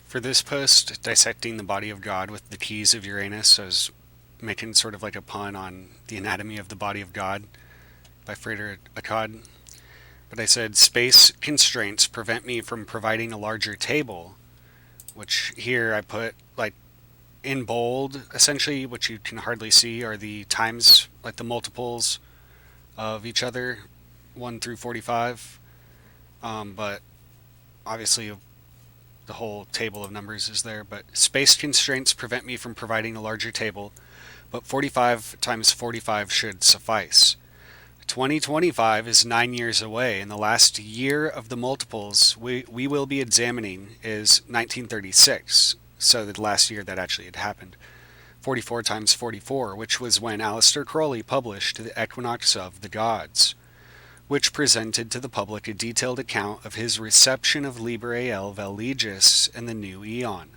For this post, Dissecting the Body of God with the Keys of Uranus, I was making sort of like a pun on The Anatomy of the Body of God by Frater Akkad. But I said, space constraints prevent me from providing a larger table, which here I put like in bold. Essentially, what you can hardly see are the times, like the multiples of each other, 1 through 45. But obviously, the whole table of numbers is there. But space constraints prevent me from providing a larger table, but 45 times 45 should suffice. 2025 is 9 years away, and the last year of the multiples we will be examining is 1936, so the last year that actually had happened. 44 times 44, which was when Aleister Crowley published The Equinox of the Gods, which presented to the public a detailed account of his reception of Liber vel Legis in the new eon.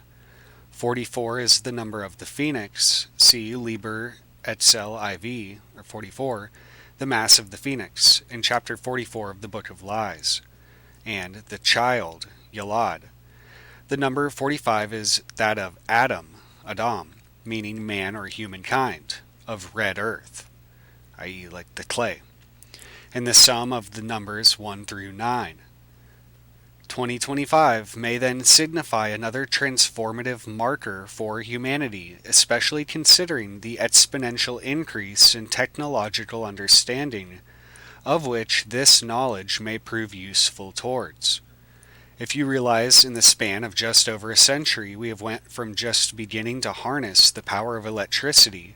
44 is the number of the Phoenix, see Liber Etzel IV, or 44, the Mass of the Phoenix, in chapter 44 of the Book of Lies, and the child, Yalad. The number 45 is that of Adam, meaning man or humankind, of red earth, i.e. like the clay, and the sum of the numbers 1 through 9. 2025 may then signify another transformative marker for humanity, especially considering the exponential increase in technological understanding, of which this knowledge may prove useful towards. If you realize in the span of just over a century we have went from just beginning to harness the power of electricity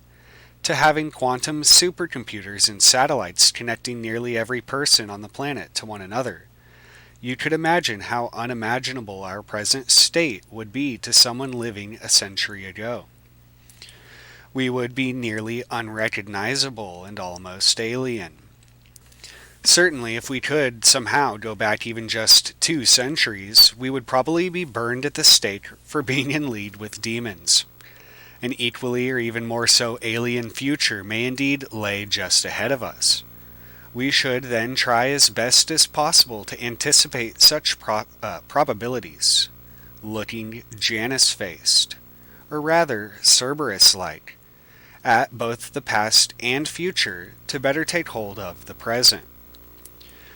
to having quantum supercomputers and satellites connecting nearly every person on the planet to one another, you could imagine how unimaginable our present state would be to someone living a century ago. We would be nearly unrecognizable and almost alien. Certainly, if we could somehow go back even just 2 centuries, we would probably be burned at the stake for being in league with demons. An equally or even more so alien future may indeed lay just ahead of us. We should then try as best as possible to anticipate such probabilities, looking Janus-faced, or rather Cerberus-like, at both the past and future to better take hold of the present.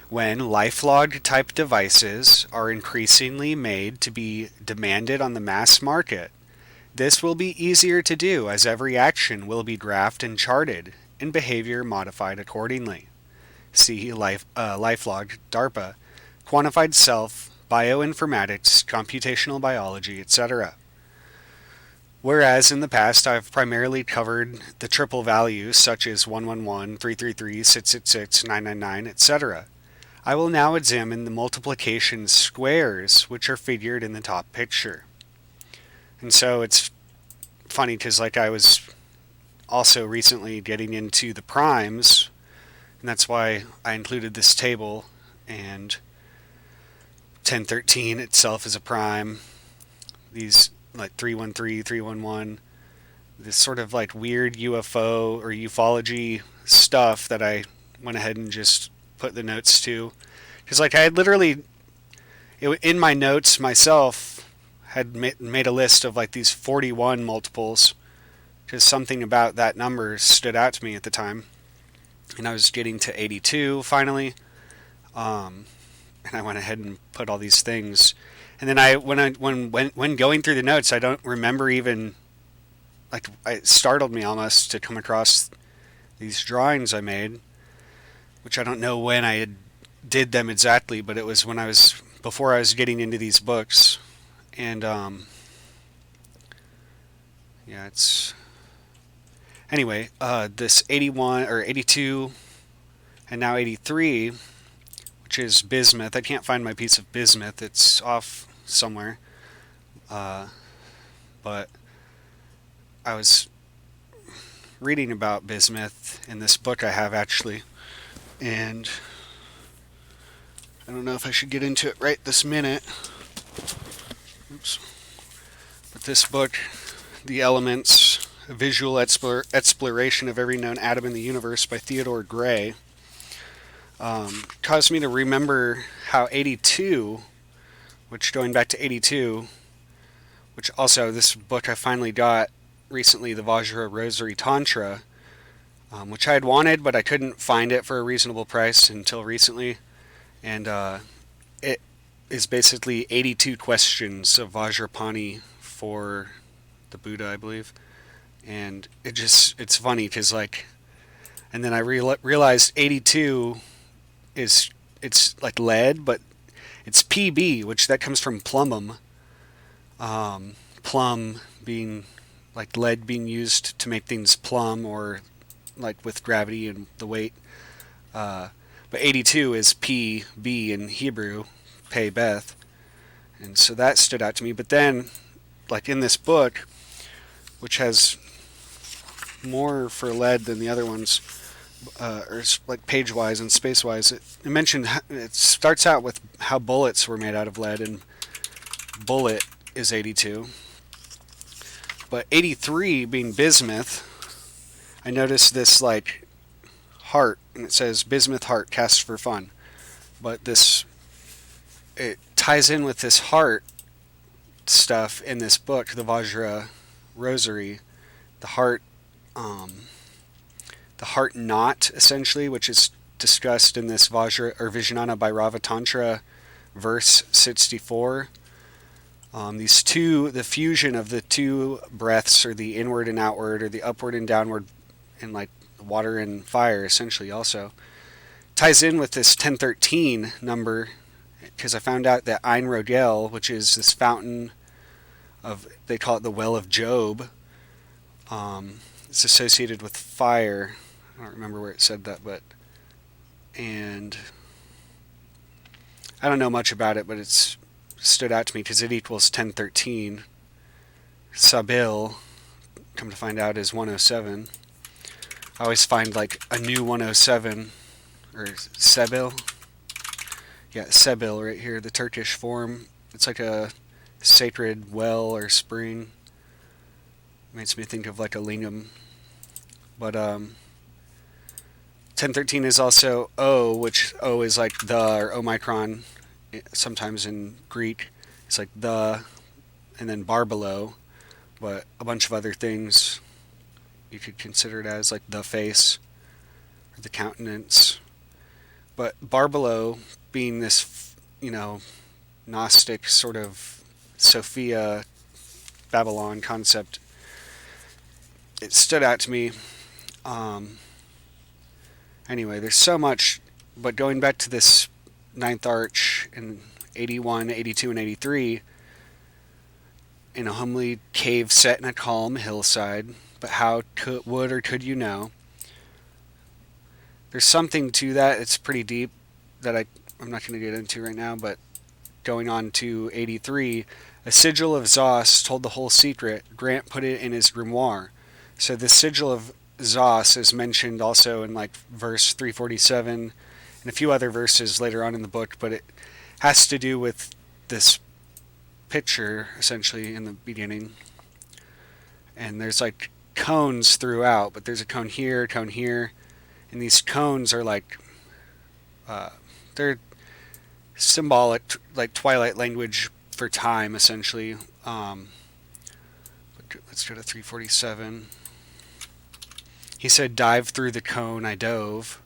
When lifelog type devices are increasingly made to be demanded on the mass market, this will be easier to do as every action will be graphed and charted and behavior modified accordingly. See LifeLog, DARPA, Quantified Self, Bioinformatics, Computational Biology, etc. Whereas in the past I've primarily covered the triple values such as 111, 333, 666, 999, etc., I will now examine the multiplication squares which are figured in the top picture. And so it's funny because like I was also recently getting into the primes, and that's why I included this table, and 1013 itself is a prime. These like 313, 311, this sort of like weird UFO or ufology stuff that I went ahead and just put the notes to. Because like I had literally, in my notes myself, had made a list of like these 41 multiples, because something about that number stood out to me at the time. And I was getting to 82 finally, and I went ahead and put all these things. And then when going through the notes, I don't remember even, like, it startled me almost to come across these drawings I made, which I don't know when I did them exactly, but it was before I was getting into these books. And yeah, it's anyway, this 81 or 82 and now 83, which is bismuth. I can't find my piece of bismuth. It's off somewhere. But I was reading about bismuth in this book I have actually, and I don't know if I should get into it right this minute. Oops. But this book, The Elements, A Visual Exploration of Every Known Atom in the Universe by Theodore Gray, caused me to remember how 82, which going back to 82, which also, this book I finally got recently, the Vajra Rosary Tantra, which I had wanted, but I couldn't find it for a reasonable price until recently. And it is basically 82 questions of Vajrapani for the Buddha, I believe. And it's funny because, like, and then I realized 82 it's like lead, but it's PB, which that comes from plumum. Plum being like lead being used to make things plumb, or like with gravity and the weight. But 82 is PB in Hebrew, Pei Beth. And so that stood out to me. But then, like in this book, which has more for lead than the other ones, or like page-wise and space-wise, it starts out with how bullets were made out of lead, and bullet is 82. But 83 being bismuth, I noticed this like heart, and it says bismuth heart cast for fun. But it ties in with this heart stuff in this book, the Vajra Rosary, the heart knot, essentially, which is discussed in this Vajra or Vijnana Bhairava Tantra, verse 64. The fusion of the two breaths, or the inward and outward, or the upward and downward, and like water and fire, essentially, also ties in with this 1013 number, because I found out that Ein Rodel, which is this fountain they call it the Well of Job, it's associated with fire. I don't remember where it said that, and I don't know much about it, but it's stood out to me because it equals 1013. Sabil, come to find out, is 107. I always find like a new 107, or Sebil. Yeah, Sebil right here, the Turkish form. It's like a sacred well or spring. Makes me think of like a lingam. But 1013 is also O, which O is like the, or Omicron, sometimes in Greek. It's like the, and then Barbelo, but a bunch of other things you could consider it as, like the face, or the countenance. But Barbelo being this, Gnostic sort of Sophia Babylon concept, it stood out to me. Anyway, there's so much, but going back to this ninth arch in 81, 82, and 83, in a homely cave set in a calm hillside, but how could you know? There's something to that. It's pretty deep that I'm not going to get into right now, but going on to 83, a sigil of Zos told the whole secret. Grant put it in his grimoire. So the sigil of Zos is mentioned also in like verse 347 and a few other verses later on in the book, but it has to do with this picture essentially in the beginning. And there's like cones throughout, but there's a cone here, and these cones are like they're symbolic, like Twilight language for time, essentially. Let's go to 347. He said, "Dive through the cone, I dove."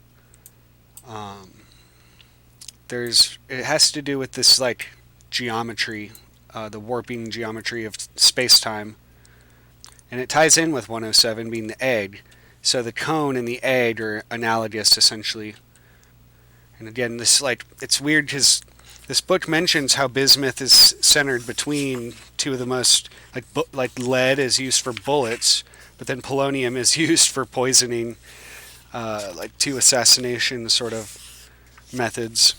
It has to do with this like geometry, the warping geometry of space-time, and it ties in with 107 being the egg. So the cone and the egg are analogous, essentially. And again, it's weird because this book mentions how bismuth is centered between two of the most, like lead is used for bullets, but then polonium is used for poisoning, like two assassination sort of methods.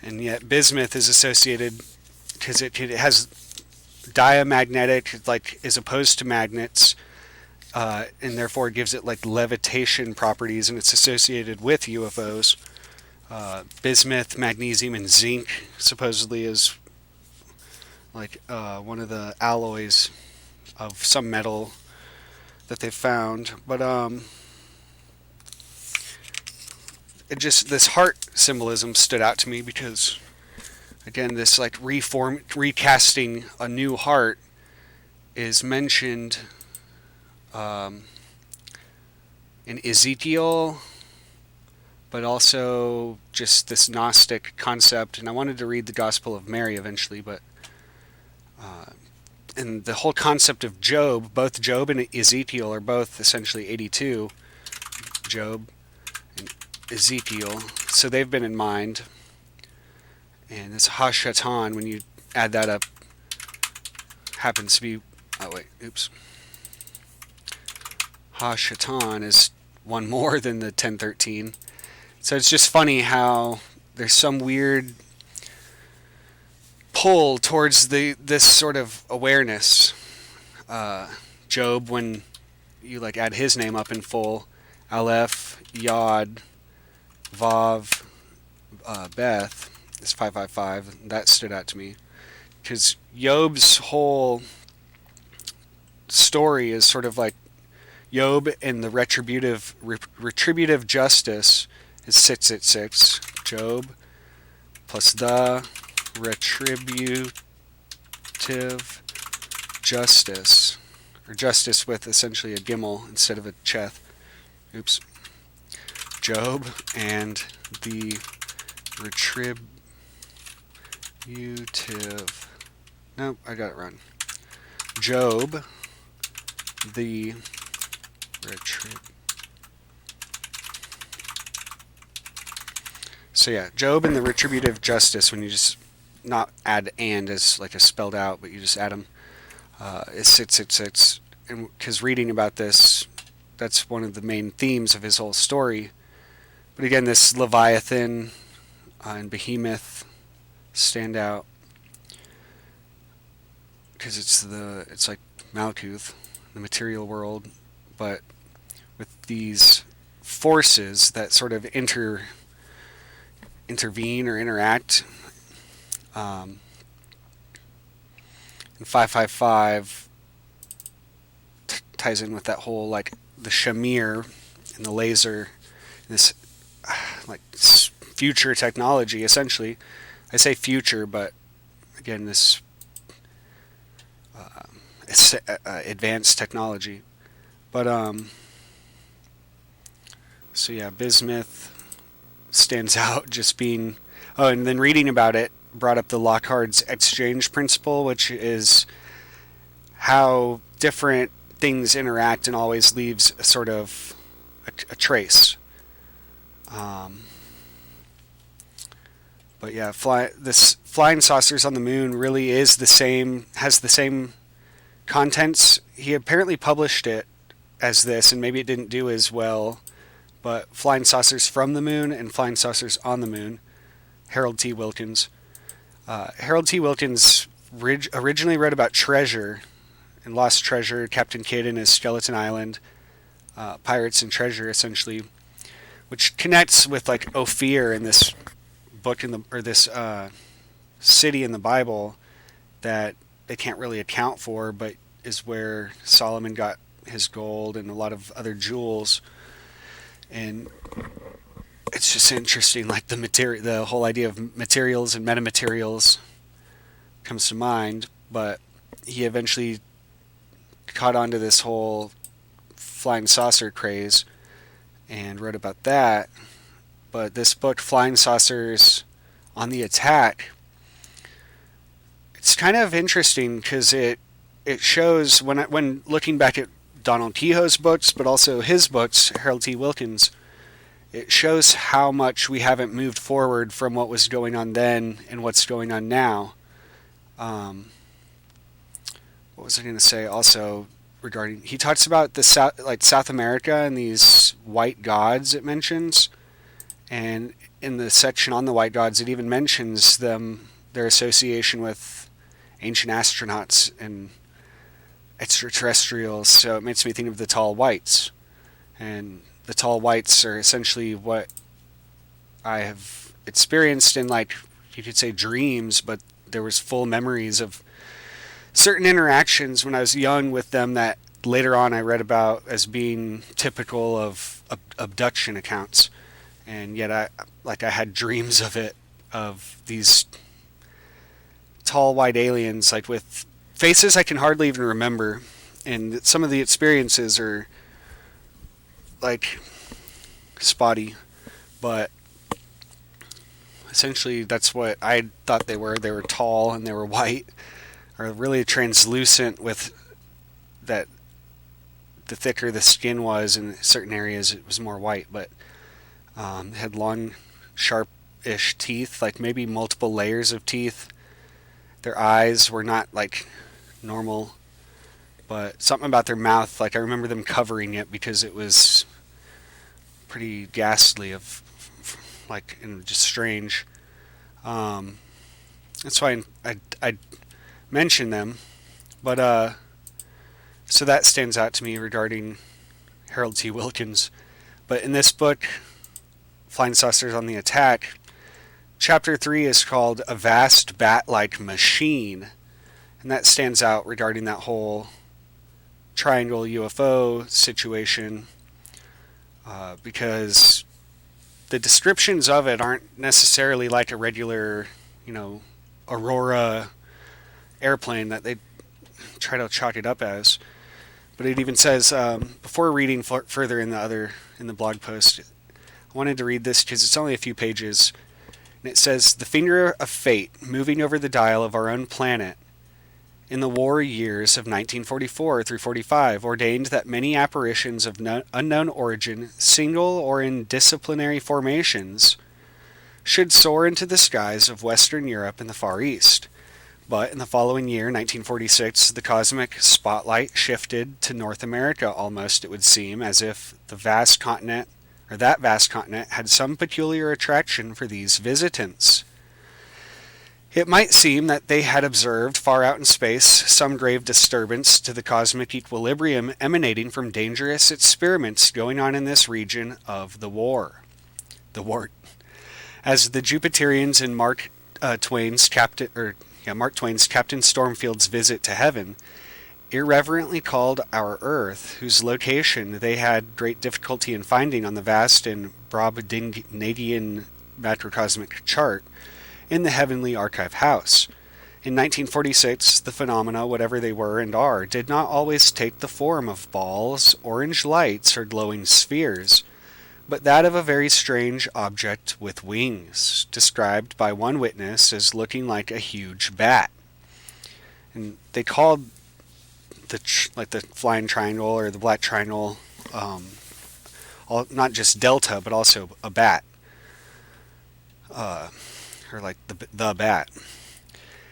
And yet bismuth is associated because it has diamagnetic, like is opposed to magnets, and therefore it gives it like levitation properties, and it's associated with UFOs. Bismuth, magnesium, and zinc supposedly is like one of the alloys of some metal that they found. But this heart symbolism stood out to me because, again, this like recasting a new heart is mentioned in Ezekiel, but also just this Gnostic concept. And I wanted to read the Gospel of Mary eventually, but and the whole concept of Job, both Job and Ezekiel are both essentially 82, Job and Ezekiel, so they've been in mind. And this Hashatan, when you add that up, happens to be, Hashatan is one more than the 1013. So it's just funny how there's some weird pull towards this sort of awareness. Job, when you like add his name up in full, Aleph, Yod, Vav, Beth, is 555. That stood out to me because Job's whole story is sort of like Job and the retributive justice is 666. Job plus the retributive justice, or justice with essentially a gimel instead of a cheth. Oops. Job and the retributive. Nope, I got it wrong. Job, the So yeah, Job and the retributive justice, when you just not add and as like a spelled out, but you just add them, is 666. And because reading about this, that's one of the main themes of his whole story. But again, this Leviathan and Behemoth stand out because it's like Malkuth, the material world, but with these forces that sort of intervene or interact. And 555 ties in with that whole like the Shamir and the laser, this like future technology essentially. I say future, but again, this advanced technology. But so yeah, bismuth stands out just being. Oh, and then reading about it brought up the Locard's exchange principle, which is how different things interact and always leaves a sort of a trace. But yeah, this flying saucers on the moon really is has the same contents. He apparently published it as this, and maybe it didn't do as well, but flying saucers from the moon and flying saucers on the moon, Harold T. Wilkins. Harold T. Wilkins originally wrote about treasure and lost treasure, Captain Kidd and his Skeleton Island, pirates and treasure essentially, which connects with like Ophir in this book this city in the Bible that they can't really account for, but is where Solomon got his gold and a lot of other jewels. And it's just interesting, like the whole idea of materials and metamaterials comes to mind. But he eventually caught on to this whole flying saucer craze and wrote about that. But this book, Flying Saucers on the Attack, it's kind of interesting because it shows, when looking back at Donald Kehoe's books, but also his books, Harold T. Wilkins, it shows how much we haven't moved forward from what was going on then and what's going on now. What was I going to say also regarding, he talks about the South America and these white gods it mentions, and in the section on the white gods it even mentions their association with ancient astronauts and extraterrestrials. So it makes me think of the tall whites, and the tall whites are essentially what I have experienced in, like, you could say dreams, but there was full memories of certain interactions when I was young with them that later on I read about as being typical of abduction accounts. And yet I had dreams of it, of these tall white aliens, like with faces I can hardly even remember, and some of the experiences are like spotty, but essentially that's what I thought they were. They were tall and they were white, or really translucent, with that the thicker the skin was in certain areas it was more white, but they had long sharp-ish teeth, like maybe multiple layers of teeth. Their eyes were not like normal, but something about their mouth, like I remember them covering it because it was pretty ghastly, and just strange. That's why I mentioned them, but so that stands out to me regarding Harold T. Wilkins. But in this book, Flying Saucers on the Attack, Chapter 3 is called A Vast Bat-Like Machine, and that stands out regarding that whole triangle UFO situation, because the descriptions of it aren't necessarily like a regular, Aurora airplane that they try to chalk it up as. But it even says, before reading further in the blog post, I wanted to read this because it's only a few pages. And it says, "The finger of fate moving over the dial of our own planet in the war years of 1944 through 45 ordained that many apparitions of unknown origin, single or in disciplinary formations, should soar into the skies of Western Europe and the Far East. But in the following year, 1946, the cosmic spotlight shifted to North America almost, it would seem, as if that vast continent had some peculiar attraction for these visitants. It might seem that they had observed far out in space some grave disturbance to the cosmic equilibrium emanating from dangerous experiments going on in this region of the war. As the Jupiterians in Mark Twain's Captain Stormfield's visit to heaven irreverently called our Earth, whose location they had great difficulty in finding on the vast and Brobdingnagian macrocosmic chart, in the Heavenly Archive House. In 1946, the phenomena, whatever they were and are, did not always take the form of balls, orange lights, or glowing spheres, but that of a very strange object with wings, described by one witness as looking like a huge bat." And they called the flying triangle or the black triangle, not just delta, but also a bat. Or like the bat.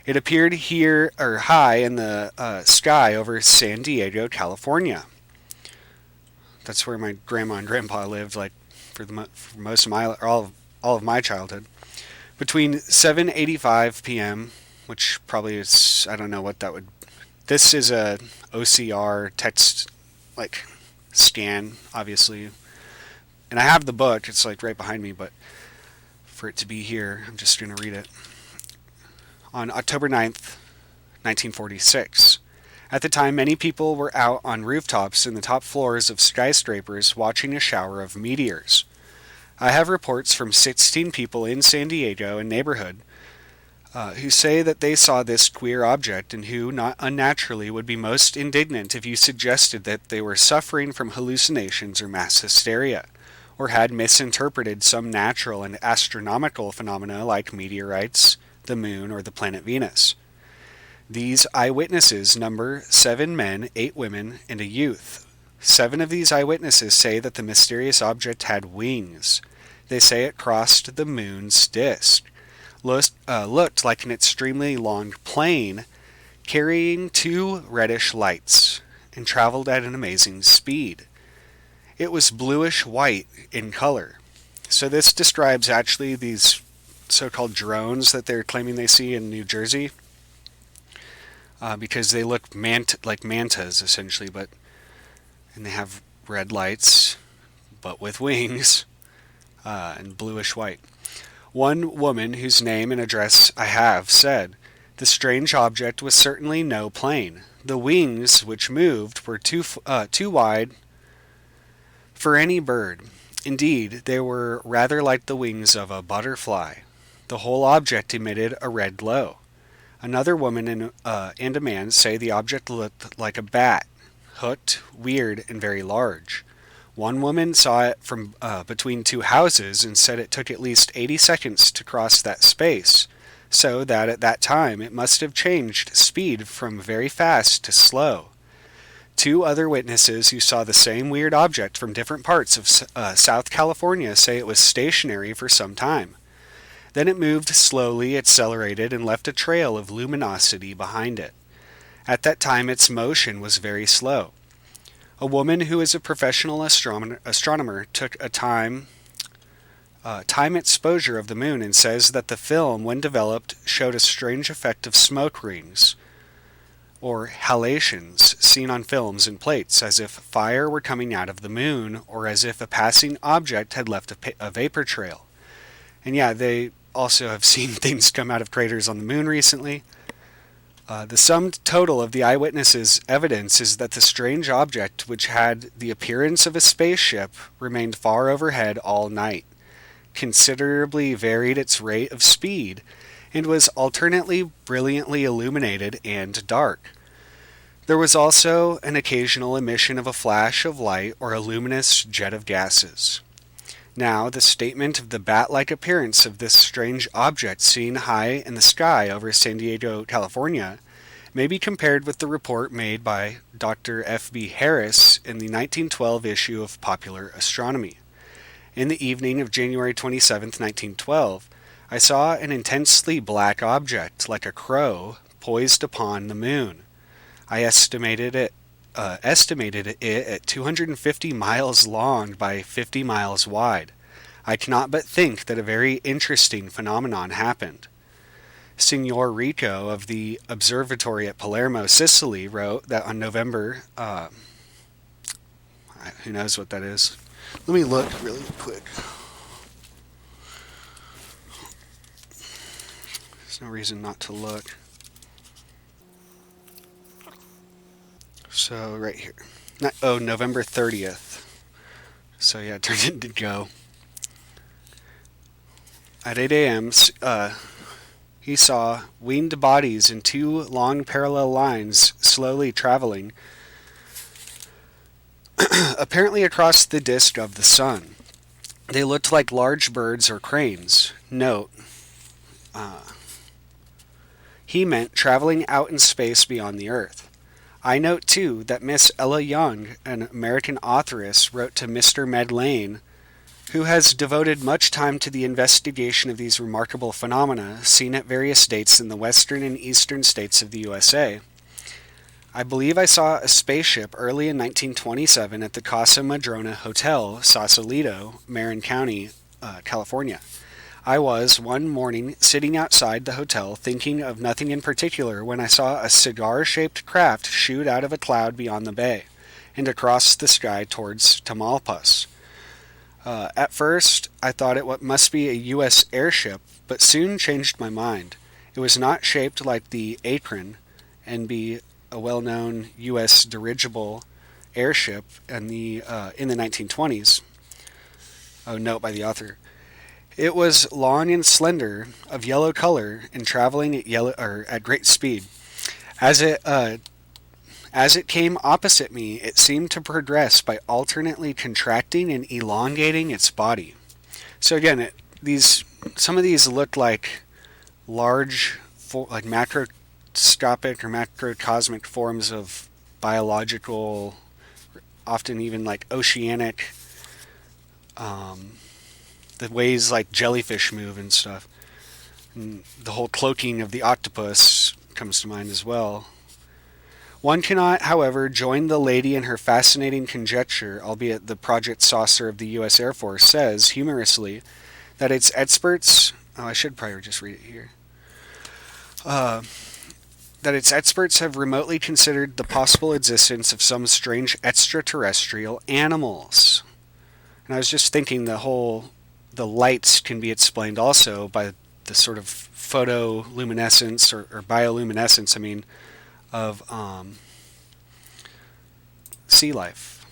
It appeared here, or high in the sky over San Diego, California. That's where my grandma and grandpa lived, like for most of all of my childhood. Between 7:85 p.m., which probably is, I don't know what that would. This is a OCR text scan, obviously, and I have the book. It's right behind me, but for it to be here, I'm just going to read it. On October 9th, 1946. At the time, many people were out on rooftops in the top floors of skyscrapers watching a shower of meteors. I have reports from 16 people in San Diego and neighborhood who say that they saw this queer object and who, not unnaturally, would be most indignant if you suggested that they were suffering from hallucinations or mass hysteria, or had misinterpreted some natural and astronomical phenomena like meteorites, the moon, or the planet Venus. These eyewitnesses number 7 men, 8 women, and a youth. 7 of these eyewitnesses say that the mysterious object had wings. They say it crossed the moon's disk, looked like an extremely long plane, carrying 2 reddish lights, and traveled at an amazing speed. It was bluish-white in color. So this describes actually these so-called drones that they're claiming they see in New Jersey, because they look like mantas, essentially, and they have red lights, but with wings, and bluish-white. One woman, whose name and address I have, said, "The strange object was certainly no plane. The wings, which moved, were too wide for any bird. Indeed, they were rather like the wings of a butterfly. The whole object emitted a red glow. Another woman and a man say the object looked like a bat, hooked, weird, and very large. One woman saw it from between two houses and said it took at least 80 seconds to cross that space, so that at that time it must have changed speed from very fast to slow. Two other witnesses who saw the same weird object from different parts of South California say it was stationary for some time. Then it moved slowly, accelerated, and left a trail of luminosity behind it. At that time, its motion was very slow. A woman who is a professional astronomer took a time exposure of the moon and says that the film, when developed, showed a strange effect of smoke rings, or halations, seen on films and plates, as if fire were coming out of the moon, or as if a passing object had left a vapor trail. And yeah, they also have seen things come out of craters on the moon recently. The sum total of the eyewitnesses' evidence is that the strange object, which had the appearance of a spaceship, remained far overhead all night, considerably varied its rate of speed, and was alternately brilliantly illuminated and dark. There was also an occasional emission of a flash of light or a luminous jet of gases. Now, the statement of the bat-like appearance of this strange object seen high in the sky over San Diego, California, may be compared with the report made by Dr. F.B. Harris in the 1912 issue of Popular Astronomy. In the evening of January 27, 1912, I saw an intensely black object, like a crow, poised upon the moon. I estimated it at 250 miles long by 50 miles wide. I cannot but think that a very interesting phenomenon happened. Signor Rico of the observatory at Palermo, Sicily, wrote that on November... who knows what that is? Let me look really quick. There's no reason not to look. So, right here. November 30th. So, yeah, it turned into go. At 8 a.m., he saw winged bodies in two long parallel lines slowly traveling, apparently across the disk of the sun. They looked like large birds or cranes. Note, he meant traveling out in space beyond the Earth. I note, too, that Miss Ella Young, an American authoress, wrote to Mr. Medlane, who has devoted much time to the investigation of these remarkable phenomena seen at various dates in the western and eastern states of the USA. I believe I saw a spaceship early in 1927 at the Casa Madrona Hotel, Sausalito, Marin County, California. I was, one morning, sitting outside the hotel thinking of nothing in particular when I saw a cigar-shaped craft shoot out of a cloud beyond the bay and across the sky towards Tamaulipas. At first, I thought it must be a U.S. airship, but soon changed my mind. It was not shaped like the Akron, NB, a well-known U.S. dirigible airship in the 1920s. Oh, note by the author. It was long and slender, of yellow color, and traveling at great speed. As it came opposite me, it seemed to progress by alternately contracting and elongating its body. So again, some of these looked like large, like macroscopic or macrocosmic forms of biological, often even like oceanic, the ways like jellyfish move and stuff. And the whole cloaking of the octopus comes to mind as well. One cannot, however, join the lady in her fascinating conjecture, albeit the Project Saucer of the U.S. Air Force says, humorously, that its experts... I should probably just read it here. That its experts have remotely considered the possible existence of some strange extraterrestrial animals. And I was just thinking the lights can be explained also by the sort of photoluminescence or bioluminescence, of sea life.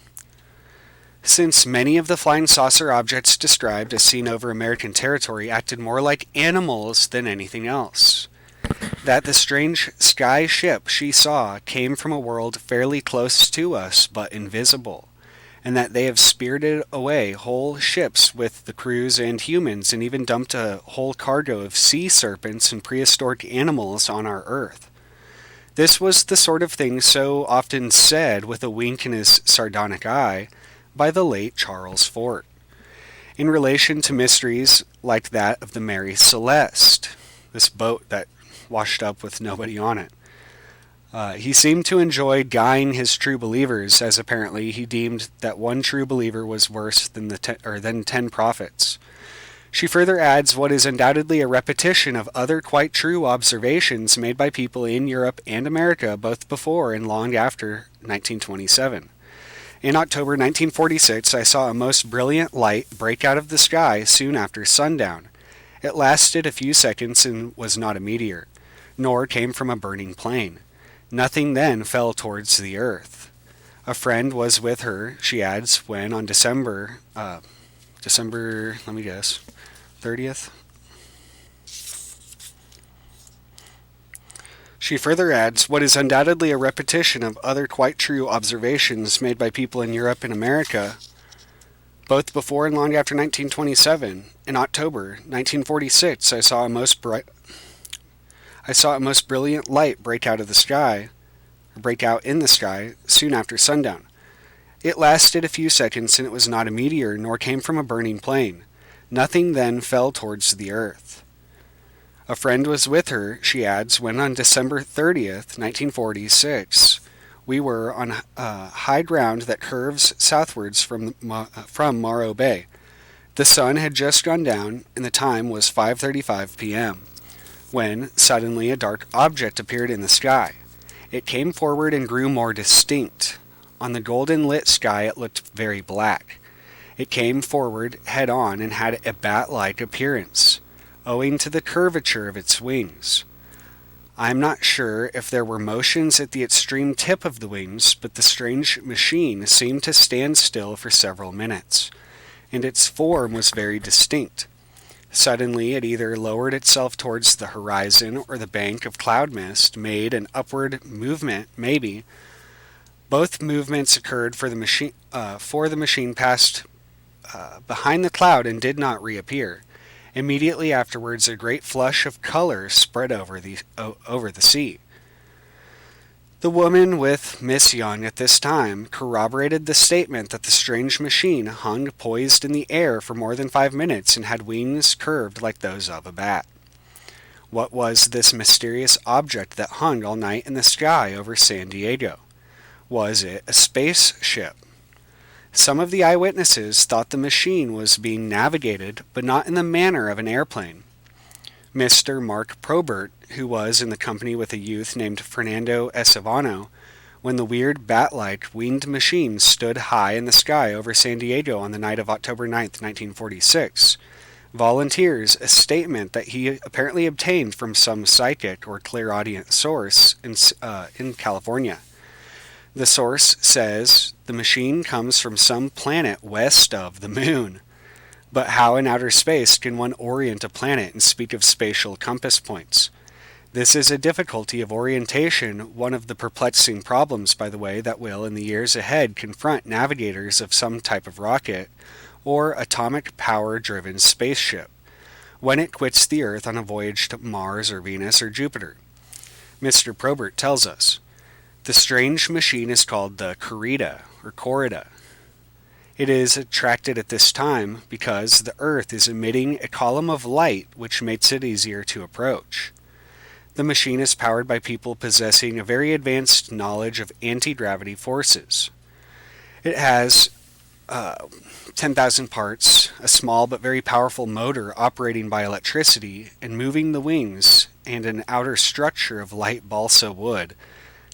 Since many of the flying saucer objects described as seen over American territory acted more like animals than anything else. that the strange sky ship she saw came from a world fairly close to us but invisible, and that they have spirited away whole ships with the crews and humans and even dumped a whole cargo of sea serpents and prehistoric animals on our Earth. This was the sort of thing so often said with a wink in his sardonic eye by the late Charles Fort, in relation to mysteries like that of the Mary Celeste, this boat that washed up with nobody on it. He seemed to enjoy guying his true believers, as apparently he deemed that one true believer was worse than 10 prophets. She further adds what is undoubtedly a repetition of other quite true observations made by people in Europe and America both before and long after 1927. In October 1946, I saw a most brilliant light break out of the sky soon after sundown. It lasted a few seconds and was not a meteor, nor came from a burning plane. Nothing then fell towards the earth. A friend was with her, she adds, when on December, let me guess, 30th? She further adds, what is undoubtedly a repetition of other quite true observations made by people in Europe and America, both before and long after 1927. In October 1946, I saw a most brilliant light break out in the sky soon after sundown. It lasted a few seconds and it was not a meteor nor came from a burning plane. Nothing then fell towards the earth. A friend was with her, she adds, when on December 30th, 1946, we were on high ground that curves southwards from Morro Bay. The sun had just gone down and the time was 5:35 p.m. when suddenly a dark object appeared in the sky. It came forward and grew more distinct. On the golden lit sky it looked very black. It came forward head-on and had a bat-like appearance, owing to the curvature of its wings. I am not sure if there were motions at the extreme tip of the wings, but the strange machine seemed to stand still for several minutes, and its form was very distinct. Suddenly it either lowered itself towards the horizon or the bank of cloud mist, made an upward movement, maybe. Both movements occurred for the machine passed behind the cloud and did not reappear. Immediately afterwards, a great flush of color spread over the sea. The woman with Miss Young at this time corroborated the statement that the strange machine hung poised in the air for more than 5 minutes and had wings curved like those of a bat. What was this mysterious object that hung all night in the sky over San Diego? Was it a spaceship? Some of the eyewitnesses thought the machine was being navigated, but not in the manner of an airplane. Mr. Mark Probert, who was in the company with a youth named Fernando Estevano, when the weird bat-like winged machine stood high in the sky over San Diego on the night of October 9th, 1946, volunteers a statement that he apparently obtained from some psychic or clairaudient source in California. The source says the machine comes from some planet west of the moon. But how in outer space can one orient a planet and speak of spatial compass points? This is a difficulty of orientation, one of the perplexing problems, by the way, that will, in the years ahead, confront navigators of some type of rocket or atomic power-driven spaceship when it quits the Earth on a voyage to Mars or Venus or Jupiter. Mr. Probert tells us, the strange machine is called the Corrida. It is attracted at this time because the Earth is emitting a column of light which makes it easier to approach. The machine is powered by people possessing a very advanced knowledge of anti-gravity forces. It has 10,000 parts, a small but very powerful motor operating by electricity and moving the wings, and an outer structure of light balsa wood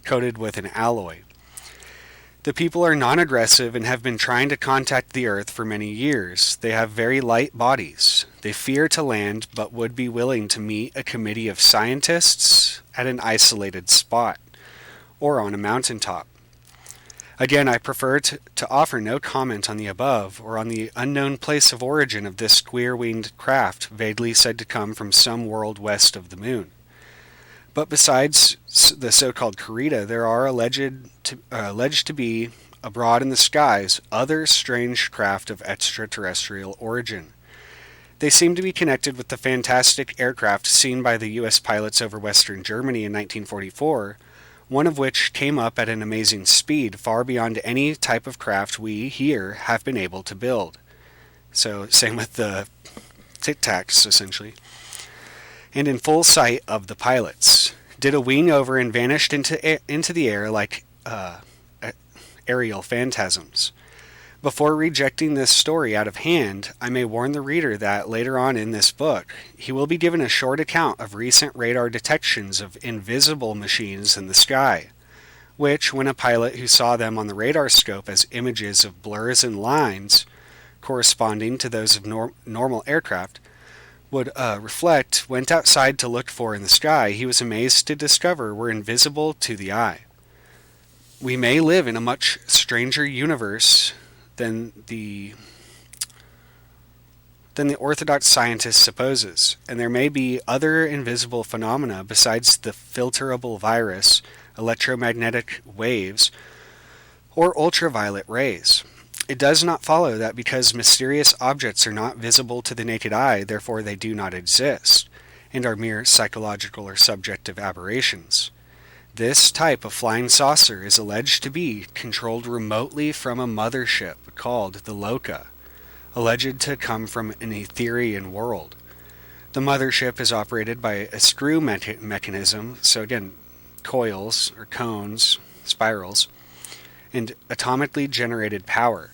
coated with an alloy. The people are non-aggressive and have been trying to contact the Earth for many years. They have very light bodies. They fear to land, but would be willing to meet a committee of scientists at an isolated spot, or on a mountaintop. Again, I prefer to offer no comment on the above, or on the unknown place of origin of this queer-winged craft vaguely said to come from some world west of the moon. But besides the so-called Kurita, there are alleged to be abroad in the skies other strange craft of extraterrestrial origin. They seem to be connected with the fantastic aircraft seen by the U.S. pilots over Western Germany in 1944, one of which came up at an amazing speed far beyond any type of craft we here have been able to build. So, same with the Tic Tacs, essentially. And in full sight of the pilots, did a wing over and vanished into the air like aerial phantasms. Before rejecting this story out of hand, I may warn the reader that later on in this book, he will be given a short account of recent radar detections of invisible machines in the sky, which, when a pilot who saw them on the radar scope as images of blurs and lines corresponding to those of normal aircraft, would reflect, went outside to look for in the sky, he was amazed to discover were invisible to the eye. We may live in a much stranger universe than the orthodox scientist supposes, and there may be other invisible phenomena besides the filterable virus, electromagnetic waves, or ultraviolet rays. It does not follow that because mysterious objects are not visible to the naked eye, therefore they do not exist, and are mere psychological or subjective aberrations. This type of flying saucer is alleged to be controlled remotely from a mothership called the Loka, alleged to come from an Etherian world. The mothership is operated by a screw mechanism, so again, coils or cones, spirals, and atomically generated power.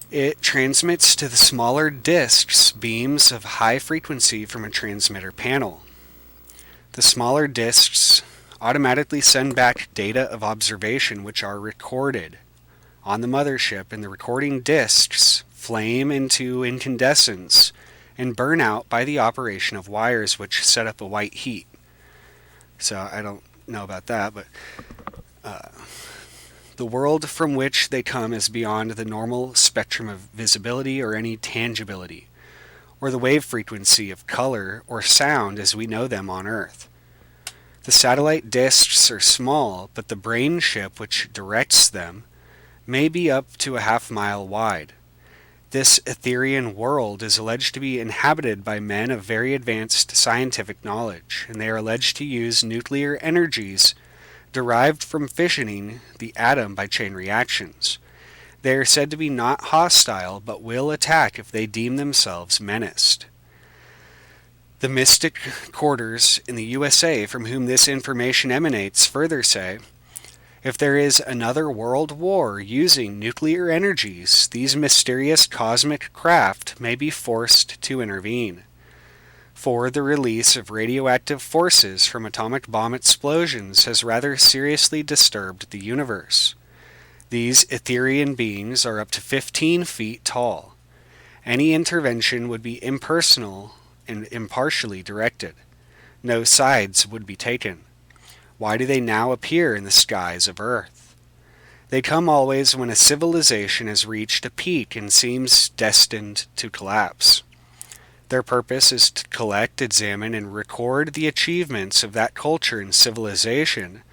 It transmits to the smaller disks beams of high frequency from a transmitter panel. The smaller disks automatically send back data of observation which are recorded on the mothership, and the recording disks flame into incandescence and burn out by the operation of wires which set up a white heat. So I don't know about that, but the world from which they come is beyond the normal spectrum of visibility or any tangibility, or the wave frequency of color or sound as we know them on Earth. The satellite disks are small, but the brain ship which directs them may be up to a half-mile wide. This Etherian world is alleged to be inhabited by men of very advanced scientific knowledge, and they are alleged to use nuclear energies derived from fissioning the atom by chain reactions. They are said to be not hostile, but will attack if they deem themselves menaced. The mystic quarters in the USA from whom this information emanates further say, if there is another world war using nuclear energies, these mysterious cosmic craft may be forced to intervene. For the release of radioactive forces from atomic bomb explosions has rather seriously disturbed the universe. These Etherian beings are up to 15 feet tall. Any intervention would be impersonal and impartially directed. No sides would be taken. Why do they now appear in the skies of Earth? They come always when a civilization has reached a peak and seems destined to collapse. Their purpose is to collect, examine, and record the achievements of that culture and civilization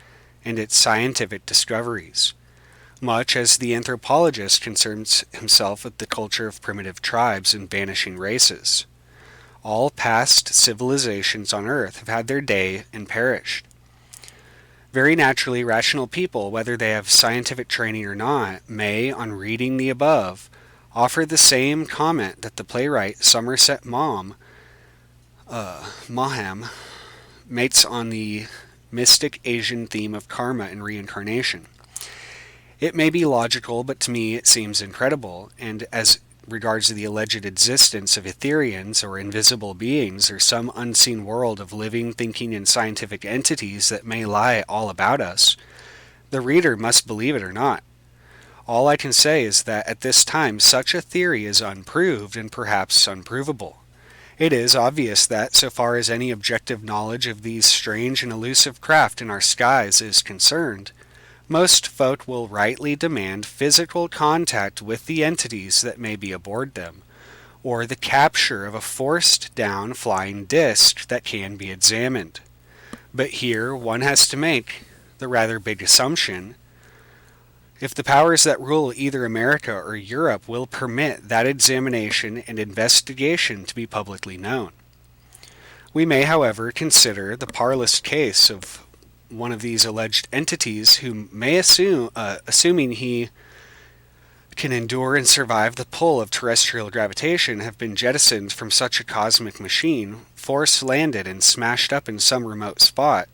and its scientific discoveries, much as the anthropologist concerns himself with the culture of primitive tribes and vanishing races. All past civilizations on Earth have had their day and perished. Very naturally, rational people, whether they have scientific training or not, may, on reading the above, offer the same comment that the playwright Somerset Maugham makes on the mystic Asian theme of karma and reincarnation. It may be logical, but to me it seems incredible, and as regards the alleged existence of Etherians or invisible beings or some unseen world of living, thinking, and scientific entities that may lie all about us, the reader must believe it or not. All I can say is that at this time such a theory is unproved and perhaps unprovable. It is obvious that, so far as any objective knowledge of these strange and elusive craft in our skies is concerned, most folk will rightly demand physical contact with the entities that may be aboard them, or the capture of a forced down flying disc that can be examined. But here one has to make the rather big assumption: if the powers that rule either America or Europe will permit that examination and investigation to be publicly known. We may, however, consider the parlous case of one of these alleged entities who may assuming he can endure and survive the pull of terrestrial gravitation, have been jettisoned from such a cosmic machine, force landed and smashed up in some remote spot.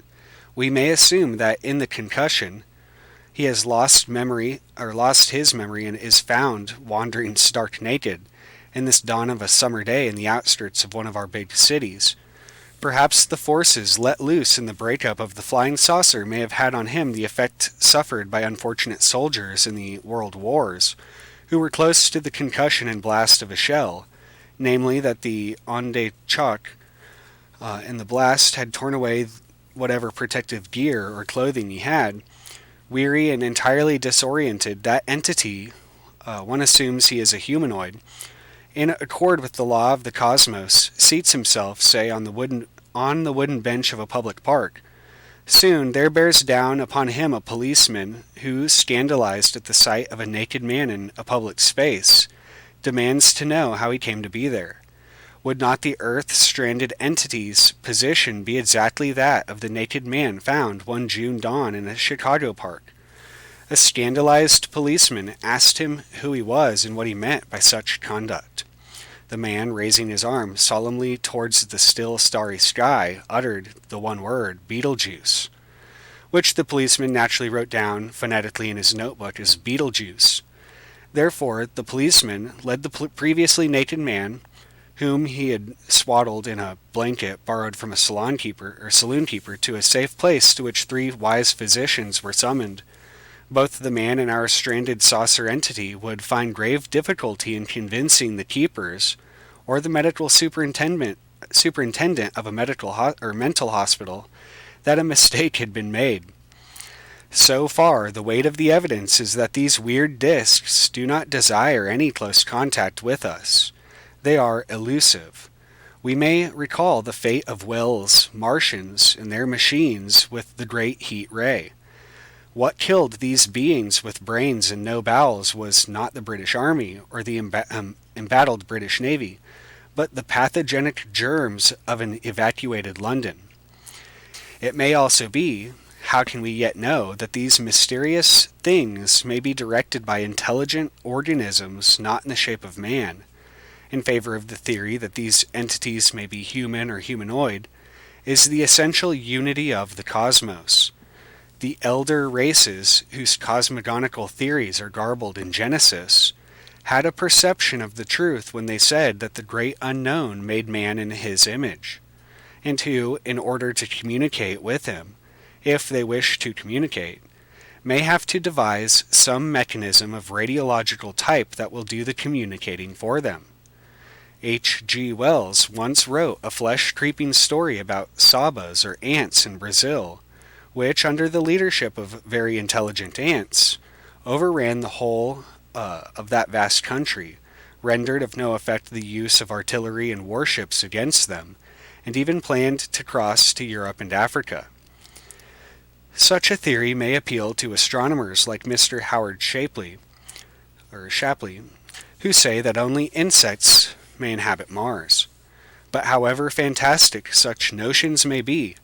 We may assume that in the concussion, he has lost his memory and is found wandering stark naked in this dawn of a summer day in the outskirts of one of our big cities. Perhaps the forces let loose in the breakup of the flying saucer may have had on him the effect suffered by unfortunate soldiers in the world wars, who were close to the concussion and blast of a shell, namely that the onde choc in the blast had torn away whatever protective gear or clothing he had. Weary and entirely disoriented, that entity, one assumes he is a humanoid, in accord with the law of the cosmos, seats himself, say, on the wooden bench of a public park. Soon there bears down upon him a policeman who, scandalized at the sight of a naked man in a public space, demands to know how he came to be there. Would not the earth-stranded entity's position be exactly that of the naked man found one June dawn in a Chicago park? A scandalized policeman asked him who he was and what he meant by such conduct. The man, raising his arm solemnly towards the still starry sky, uttered the one word, Beetlejuice, which the policeman naturally wrote down phonetically in his notebook as Beetlejuice. Therefore, the policeman led the previously naked man, whom he had swaddled in a blanket borrowed from a saloon keeper, to a safe place to which 3 wise physicians were summoned. Both the man and our stranded saucer entity would find grave difficulty in convincing the keepers or the medical superintendent of a mental hospital that a mistake had been made. So far, the weight of the evidence is that these weird discs do not desire any close contact with us. They are elusive. We may recall the fate of Wells' Martians and their machines with the great heat ray. What killed these beings with brains and no bowels was not the British Army or the embattled British Navy, but the pathogenic germs of an evacuated London. It may also be, how can we yet know, that these mysterious things may be directed by intelligent organisms not in the shape of man. In favor of the theory that these entities may be human or humanoid is the essential unity of the cosmos. The elder races, whose cosmogonical theories are garbled in Genesis, had a perception of the truth when they said that the great unknown made man in his image, and who, in order to communicate with him, if they wish to communicate, may have to devise some mechanism of radiological type that will do the communicating for them. H.G. Wells once wrote a flesh-creeping story about sabas or ants in Brazil, which, under the leadership of very intelligent ants, overran the whole of that vast country, rendered of no effect the use of artillery and warships against them, and even planned to cross to Europe and Africa. Such a theory may appeal to astronomers like Mr. Howard Shapley, who say that only insects may inhabit Mars. But however fantastic such notions may be,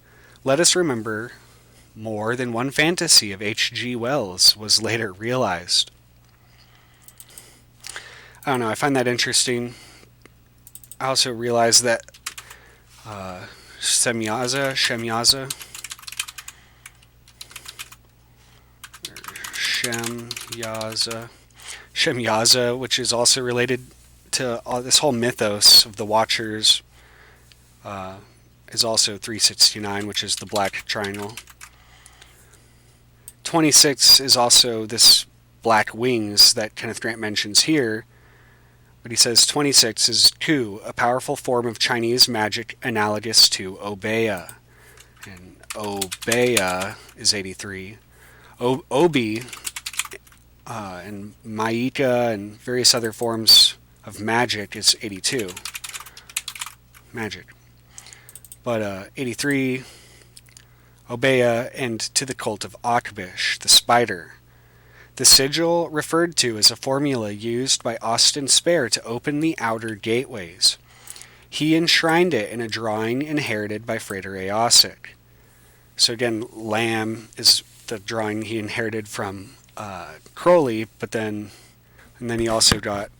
let us remember more than one fantasy of H.G. Wells was later realized. I don't know, I find that interesting. I also realize that Shemyaza, which is also related to this whole mythos of the Watchers, is also 369, which is the black triangle. 26 is also this black wings that Kenneth Grant mentions here, but he says 26 is Ku, a powerful form of Chinese magic analogous to Obeah. And Obeah is 83. Obi and Maika and various other forms of magic is 82. Magic. But 83 Obeah, and to the cult of Akbish, the spider. The sigil referred to is a formula used by Austin Spare to open the outer gateways. He enshrined it in a drawing inherited by Frater Eosic. So again, lamb is the drawing he inherited from Crowley, and then he also got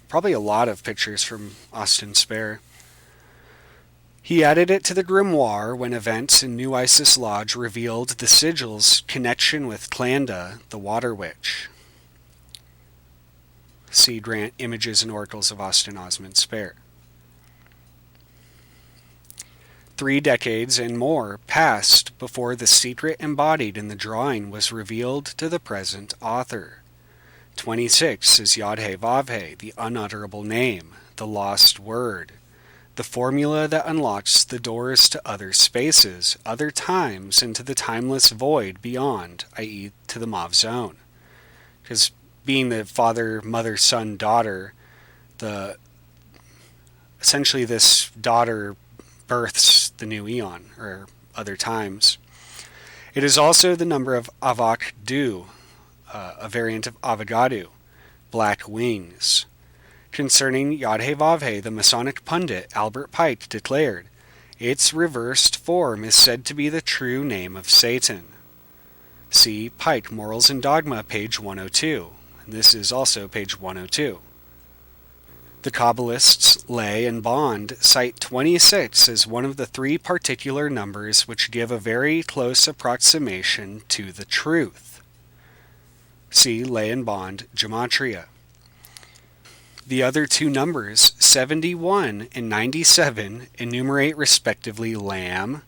probably a lot of pictures from Austin Spare. He added it to the grimoire when events in New Isis Lodge revealed the sigil's connection with Clannda, the Water Witch. See Grant Images and Oracles of Austin Osman Spare. 3 decades and more passed before the secret embodied in the drawing was revealed to the present author. 26 is Yod-He-Vav-He, the unutterable name, the lost word, the formula that unlocks the doors to other spaces, other times, and to the timeless void beyond, i.e. to the Mav Zone. Because being the father, mother, son, daughter, essentially this daughter births the new eon, or other times. It is also the number of Avak-Du, a variant of Avagadu, black wings. Concerning Yod-He-Vav-He, the Masonic pundit Albert Pike declared, its reversed form is said to be the true name of Satan. See Pike, Morals and Dogma, page 102. This is also page 102. The Kabbalists Lay and Bond cite 26 as one of the 3 particular numbers which give a very close approximation to the truth. See Lay and Bond, Gematria. The other 2 numbers, 71 and 97, enumerate respectively lamb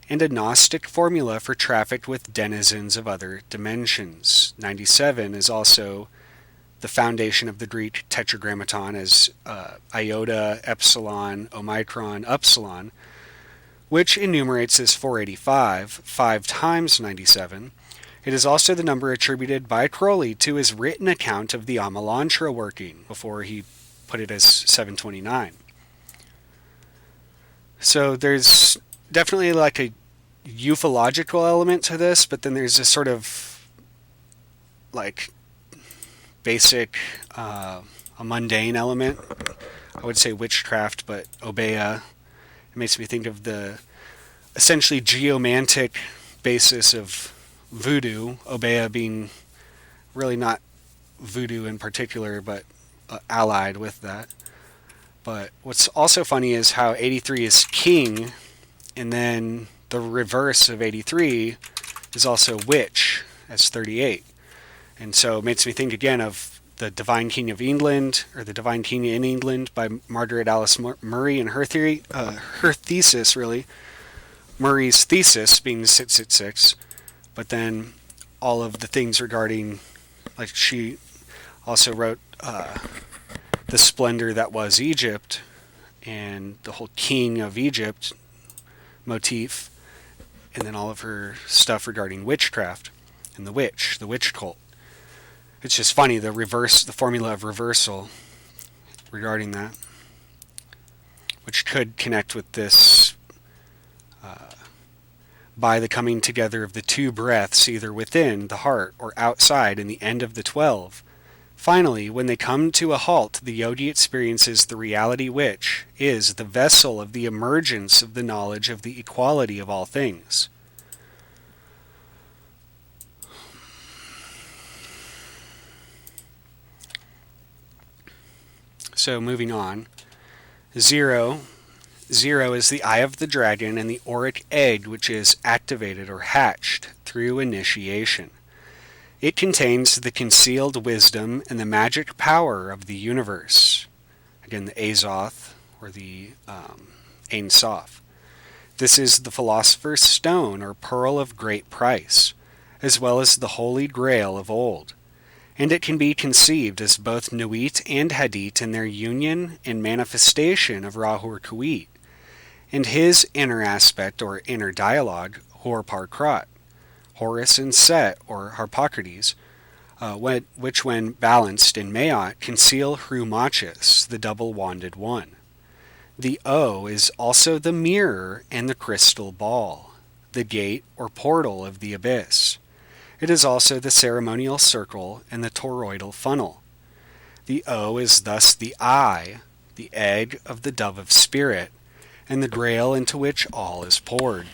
and a Gnostic formula for traffic with denizens of other dimensions. 97 is also the foundation of the Greek tetragrammaton as iota, epsilon, omicron, upsilon, which enumerates as 485, 5 times 97. It is also the number attributed by Crowley to his written account of the Amalantra working, before he put it as 729. So there's definitely like a ufological element to this, but then there's a sort of like basic, a mundane element. I would say witchcraft, but Obeah. It makes me think of the essentially geomantic basis of voodoo, Obeah being really not voodoo in particular, but allied with that. But what's also funny is how 83 is king, and then the reverse of 83 is also witch, as 38. And so it makes me think again of the Divine King of England, or the Divine King in England by Margaret Alice Murray, and her theory, her thesis really, Murray's thesis being 666, but then all of the things regarding, like she also wrote the splendor that was Egypt, and the whole king of Egypt motif, and then all of her stuff regarding witchcraft and the witch cult. It's just funny, the formula of reversal regarding that, which could connect with this by the coming together of the 2 breaths, either within the heart or outside in the end of the 12. Finally, when they come to a halt, the yogi experiences the reality which is the vessel of the emergence of the knowledge of the equality of all things. So moving on, 0 is the eye of the dragon and the auric egg which is activated or hatched through initiation. It contains the concealed wisdom and the magic power of the universe. Again, the Azoth, or the Ein Sof. This is the philosopher's stone or pearl of great price, as well as the holy grail of old. And it can be conceived as both Nuit and Hadit in their union and manifestation of Rahur Kuit, and his inner aspect or inner dialogue, Hor Par Krat, Horus and Set or Harpocrates, which when balanced in Mayat conceal Hrumachis, the double-wanded one. The O is also the mirror and the crystal ball. the gate or portal of the abyss. It is also the ceremonial circle and the toroidal funnel. The O is thus the eye, the egg of the dove of spirit, and the grail into which all is poured.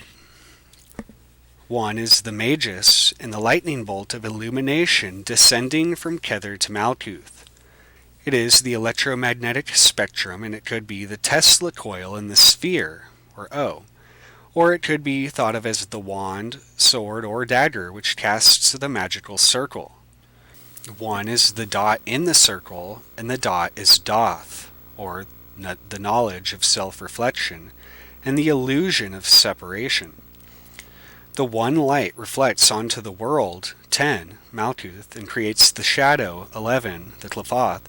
1 is the magus and the lightning bolt of illumination descending from Kether to Malkuth. It is the electromagnetic spectrum, and it could be the Tesla coil in the sphere, or O. Or it could be thought of as the wand, sword, or dagger which casts the magical circle. 1 is the dot in the circle, and the dot is Doth, or the knowledge of self-reflection, and the illusion of separation. The one light reflects onto the world, 10, Malkuth, and creates the shadow, 11, the Tlephoth,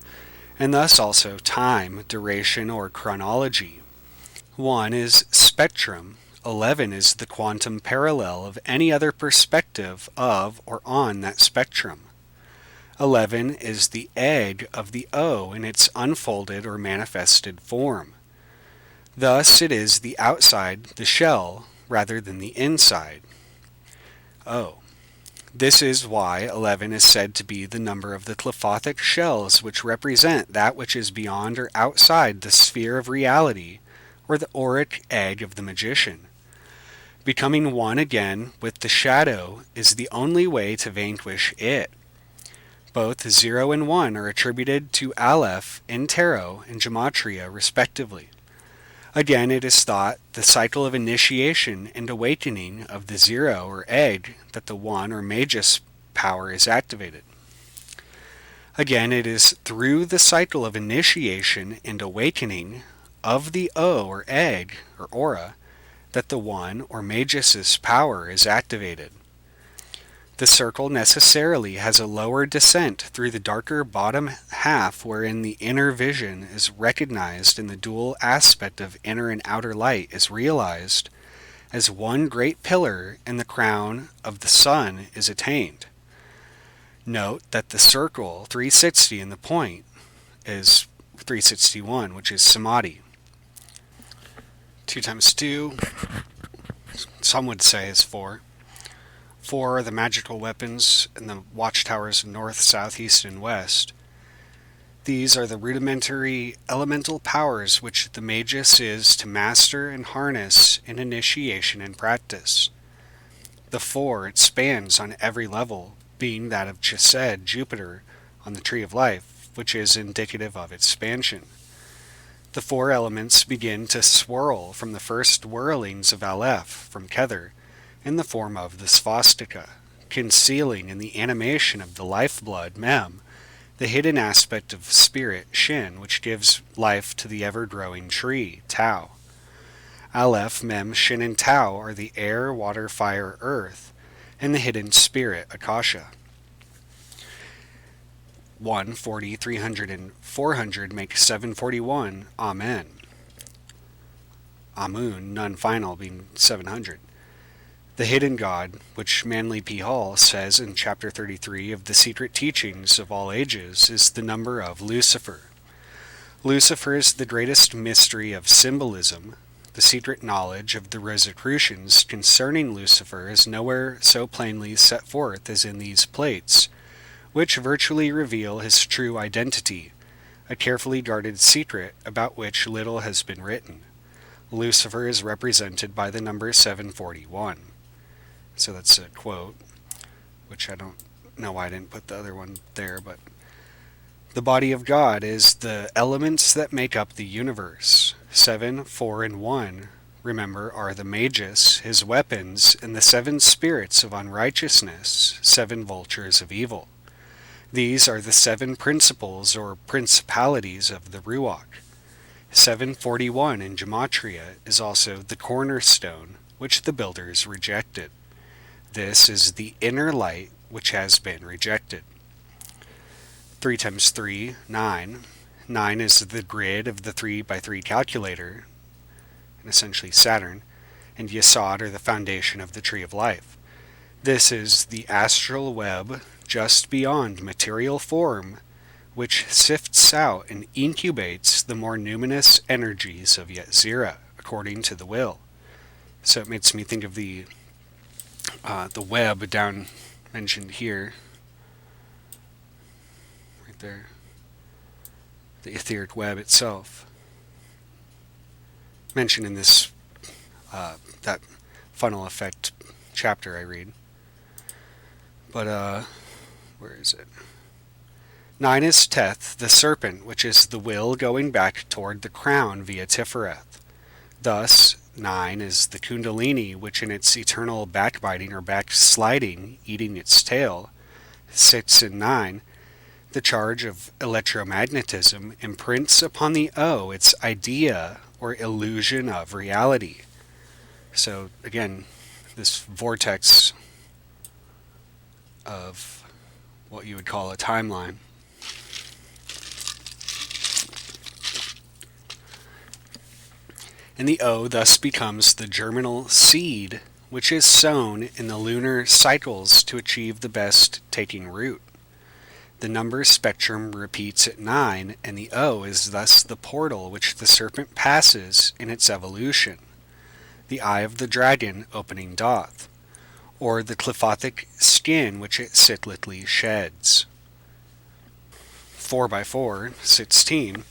and thus also time, duration, or chronology. 1 is spectrum, 11 is the quantum parallel of any other perspective of or on that spectrum. 11 is the egg of the O in its unfolded or manifested form. Thus it is the outside, the shell, rather than the inside. O. This is why 11 is said to be the number of the Tlephothic shells, which represent that which is beyond or outside the sphere of reality, or the auric egg of the magician. Becoming one again with the shadow is the only way to vanquish it. Both 0 and 1 are attributed to Aleph in tarot and gematria, respectively. Again, it is thought the cycle of initiation and awakening of the 0 or egg that the 1 or magus power is activated. Again, it is through the cycle of initiation and awakening of the O or egg or aura that the 1 or magus's power is activated. The circle necessarily has a lower descent through the darker bottom half, wherein the inner vision is recognized and the dual aspect of inner and outer light is realized as one great pillar, and the crown of the sun is attained. Note that the circle 360 and the point is 361, which is samadhi. 2 times 2, some would say, is 4. 4 are the magical weapons and the watchtowers of north, south, east, and west. These are the rudimentary elemental powers which the magus is to master and harness in initiation and practice. The 4 it spans on every level, being that of Chesed, Jupiter, on the Tree of Life, which is indicative of expansion. The 4 elements begin to swirl from the first whirlings of Aleph, from Kether, in the form of the svastika, concealing in the animation of the lifeblood, Mem, the hidden aspect of spirit, Shin, which gives life to the ever-growing tree, Tau. Aleph, Mem, Shin, and Tau are the air, water, fire, earth, and the hidden spirit, Akasha. 1, 40, 300, and 400 make 741, Amen. Amun, none final, being 700. The hidden God, which Manly P. Hall says in chapter 33 of the Secret Teachings of All Ages, is the number of Lucifer. Lucifer is the greatest mystery of symbolism. The secret knowledge of the Rosicrucians concerning Lucifer is nowhere so plainly set forth as in these plates, which virtually reveal his true identity, a carefully guarded secret about which little has been written. Lucifer is represented by the number 741. So that's a quote, which I don't know why I didn't put the other one there, but the body of God is the elements that make up the universe. 7, 4, and 1, remember, are the magus, his weapons, and the 7 spirits of unrighteousness, 7 vultures of evil. These are the 7 principles or principalities of the Ruach. 741 in Gematria is also the cornerstone, which the builders rejected. This is the inner light which has been rejected. 3 times 3, 9. 9 is the grid of the 3x3 calculator, and essentially Saturn, and Yesod are the foundation of the Tree of Life. This is the astral web just beyond material form, which sifts out and incubates the more numinous energies of Yetzirah, according to the will. So it makes me think of the the web down mentioned here, right there, the etheric web itself, mentioned in this that funnel effect chapter I read. But where is it? 9 is Teth, the serpent, which is the will going back toward the crown via Tifereth. Thus, 9 is the Kundalini, which in its eternal backbiting or backsliding, eating its tail, sits in 9. The charge of electromagnetism imprints upon the O its idea or illusion of reality. So, again, this vortex of what you would call a timeline. And the O thus becomes the germinal seed, which is sown in the lunar cycles to achieve the best taking root. The number spectrum repeats at 9, and the O is thus the portal which the serpent passes in its evolution, the eye of the dragon opening doth, or the clifothic skin which it cyclically sheds. 4 by 4, 16.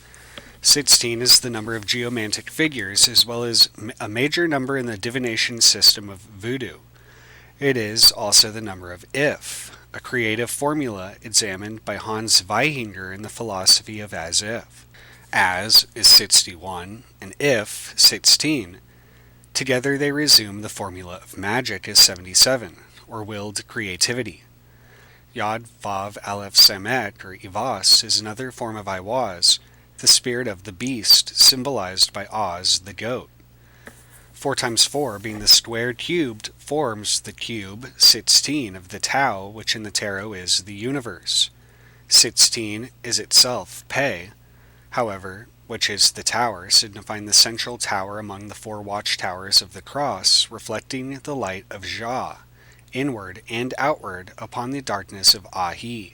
16 is the number of geomantic figures, as well as a major number in the divination system of voodoo. It is also the number of if, a creative formula examined by Hans Weihinger in the philosophy of as if. As is 61, and if 16. Together they resume the formula of magic as 77, or willed creativity. Yod Vav Aleph Samet, or Ivas, is another form of Iwaz, the spirit of the beast, symbolized by Oz, the goat. 4 times 4, being the square cubed, forms the cube, 16, of the Tao, which in the tarot is the universe. 16 is itself Pe, however, which is the tower, signifying the central tower among the 4 watchtowers of the cross, reflecting the light of Jah, inward and outward upon the darkness of Ahi,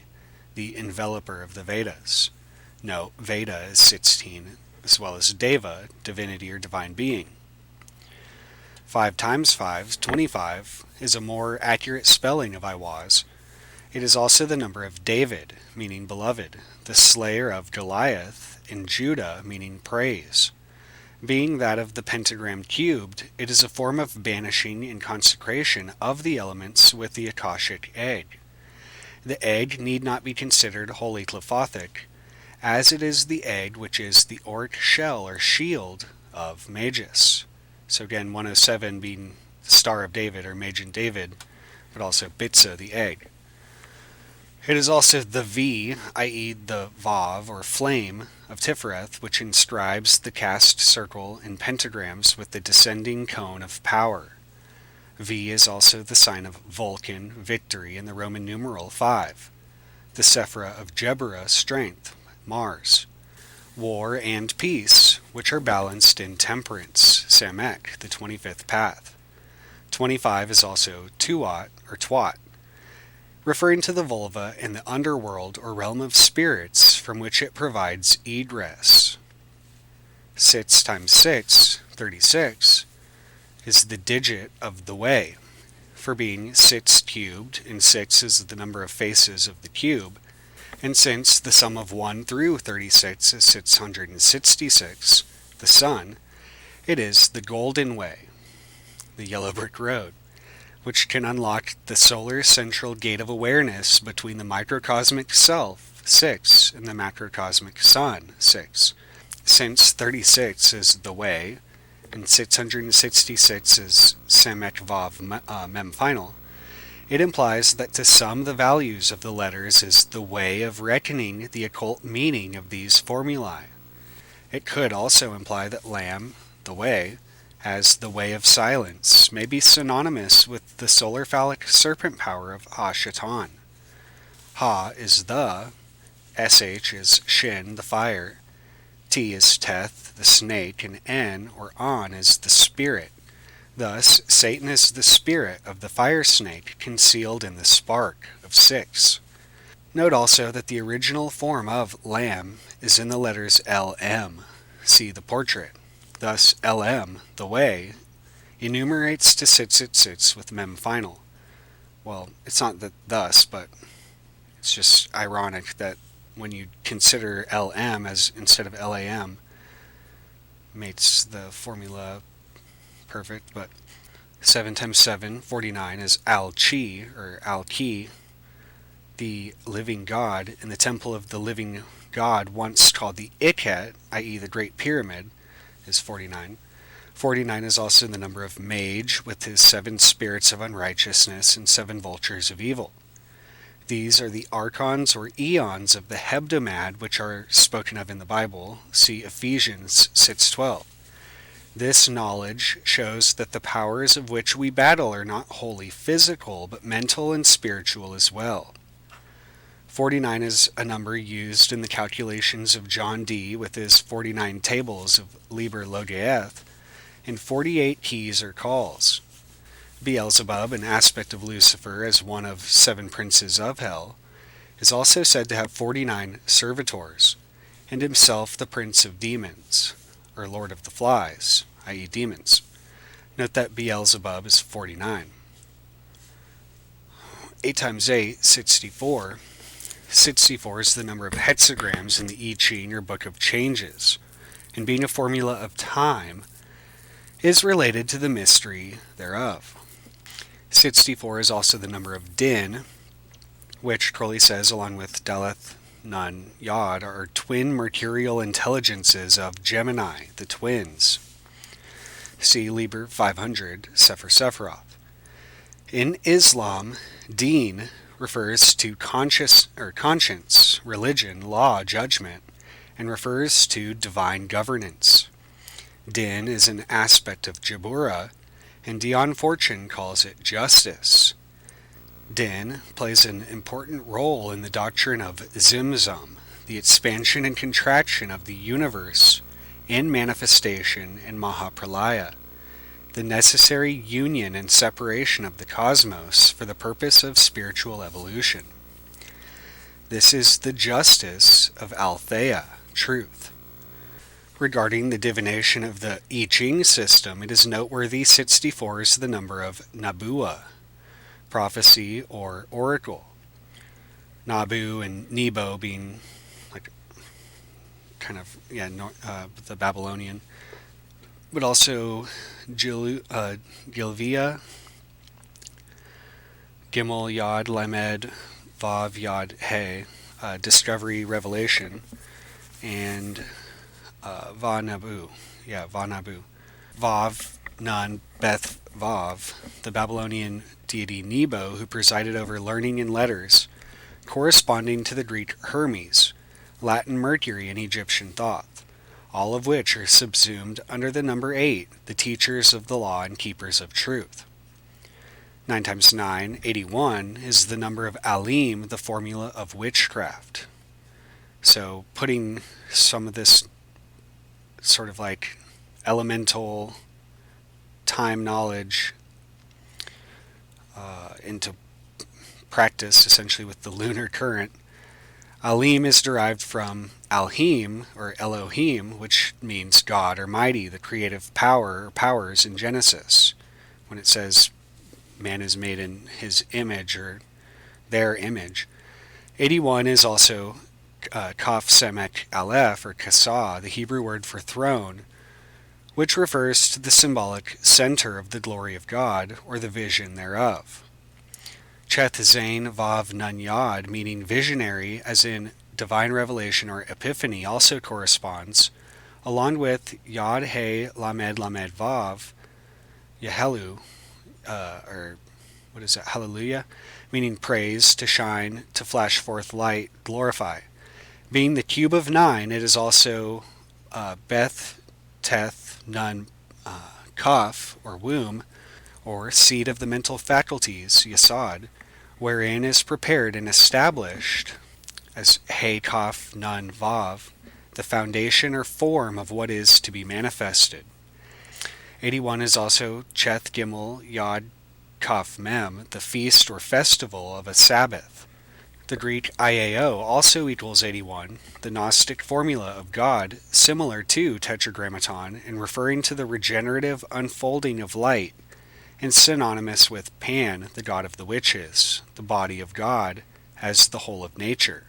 the enveloper of the Vedas. Note, Veda is 16, as well as Deva, divinity or divine being. 5 times 5, 25, is a more accurate spelling of Iwaz. It is also the number of David, meaning beloved, the slayer of Goliath, and Judah, meaning praise. Being that of the pentagram cubed, it is a form of banishing and consecration of the elements with the Akashic egg. The egg need not be considered wholly clifothic, as it is the egg which is the auric shell or shield of Magus. So again, 107 being the Star of David or Magen David, but also Bitsa, the egg. It is also the V, i.e. the Vav or flame of Tifereth, which inscribes the cast circle in pentagrams with the descending cone of power. V is also the sign of Vulcan, victory, in the Roman numeral 5. The Sephira of Jebera, strength, Mars. War and peace, which are balanced in temperance, Samek, the 25th path. 25 is also Tuat, or Twat, referring to the vulva and the underworld or realm of spirits from which it provides egress. 6 times 6, 36, is the digit of the way, for being 6 cubed, and 6 is the number of faces of the cube, and since the sum of 1 through 36 is 666, the sun, it is the golden way, the yellow brick road, which can unlock the solar central gate of awareness between the microcosmic self, 6, and the macrocosmic sun, 6. Since 36 is the way, and 666 is Samek Vav Mem final, it implies that to sum the values of the letters is the way of reckoning the occult meaning of these formulae. It could also imply that Lam, the way, as the way of silence, may be synonymous with the solar phallic serpent power of Ha-Shatan. Ha is the, Sh is Shin, the fire, T is Teth, the snake, and N, or An, is the spirit. Thus, Satan is the spirit of the fire snake concealed in the spark of 6. Note also that the original form of Lam is in the letters LM. See the portrait. Thus, LM, the way, enumerates to 666 with Mem final. Well, it's not that thus, but it's just ironic that when you consider LM as instead of LAM, makes the formula perfect. But 7 times 7, 49, is Al-Chi, or Al-Ki, the living god, in the temple of the living god, once called the Iket, i.e. the Great Pyramid, is 49. 49 is also the number of Mage, with his 7 spirits of unrighteousness and 7 vultures of evil. These are the archons or eons of the hebdomad, which are spoken of in the Bible. See Ephesians 6:12. This knowledge shows that the powers of which we battle are not wholly physical, but mental and spiritual as well. 49 is a number used in the calculations of John Dee with his 49 tables of Liber Logaeth, and 48 keys or calls. Beelzebub, an aspect of Lucifer as one of 7 princes of hell, is also said to have 49 servitors, and himself the prince of demons, or lord of the flies, i.e. demons. Note that Beelzebub is 49. 8 times 8, 64. 64 is the number of hexagrams in the I Ching, or Book of Changes, and being a formula of time, is related to the mystery thereof. 64 is also the number of Din, which Crowley says, along with Daleth, Nun, Yod, are twin mercurial intelligences of Gemini, the twins. See Liber 500, Sefer Sephiroth. In Islam, Deen refers to conscience, religion, law, judgment, and refers to divine governance. Din is an aspect of Jabura, and Dion Fortune calls it justice. Din plays an important role in the doctrine of Zimzum, the expansion and contraction of the universe in manifestation in Mahapralaya, the necessary union and separation of the cosmos for the purpose of spiritual evolution. This is the justice of Althea, truth. Regarding the divination of the I Ching system, it is noteworthy 64 is the number of Nabua, prophecy or oracle. Nabu and Nebo being like kind of, the Babylonian, but also Gilvia, Gimel Yod Lamed Vav Yod He, discovery, revelation, and Va-Nabu. Vav, Nun, Beth, Vav, the Babylonian deity Nebo, who presided over learning and letters, corresponding to the Greek Hermes, Latin Mercury, and Egyptian Thoth, all of which are subsumed under the number 8, the teachers of the law and keepers of truth. 9 times 9, 81, is the number of Alim, the formula of witchcraft. So putting some of this sort of like elemental time knowledge into practice, essentially with the lunar current. Alim is derived from Alhim, or Elohim, which means God or mighty, the creative power or powers in Genesis, when it says man is made in his image or their image. 81 is also Kaf Semek Aleph, or Kasa, the Hebrew word for throne, which refers to the symbolic center of the glory of God, or the vision thereof. Cheth Zain Vav Nun Yod, meaning visionary, as in divine revelation or epiphany, also corresponds, along with Yod He Lamed Lamed Vav, Yehelu, Hallelujah, meaning praise, to shine, to flash forth light, glorify. Being the cube of 9, it is also Beth, Teth, Nun, Kaf, or womb, or seed of the mental faculties, Yasad, wherein is prepared and established, as He, Kaf, Nun, Vav, the foundation or form of what is to be manifested. 81 is also Cheth, Gimel, Yod, Kaf, Mem, the feast or festival of a Sabbath. The Greek IAO also equals 81, the Gnostic formula of God, similar to Tetragrammaton, and referring to the regenerative unfolding of light, and synonymous with Pan, the god of the witches, the body of God, as the whole of nature.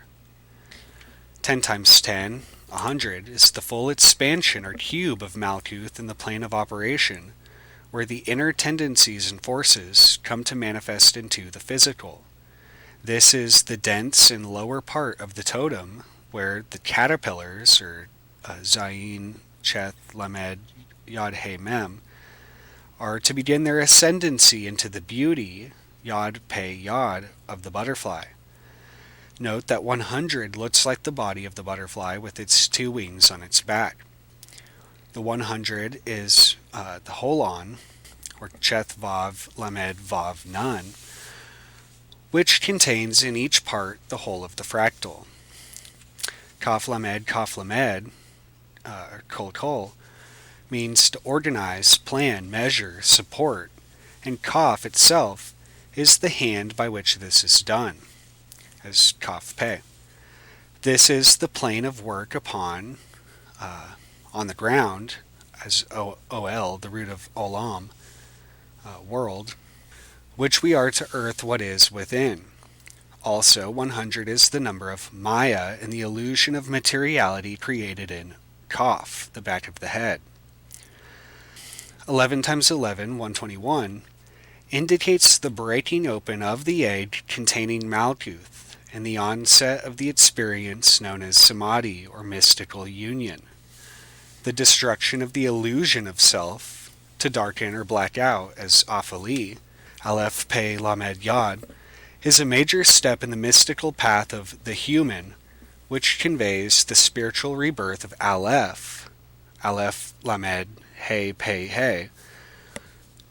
10 times 10, 100, is the full expansion or cube of Malkuth in the plane of operation, where the inner tendencies and forces come to manifest into the physical. This is the dense and lower part of the totem, where the caterpillars, or Zayin, Cheth, Lamed, Yod, He, Mem, are to begin their ascendancy into the beauty, Yod, Pe, Yod, of the butterfly. Note that 100 looks like the body of the butterfly with its 2 wings on its back. The 100 is the holon, or Cheth, Vav, Lamed, Vav, Nun, which contains in each part the whole of the fractal. Kaf Lamed, Kol Kol, means to organize, plan, measure, support, and Kaf itself is the hand by which this is done, as Kaf Pe. This is the plane of work upon, on the ground, as Ol, the root of Olam, world, which we are to earth what is within. Also, 100 is the number of Maya and the illusion of materiality created in Kaf, the back of the head. 11 times 11, 121, indicates the breaking open of the egg containing Malkuth and the onset of the experience known as Samadhi, or mystical union. The destruction of the illusion of self, to darken or black out, as Afali, Aleph, Pe, Lamed, Yod, is a major step in the mystical path of the human, which conveys the spiritual rebirth of Aleph, Lamed, He, Pe, He,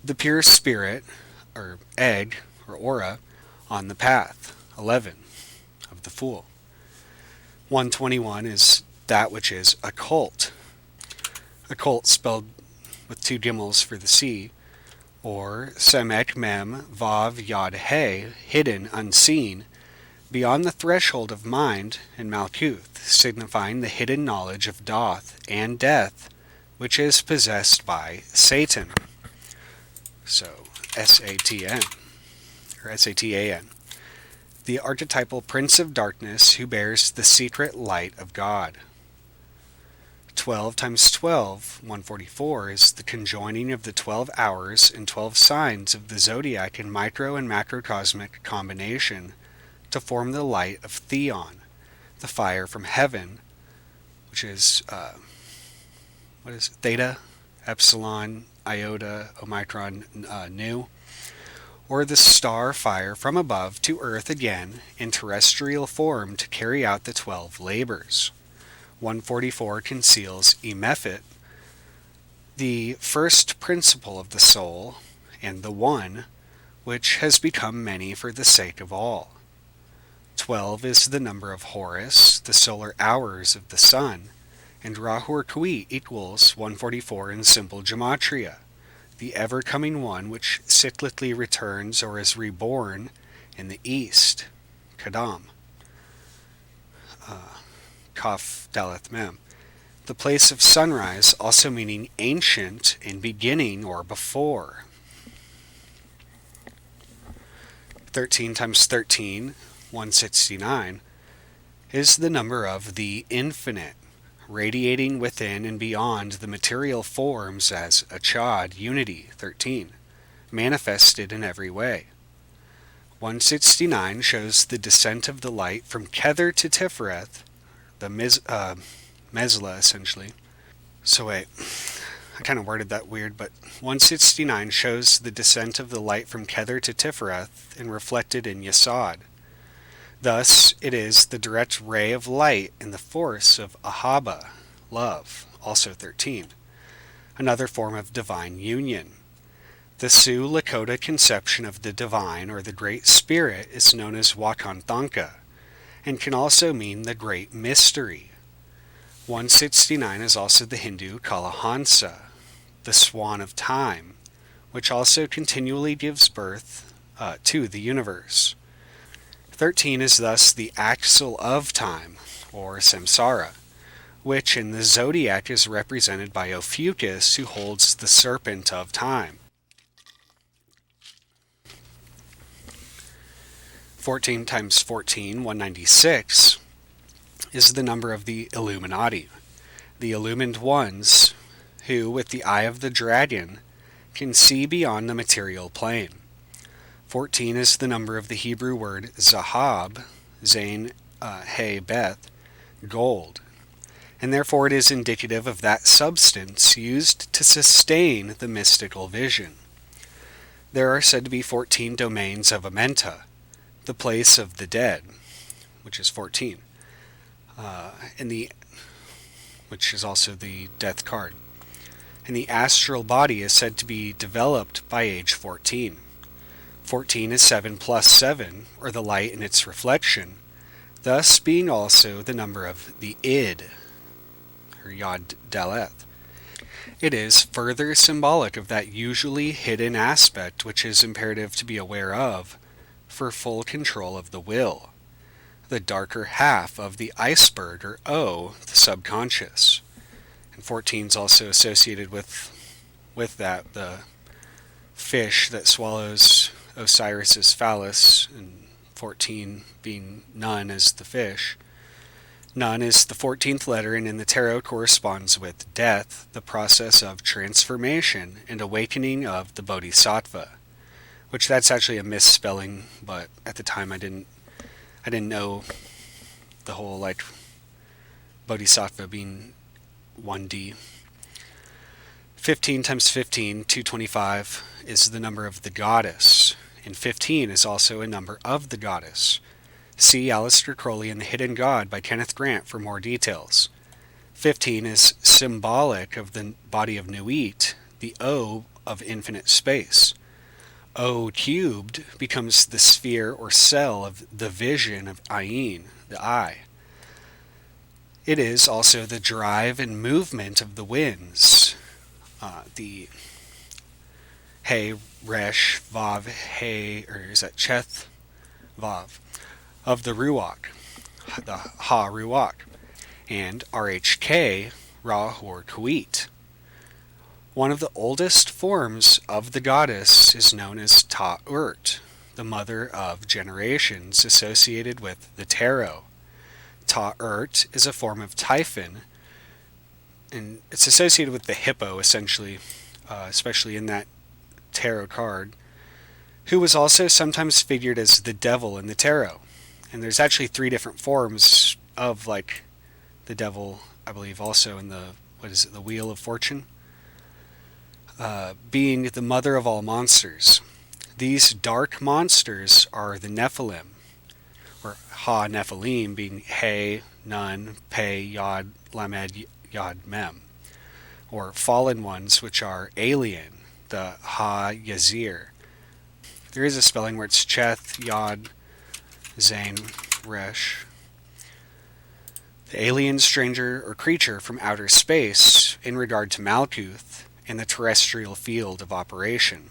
the pure spirit, or egg, or aura, on the path, 11, of the Fool. 121 is that which is occult. Occult spelled with 2 gimels for the C, or Semek, Mem, Vav, Yod, He, hidden, unseen, beyond the threshold of mind and Malkuth, signifying the hidden knowledge of Doth and death, which is possessed by Satan. So, Satan, or Satan, the archetypal prince of darkness who bears the secret light of God. 12 times 12, 144, is the conjoining of the 12 hours and 12 signs of the zodiac in micro and macrocosmic combination to form the light of Theon, the fire from heaven, which is Theta, Epsilon, Iota, Omicron, Nu, or the star fire from above to earth again in terrestrial form to carry out the 12 labors. 144 conceals Emephet, the first principle of the soul, and the One, which has become many for the sake of all. 12 is the number of Horus, the solar hours of the sun, and Rahur Kui equals 144 in simple gematria, the ever-coming one which cyclically returns or is reborn in the east, Kadam. Kaf Daleth Mem. The place of sunrise, also meaning ancient in beginning or before. 13 times 13, 169, is the number of the infinite, radiating within and beyond the material forms as Achad, unity, 13, manifested in every way. 169 shows the descent of the light from Kether to Tifereth, the Mesla, essentially. So wait, I kind of worded that weird, but 169 shows the descent of the light from Kether to Tifereth and reflected in Yesod. Thus, it is the direct ray of light in the force of Ahaba, love, also 13, another form of divine union. The Sioux Lakota conception of the divine or the Great Spirit is known as Wakanthanka, and can also mean the Great Mystery. 169 is also the Hindu Kalahansa, the Swan of Time, which also continually gives birth to the universe. 13 is thus the axle of time, or samsara, which in the zodiac is represented by Ophiuchus, who holds the serpent of time. 14 times 14, 196, is the number of the Illuminati, the illumined ones who, with the eye of the dragon, can see beyond the material plane. 14 is the number of the Hebrew word zahab, zain, he, beth, gold, and therefore it is indicative of that substance used to sustain the mystical vision. There are said to be 14 domains of Amenta, the place of the dead, which is 14, which is also the death card. And the astral body is said to be developed by age 14. 14 is 7 plus 7, or the light in its reflection, thus being also the number of the id, or Yod Daleth. It is further symbolic of that usually hidden aspect which is imperative to be aware of for full control of the will, the darker half of the iceberg, or O, the subconscious. And 14 is also associated with that, the fish that swallows Osiris's phallus, and 14 being Nun as the fish. Nun is the 14th letter, and in the tarot corresponds with death, the process of transformation and awakening of the Bodhisattva, which that's actually a misspelling, but at the time I didn't know the whole Bodhisattva being 1D. 15 times 15, 225, is the number of the goddess, and 15 is also a number of the goddess. See Aleister Crowley and the Hidden God by Kenneth Grant for more details. 15 is symbolic of the body of Nuit, the O of infinite space. O cubed becomes the sphere or cell of the vision of Ayin, the eye. It is also the drive and movement of the winds, the He, Resh, Vav, He, or is that Cheth, Vav, of the Ruach, the Ha Ruach, and RHK, Ra or Kuit. One of the oldest forms of the goddess is known as Ta-Urt, the mother of generations associated with the tarot. Ta-Urt is a form of Typhon, and it's associated with the hippo, essentially, especially in that tarot card, who was also sometimes figured as the devil in the tarot. And there's actually 3 different forms of, the devil, I believe, also in the, the Wheel of Fortune, being the mother of all monsters. These dark monsters are the Nephilim, or Ha Nephilim, being He, Nun, Pe, Yod, Lamed, Yod, Mem, or fallen ones, which are alien, the Ha Yazir. There is a spelling where it's Cheth, Yod, Zain, Resh. The alien, stranger, or creature from outer space in regard to Malkuth in the terrestrial field of operation.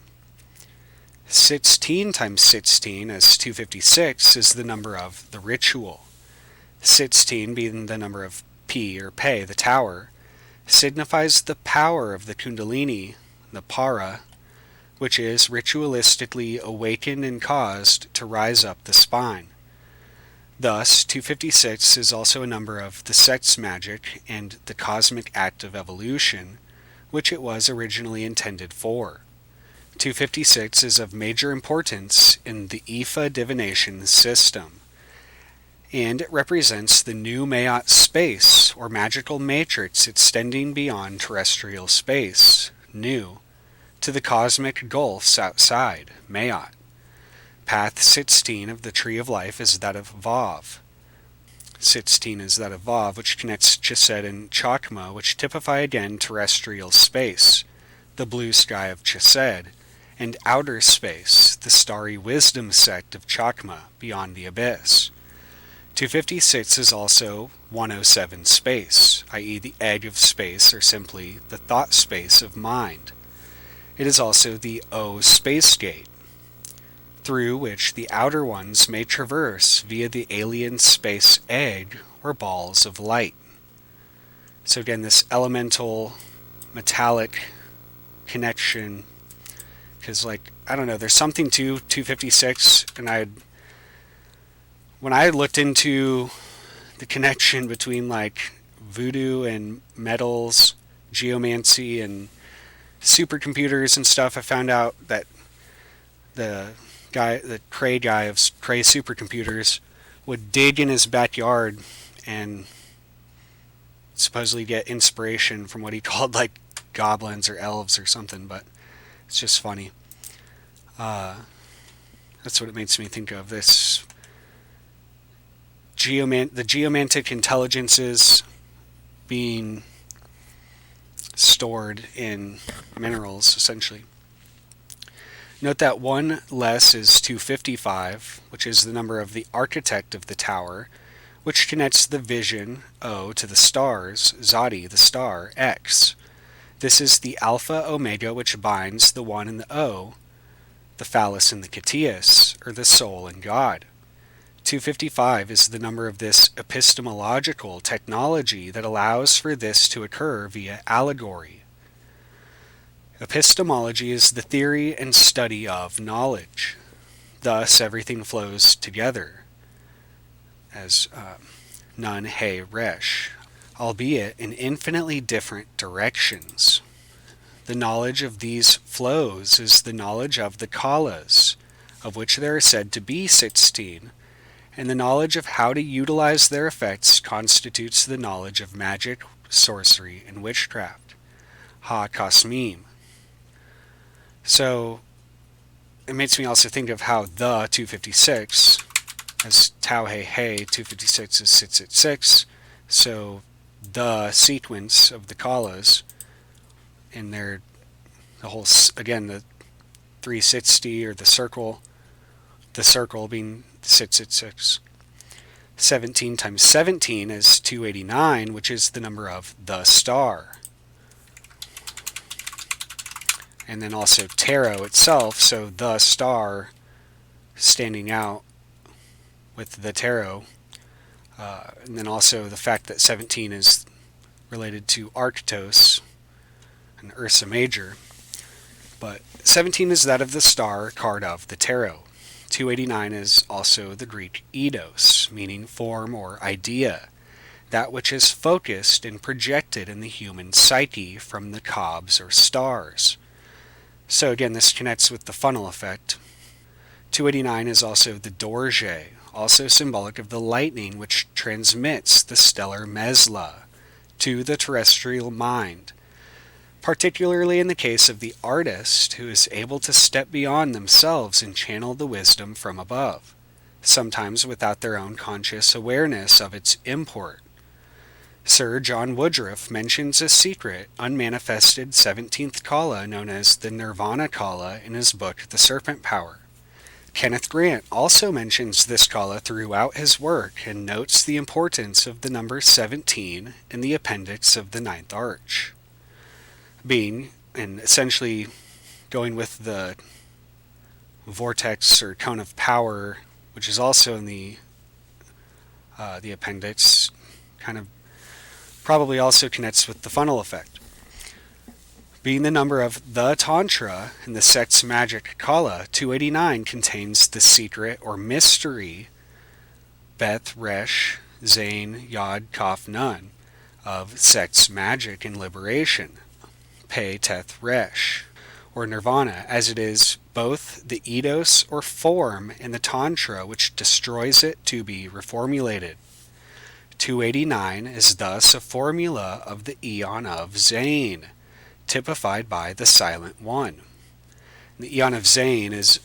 16 times 16, as 256, is the number of the ritual. 16 being the number of Pi, or Pe, the tower, signifies the power of the Kundalini, the Para, which is ritualistically awakened and caused to rise up the spine. Thus, 256 is also a number of the sex magic and the cosmic act of evolution, which it was originally intended for. 256 is of major importance in the Ifa divination system, and it represents the new Mayat space, or magical matrix extending beyond terrestrial space, Nu, to the cosmic gulfs outside, Mayat. Path 16 of the Tree of Life is that of Vav. 16 is that of Vav, which connects Chesed and Chakma, which typify again terrestrial space, the blue sky of Chesed, and outer space, the starry wisdom sect of Chakma, beyond the abyss. 256 is also 107 space, i.e. the egg of space, or simply the thought space of mind. It is also the O space gate, through which the outer ones may traverse via the alien space egg or balls of light. So again, this elemental, metallic connection, because I don't know, there's something to 256, and when I looked into the connection between like voodoo and metals, geomancy and supercomputers and stuff, I found out that the Cray guy of Cray Supercomputers would dig in his backyard and supposedly get inspiration from what he called like goblins or elves or something, but it's just funny. That's what it makes me think of. This the geomantic intelligences being stored in minerals, essentially. Note that 1 less is 255, which is the number of the architect of the tower, which connects the vision, O, to the stars, Zadi, the star, X. This is the alpha omega which binds the 1 and the O, the phallus and the Kittayus, or the soul and God. 255 is the number of this epistemological technology that allows for this to occur via allegory. Epistemology is the theory and study of knowledge. Thus, everything flows together as nun he resh, albeit in infinitely different directions. The knowledge of these flows is the knowledge of the kalas, of which there are said to be 16, and the knowledge of how to utilize their effects constitutes the knowledge of magic, sorcery, and witchcraft. Ha-kasmim. So, it makes me also think of how the 256, as Tau He He, 256 is 666, so the sequence of the kalas, in their, the whole, again, the 360, or the circle being 666. 17 times 17 is 289, which is the number of the star. And then also tarot itself, so the star standing out with the tarot. And then also the fact that 17 is related to Arctos and Ursa Major. But 17 is that of the star card of the tarot. 289 is also the Greek eidos, meaning form or idea, that which is focused and projected in the human psyche from the cobs or stars. So again, this connects with the funnel effect. 289 is also the dorje, also symbolic of the lightning which transmits the stellar mesla to the terrestrial mind, particularly in the case of the artist who is able to step beyond themselves and channel the wisdom from above, sometimes without their own conscious awareness of its import. Sir John Woodruff mentions a secret, unmanifested 17th kala known as the Nirvana kala in his book The Serpent Power. Kenneth Grant also mentions this kala throughout his work and notes the importance of the number 17 in the appendix of the Ninth Arch. Being, and essentially going with the vortex or cone of power, which is also in the appendix, kind of probably also connects with the funnel effect. Being the number of the Tantra in the sex magic kala, 289 contains the secret or mystery, Beth Resh, Zain, Yod, Kaf, Nun, of sex magic and liberation, Pe, Teth, Resh, or Nirvana, as it is both the eidos or form in the Tantra which destroys it to be reformulated. 289 is thus a formula of the Eon of Zain, typified by the Silent One. The Eon of Zain is,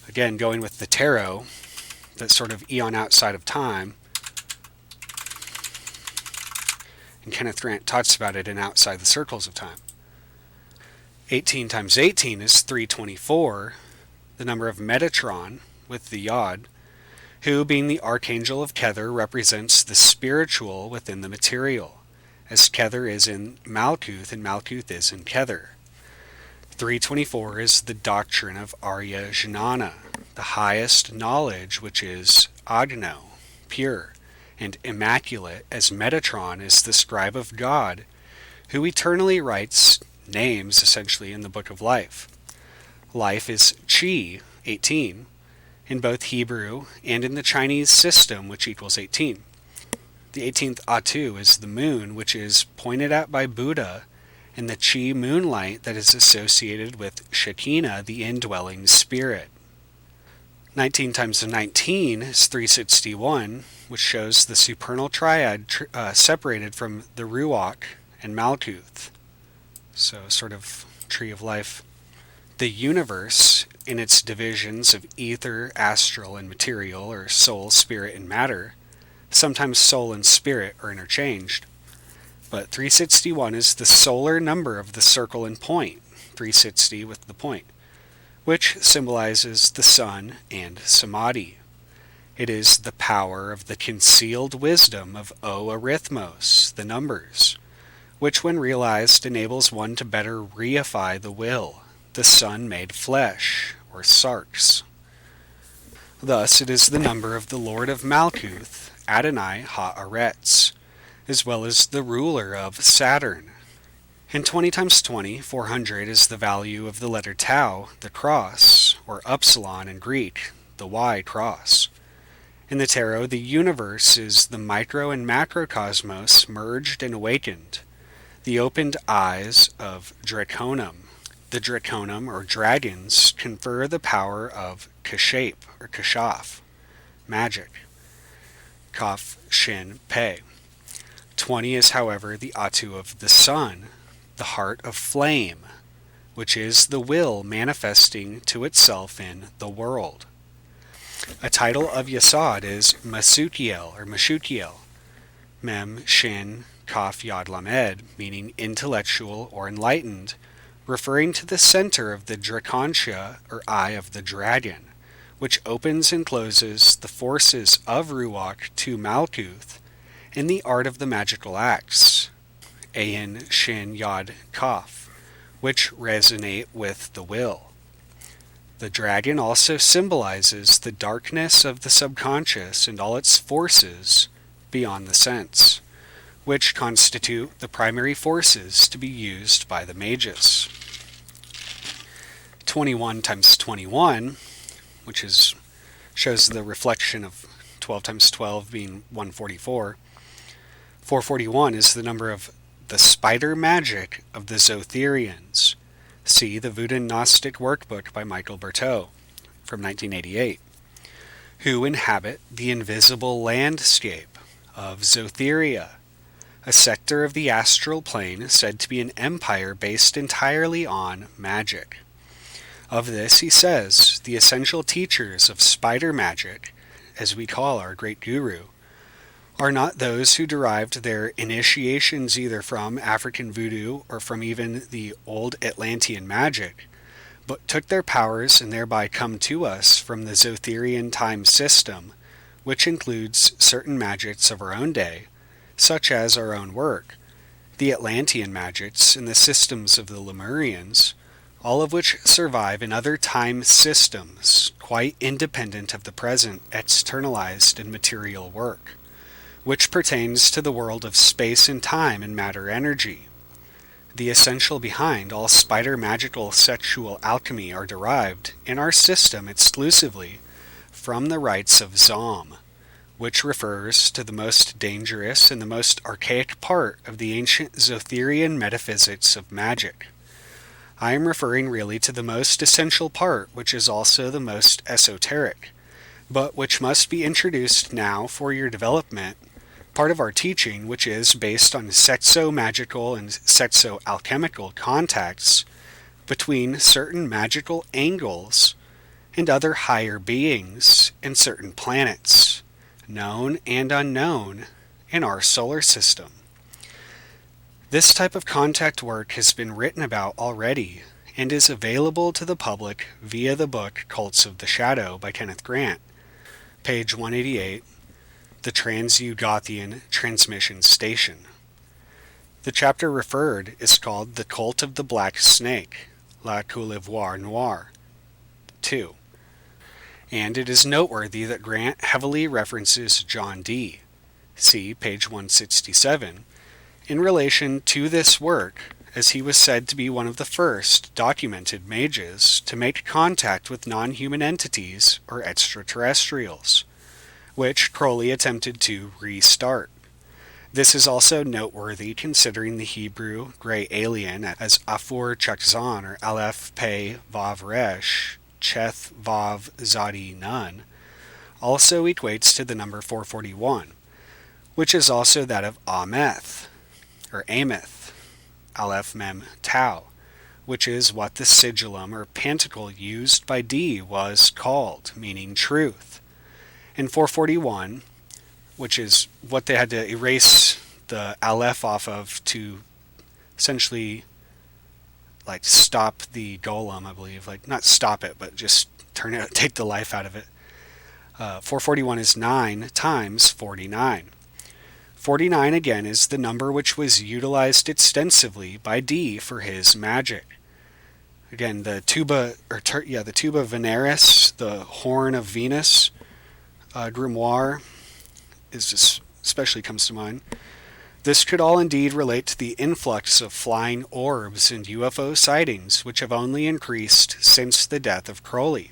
again, going with the tarot, that sort of eon outside of time. And Kenneth Grant talks about it in Outside the Circles of Time. 18 times 18 is 324, the number of Metatron, with the Yod, who, being the archangel of Kether, represents the spiritual within the material, as Kether is in Malkuth and Malkuth is in Kether. 324 is the doctrine of Arya Jnana, the highest knowledge, which is Agno, pure, and immaculate, as Metatron is the scribe of God, who eternally writes names, essentially, in the Book of Life. Life is Chi, 18, in both Hebrew and in the Chinese system, which equals 18. The 18th Atu is the moon, which is pointed at by Buddha, and the chi moonlight that is associated with Shekinah, the indwelling spirit. 19 times 19 is 361, which shows the supernal triad separated from the Ruach and Malkuth. So sort of tree of life. The universe, in its divisions of ether, astral, and material, or soul, spirit, and matter, sometimes soul and spirit are interchanged. But 361 is the solar number of the circle and point, 360 with the point, which symbolizes the sun and samadhi. It is the power of the concealed wisdom of O Arithmos, the numbers, which when realized enables one to better reify the will, the sun made flesh, or sarks. Thus it is the number of the Lord of Malkuth, Adonai Ha-Aretz, as well as the ruler of Saturn. And 20 times 20, 400, is the value of the letter Tau, the cross, or Upsilon in Greek, the Y cross. In the tarot, the universe is the micro and macrocosmos merged and awakened, the opened eyes of Draconum. The Draconum, or dragons, confer the power of Kashape, or Kashaf, magic. Kaf, Shin, Pe. 20 is, however, the Atu of the sun, the heart of flame, which is the will manifesting to itself in the world. A title of Yasod is Masutiel, or Mashutiel, Mem, Shin, Kaf, Yod, Lamed, meaning intellectual or enlightened, referring to the center of the Dracontia, or eye of the dragon, which opens and closes the forces of Ruach to Malkuth in the art of the magical acts, Ayin, Shin, Yod, Kaf, which resonate with the will. The dragon also symbolizes the darkness of the subconscious and all its forces beyond the sense, which constitute the primary forces to be used by the mages. 21 times 21, which shows the reflection of 12 times 12 being 144. 441 is the number of the spider magic of the Zotherians. See the Voodoo Gnostic Workbook by Michael Berteau from 1988, who inhabit the invisible landscape of Zotheria, a sector of the astral plane said to be an empire based entirely on magic. Of this he says, the essential teachers of spider magic, as we call our great guru, are not those who derived their initiations either from African voodoo or from even the old Atlantean magic, but took their powers and thereby come to us from the Zotherian time system, which includes certain magics of our own day, such as our own work, the Atlantean magics and the systems of the Lemurians, all of which survive in other time systems, quite independent of the present externalized and material work, which pertains to the world of space and time and matter energy. The essential behind all spider magical sexual alchemy are derived, in our system exclusively, from the rites of Zom, which refers to the most dangerous and the most archaic part of the ancient Zotherian metaphysics of magic. I am referring really to the most essential part, which is also the most esoteric, but which must be introduced now for your development, part of our teaching, which is based on sexo-magical and sexo-alchemical contacts between certain magical angles and other higher beings and certain planets, known and unknown, in our solar system. This type of contact work has been written about already and is available to the public via the book Cults of the Shadow by Kenneth Grant, page 188, The Trans-Eugothian Transmission Station. The chapter referred is called The Cult of the Black Snake, La Couleuvre Noire, 2. And it is noteworthy that Grant heavily references John Dee, see page 167, in relation to this work, as he was said to be one of the first documented mages to make contact with non-human entities or extraterrestrials, which Crowley attempted to restart. This is also noteworthy considering the Hebrew gray alien as Afur Chakzan or Aleph Pe Vav Resh Cheth Vav Zadi Nun also equates to the number 441, which is also that of Ameth or Ameth, Aleph Mem Tau, which is what the sigillum or pentacle used by Dee was called, meaning truth. And 441, which is what they had to erase the Aleph off of to essentially like stop the golem, I believe. Like not stop it, but just take the life out of it. 441 is 9 times 49. 49 again is the number which was utilized extensively by Dee for his magic. Again, the tuba Veneris, the horn of Venus grimoire is just especially comes to mind. This could all indeed relate to the influx of flying orbs and UFO sightings, which have only increased since the death of Crowley.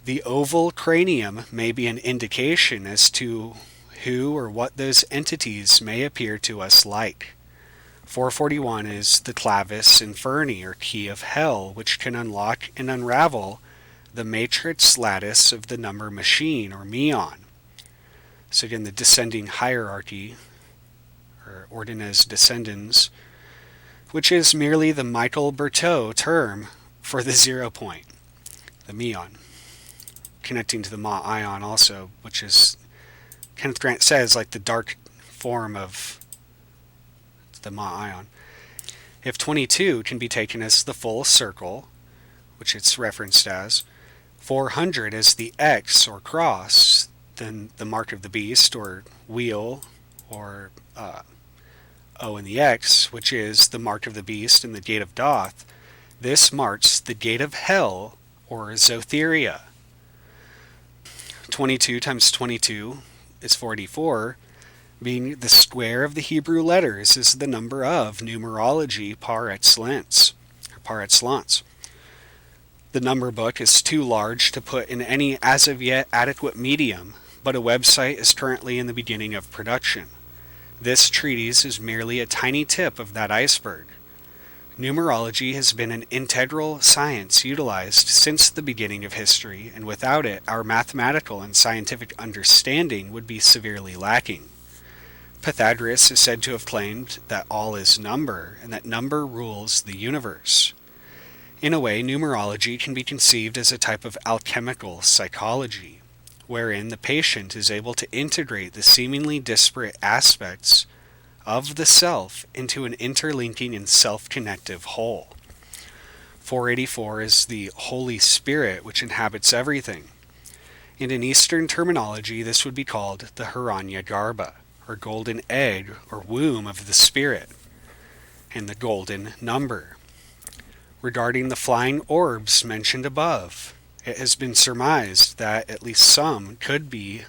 The oval cranium may be an indication as to who or what those entities may appear to us like. 441 is the clavis inferni, or key of hell, which can unlock and unravel the matrix lattice of the number machine, or meon. So again, the descending hierarchy, or ordines descendens, which is merely the Michael Bertaux term for the 0 point, the meon, connecting to the Ma ion also, which is, Kenneth Grant says, like the dark form of the Ma ion. If 22 can be taken as the full circle, which it's referenced as, 400 as the X or cross, then the mark of the beast or wheel, or O and the X, which is the mark of the beast and the gate of Thoth, this marks the gate of hell or Zotheria. 22 times 22 is 44, being the square of the Hebrew letters is the number of numerology par excellence. The number book is too large to put in any as of yet adequate medium, but a website is currently in the beginning of production. This treatise is merely a tiny tip of that iceberg. Numerology has been an integral science utilized since the beginning of history, and without it, our mathematical and scientific understanding would be severely lacking. Pythagoras is said to have claimed that all is number, and that number rules the universe. In a way, numerology can be conceived as a type of alchemical psychology, wherein the patient is able to integrate the seemingly disparate aspects of the self into an interlinking and self-connective whole. 484 is the Holy Spirit which inhabits everything. And in Eastern terminology, this would be called the Hiranyagarbha, or golden egg or womb of the Spirit, and the golden number. Regarding the flying orbs mentioned above, it has been surmised that at least some could be,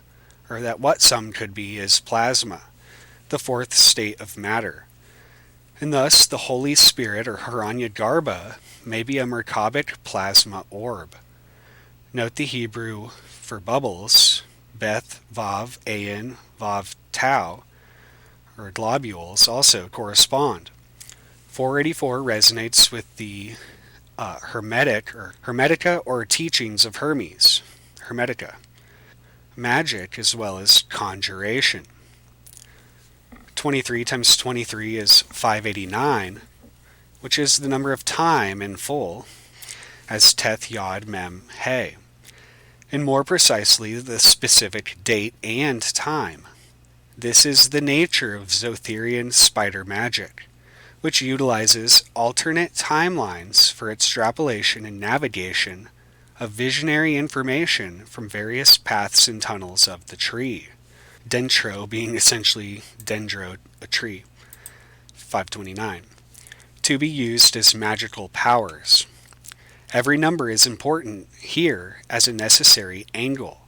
or that what some could be, is plasma, the fourth state of matter. And thus the Holy Spirit, or Hiranyagarbha, may be a Merkabic plasma orb. Note the Hebrew for bubbles, Beth, Vav, Ayin, Vav, Tau, or globules, also correspond. 484 resonates with the Hermetica or teachings of Hermes, Hermetica, magic as well as conjuration. 23 times 23 is 589, which is the number of time in full, as Teth Yod Mem He, and more precisely the specific date and time. This is the nature of Zotherian spider magic, which utilizes alternate timelines for extrapolation and navigation of visionary information from various paths and tunnels of the tree. Dendro being essentially dendro, a tree. 529. To be used as magical powers. Every number is important here as a necessary angle,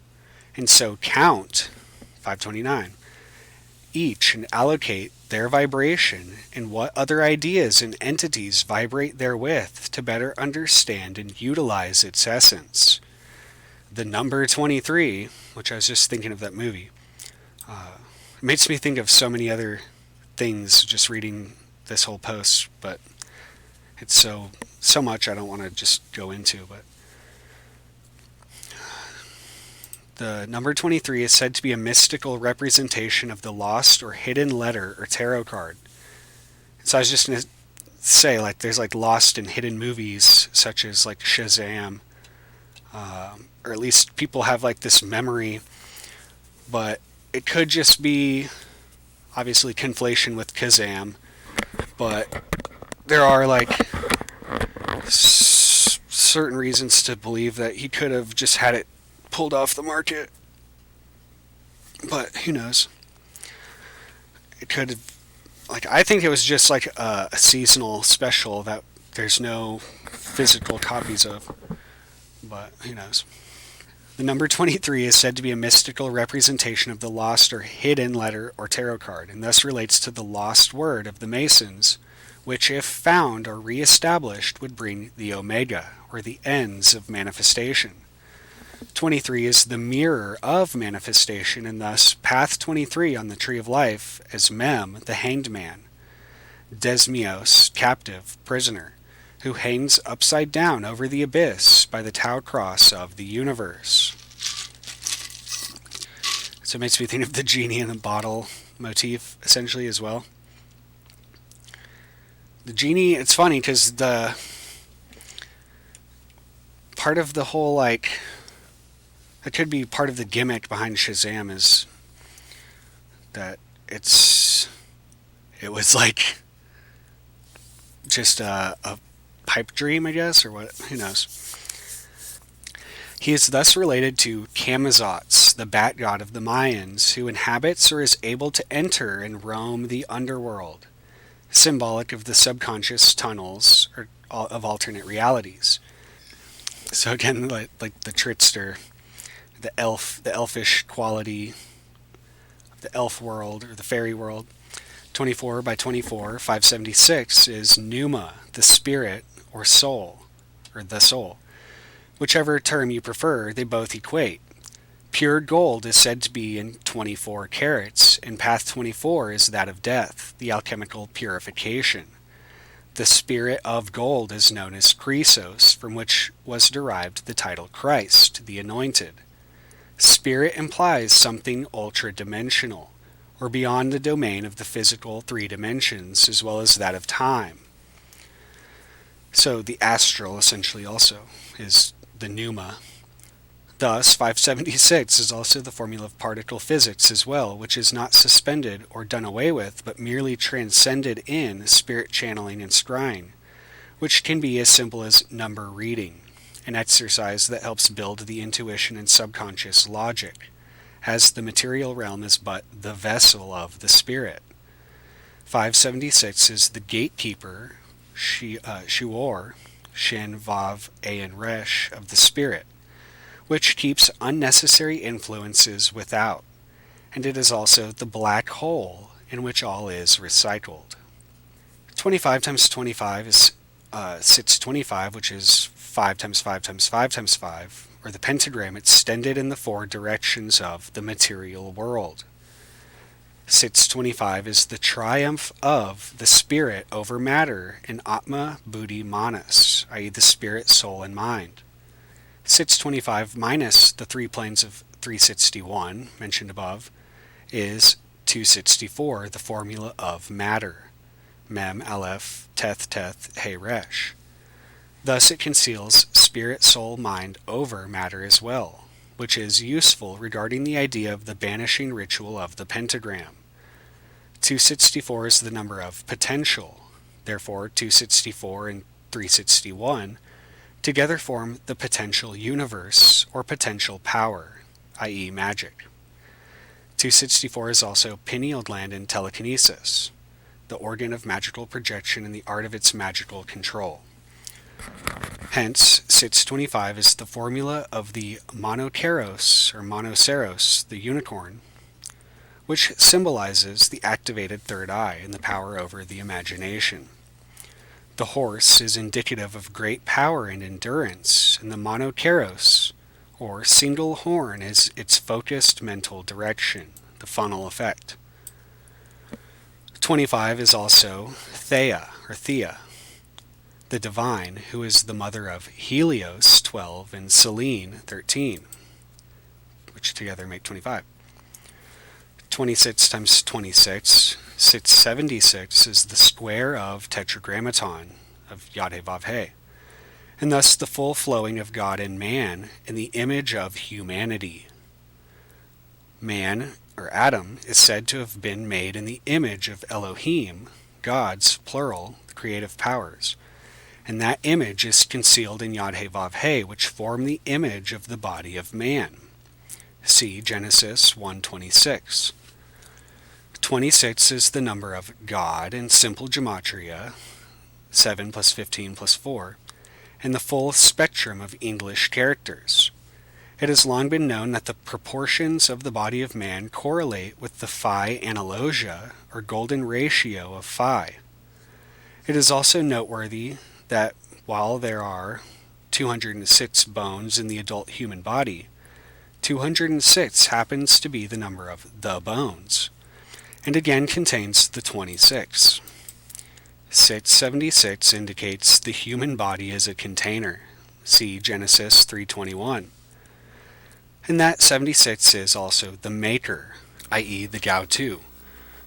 and so count, 529, each and allocate their vibration and what other ideas and entities vibrate therewith to better understand and utilize its essence. The number 23, which I was just thinking of that movie, it makes me think of so many other things just reading this whole post, but it's so much I don't want to just go into. But the number 23 is said to be a mystical representation of the lost or hidden letter or tarot card. So I was just going to say, like, there's like lost and hidden movies such as like Shazam, or at least people have like this memory, but it could just be obviously conflation with Kazam, but there are like certain reasons to believe that he could have just had it pulled off the market, but who knows. It could have, like, I think it was just like a seasonal special that there's no physical copies of, but who knows. The number 23 is said to be a mystical representation of the lost or hidden letter or tarot card, and thus relates to the lost word of the Masons, which, if found or re-established, would bring the Omega, or the ends of manifestation. 23 is the mirror of manifestation, and thus path 23 on the Tree of Life as Mem, the hanged man, Desmios, captive, prisoner, who hangs upside down over the abyss by the Tau Cross of the universe. So it makes me think of the genie in a bottle motif, essentially, as well. The genie, it's funny, because the part of the whole, like, that could be part of the gimmick behind Shazam is that it was like just a pipe dream, I guess, or what, who knows. He is thus related to Camazotz, the bat god of the Mayans, who inhabits or is able to enter and roam the underworld, symbolic of the subconscious tunnels of alternate realities. So again, like the trickster, the elfish quality of the elf world or the fairy world. 24 by 24, 576 is Pneuma, the spirit or soul, or the soul. Whichever term you prefer, they both equate. Pure gold is said to be in 24 carats, and path 24 is that of death, the alchemical purification. The spirit of gold is known as Chrysos, from which was derived the title Christ, the Anointed. Spirit implies something ultra-dimensional, or beyond the domain of the physical 3 dimensions, as well as that of time. So the astral, essentially, also is the pneuma. Thus, 576 is also the formula of particle physics as well, which is not suspended or done away with, but merely transcended in spirit channeling and scrying, which can be as simple as number reading, an exercise that helps build the intuition and subconscious logic, as the material realm is but the vessel of the spirit. 576 is the gatekeeper, Shuor, Shin, Vav, Ayin, Resh, of the spirit, which keeps unnecessary influences without, and it is also the black hole in which all is recycled. 25 times 25 is 625, which is 5 times 5 times 5 times 5, or the pentagram extended in the 4 directions of the material world. 625 is the triumph of the spirit over matter in Atma, Buddhi, Manas, i.e. the spirit, soul, and mind. 625 minus the 3 planes of 361, mentioned above, is 264, the formula of matter. Mem, Aleph, Teth, Teth, He, Resh. Thus it conceals spirit, soul, mind over matter as well, which is useful regarding the idea of the banishing ritual of the pentagram. 264 is the number of potential. Therefore, 264 and 361 together form the potential universe, or potential power, i.e. magic. 264 is also pineal gland in telekinesis, the organ of magical projection and the art of its magical control. Hence, 625 is the formula of the Monoceros, or Monoceros, the unicorn, which symbolizes the activated third eye and the power over the imagination. The horse is indicative of great power and endurance, and the monokeros, or single horn, is its focused mental direction, the funnel effect. 25 is also Theia, or Thea, the divine, who is the mother of Helios, 12, and Selene, 13, which together make 25. 26 times 26, 676, is the square of Tetragrammaton, of Yod-Heh-Vav-Heh, and thus the full flowing of God and man in the image of humanity. Man, or Adam, is said to have been made in the image of Elohim, gods, plural, the creative powers, and that image is concealed in Yod-Heh-Vav-Heh, which form the image of the body of man. See Genesis 1:26. 26 is the number of God in simple gematria, 7 plus 15 plus 4, and the full spectrum of English characters. It has long been known that the proportions of the body of man correlate with the phi analogia, or golden ratio of phi. It is also noteworthy that while there are 206 bones in the adult human body, 206 happens to be the number of the bones, and again contains the 26. 676 indicates the human body is a container. See Genesis 3:21. And that 76 is also the maker, i.e. the Gaotu,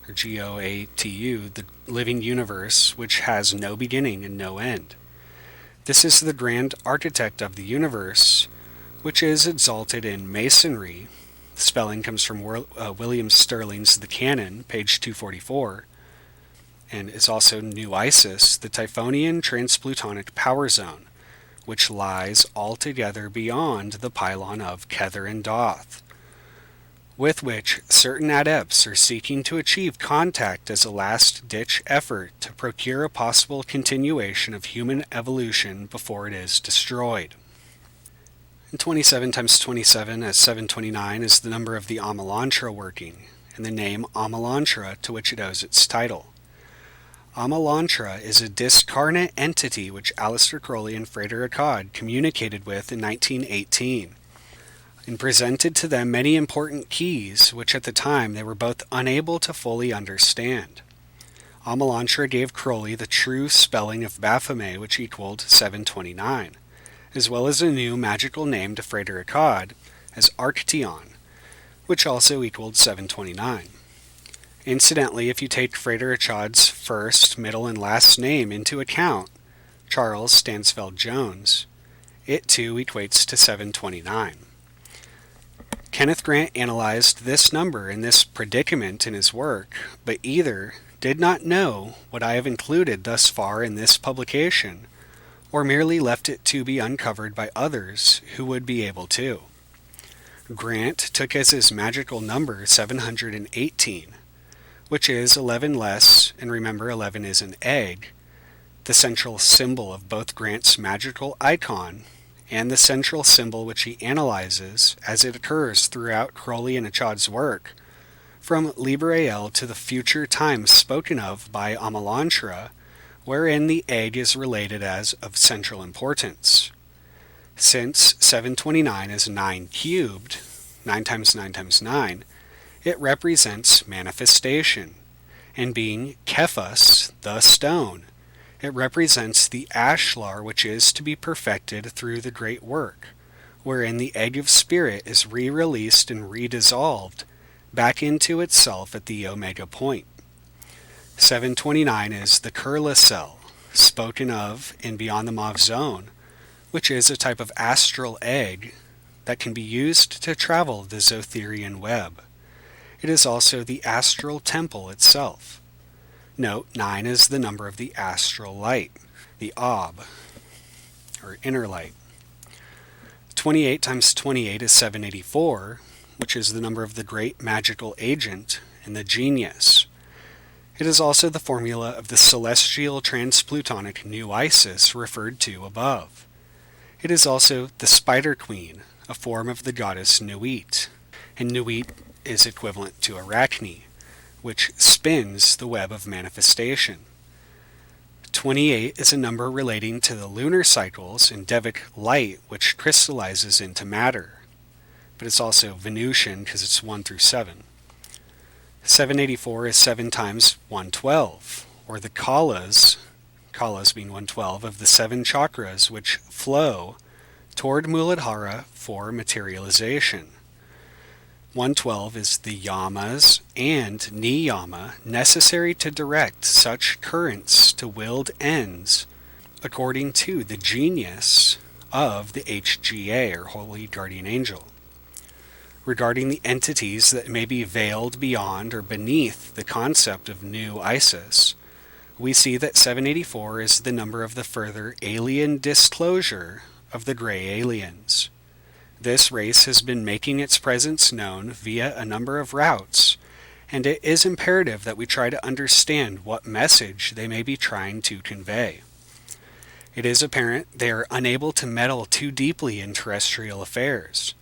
or G-O-A-T-U, the living universe which has no beginning and no end. This is the grand architect of the universe, which is exalted in Masonry. The spelling comes from William Sterling's The Canon, page 244, and is also New Isis, the Typhonian transplutonic power zone, which lies altogether beyond the pylon of Kether and Doth, with which certain adepts are seeking to achieve contact as a last-ditch effort to procure a possible continuation of human evolution before it is destroyed. And 27 times 27 as 729 is the number of the Amalantra working, and the name Amalantra to which it owes its title. Amalantra is a discarnate entity which Aleister Crowley and Frater Akkad communicated with in 1918, and presented to them many important keys which at the time they were both unable to fully understand. Amalantra gave Crowley the true spelling of Baphomet, which equaled 729, as well as a new magical name to Frater Akkad as Arction, which also equaled 729. Incidentally, if you take Frater Akkad's first, middle, and last name into account, Charles Stansfeld Jones, it too equates to 729. Kenneth Grant analyzed this number and this predicament in his work, but either did not know what I have included thus far in this publication, or merely left it to be uncovered by others who would be able to. Grant took as his magical number 718, which is 11 less, and remember 11 is an egg, the central symbol of both Grant's magical icon and the central symbol which he analyzes as it occurs throughout Crowley and Akkad's work, from Librael to the future times spoken of by Amalantra, wherein the egg is related as of central importance. Since 729 is 9 cubed, 9 times 9 times 9, it represents manifestation, and being Kephas, the stone, it represents the ashlar which is to be perfected through the great work, wherein the egg of spirit is re-released and redissolved back into itself at the omega point. 729 is the Kurla cell, spoken of in Beyond the Mauve Zone, which is a type of astral egg that can be used to travel the Zotherian web. It is also the astral temple itself. Note, 9 is the number of the astral light, the Ob, or inner light. 28 times 28 is 784, which is the number of the great magical agent and the genius. It is also the formula of the celestial transplutonic New Isis referred to above. It is also the Spider Queen, a form of the goddess Nuit, and Nuit is equivalent to Arachne, which spins the web of manifestation. 28 is a number relating to the lunar cycles and Devic light, which crystallizes into matter. But it's also Venusian because it's 1 through 7. 784 is 7 times 112, or the kalas being 112, of the 7 chakras which flow toward Muladhara for materialization. 112 is the yamas and niyama necessary to direct such currents to willed ends according to the genius of the HGA, or Holy Guardian Angel. Regarding the entities that may be veiled beyond or beneath the concept of New Isis, we see that 784 is the number of the further alien disclosure of the gray aliens. This race has been making its presence known via a number of routes, and it is imperative that we try to understand what message they may be trying to convey. It is apparent they are unable to meddle too deeply in terrestrial affairs,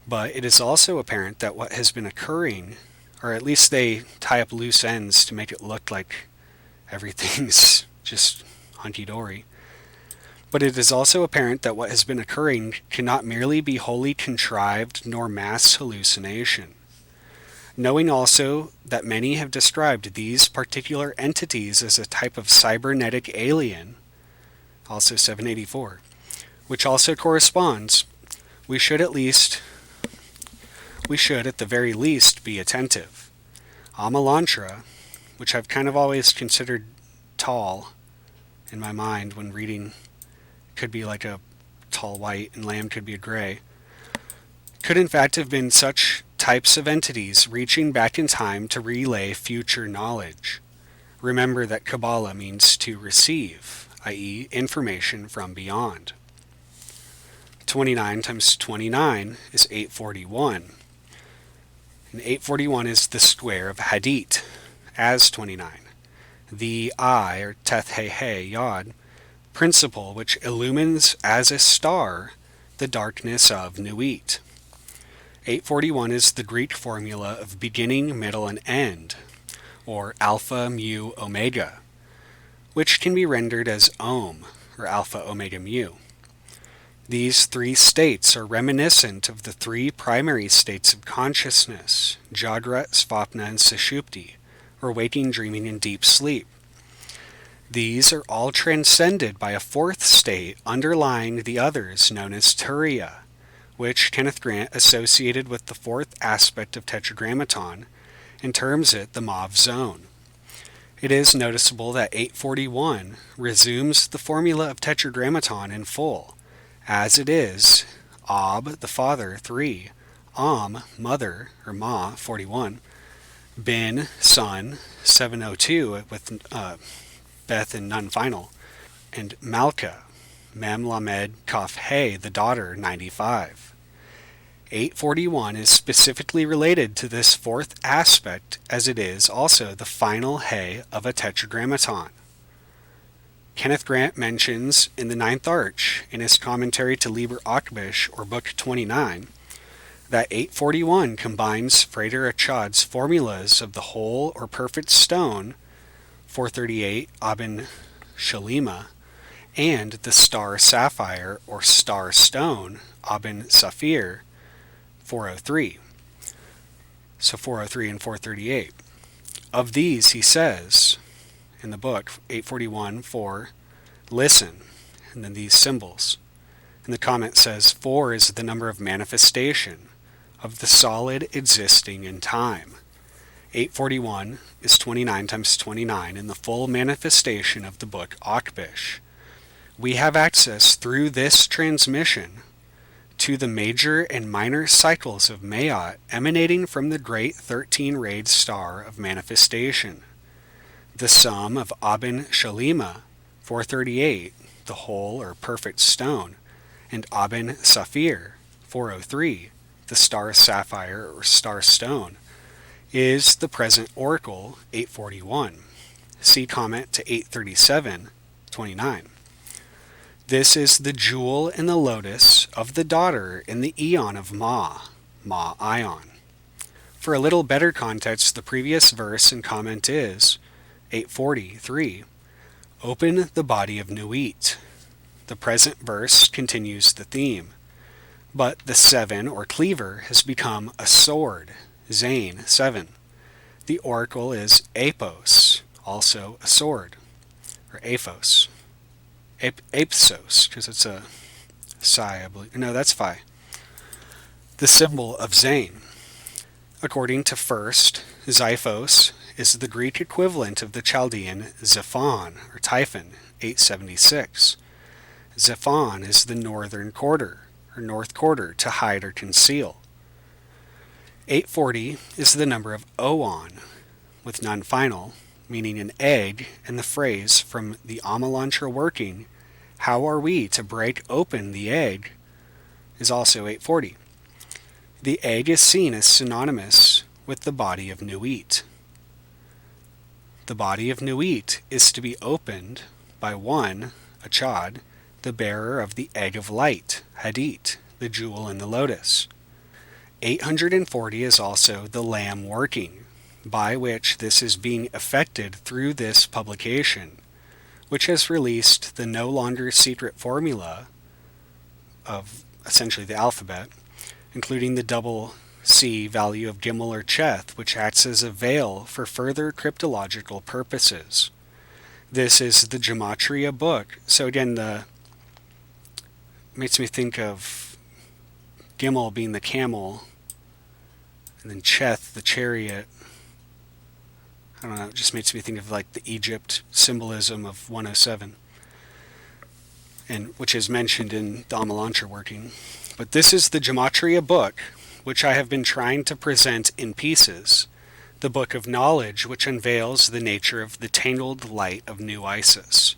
but it is also apparent that what has been occurring, or at least they tie up loose ends to make it look like everything's just hunky-dory, but it is also apparent that what has been occurring cannot merely be wholly contrived nor mass hallucination. Knowing also that many have described these particular entities as a type of cybernetic alien, also 784, which also corresponds, we should at the very least be attentive. Amalantra, which I've kind of always considered tall in my mind when reading, could be like a tall white and lamb could be a gray, could in fact have been such types of entities reaching back in time to relay future knowledge. Remember that Kabbalah means to receive, i.e. information from beyond. 29 times 29 is 841. And 841 is the square of Hadit, as 29. The I, or Teth He He Yod, principle which illumines as a star the darkness of Nuit. 841 is the Greek formula of beginning, middle, and end, or Alpha, Mu, Omega, which can be rendered as Om, or Alpha, Omega, Mu. These 3 states are reminiscent of the 3 primary states of consciousness, Jagrat, Svapna, and Sushupti, or waking, dreaming, and deep sleep. These are all transcended by a 4th state underlying the others known as Turiya, which Kenneth Grant associated with the 4th aspect of Tetragrammaton and terms it the mauve zone. It is noticeable that 841 resumes the formula of Tetragrammaton in full, as it is Ab, the father, 3, Am, mother, or Ma, 41, Bin, son, 702, with Beth and Nun final, and Malka, Mem Lamed Kaf He, the daughter, 95. 841 is specifically related to this 4th aspect, as it is also the final He of a Tetragrammaton. Kenneth Grant mentions in the 9th Arch, in his commentary to Liber Akbish, or Book 29, that 841 combines Frater Achad's formulas of the whole or perfect stone, 438 Aben Shalima, and the star sapphire or star stone, Aben Saphir, 403. So 403 and 438. Of these, he says, in the book, 841, 4, listen, and then these symbols. And the comment says, 4 is the number of manifestation of the solid existing in time. 841 is 29 times 29 in the full manifestation of the book Akbish. We have access through this transmission to the major and minor cycles of Mayat emanating from the great 13-rayed star of manifestation. The sum of Aben Shalima, 438, the whole or perfect stone, and Aben Saphir, 403, the star sapphire or star stone, is the present oracle, 841. See comment to 837, 29. This is the jewel in the lotus of the daughter in the eon of Ma, Ma Ion. for a little better context, the previous verse and comment is 843. Open the body of Nuit. The present verse continues the theme, but the 7 or cleaver has become a sword, Zane 7. The oracle is Apos, also a sword, or Aphos. Apsos, because it's a psi, I believe. No, that's phi. The symbol of Zane. According to first, Xiphos is the Greek equivalent of the Chaldean Zephon, or Typhon, 876. Zephon is the northern quarter, or north quarter, to hide or conceal. 840 is the number of Oan, with none final, meaning an egg, and the phrase from the Amalantra working, how are we to break open the egg, is also 840. The egg is seen as synonymous with the body of Nuit. The body of Nuit is to be opened by one, Achad, the bearer of the egg of light, Hadit, the jewel in the lotus. 840 is also the Lamb working, by which this is being effected through this publication, which has released the no longer secret formula of essentially the alphabet, including the double C value of Gimel or Cheth, which acts as a veil for further cryptological purposes. This is the Gematria book. So again, makes me think of Gimel being the camel, and then Cheth, the chariot. I don't know, it just makes me think of like the Egypt symbolism of 107, and which is mentioned in the Amalantra working. But this is the Gematria book, which I have been trying to present in pieces, the book of knowledge which unveils the nature of the tangled light of New Isis,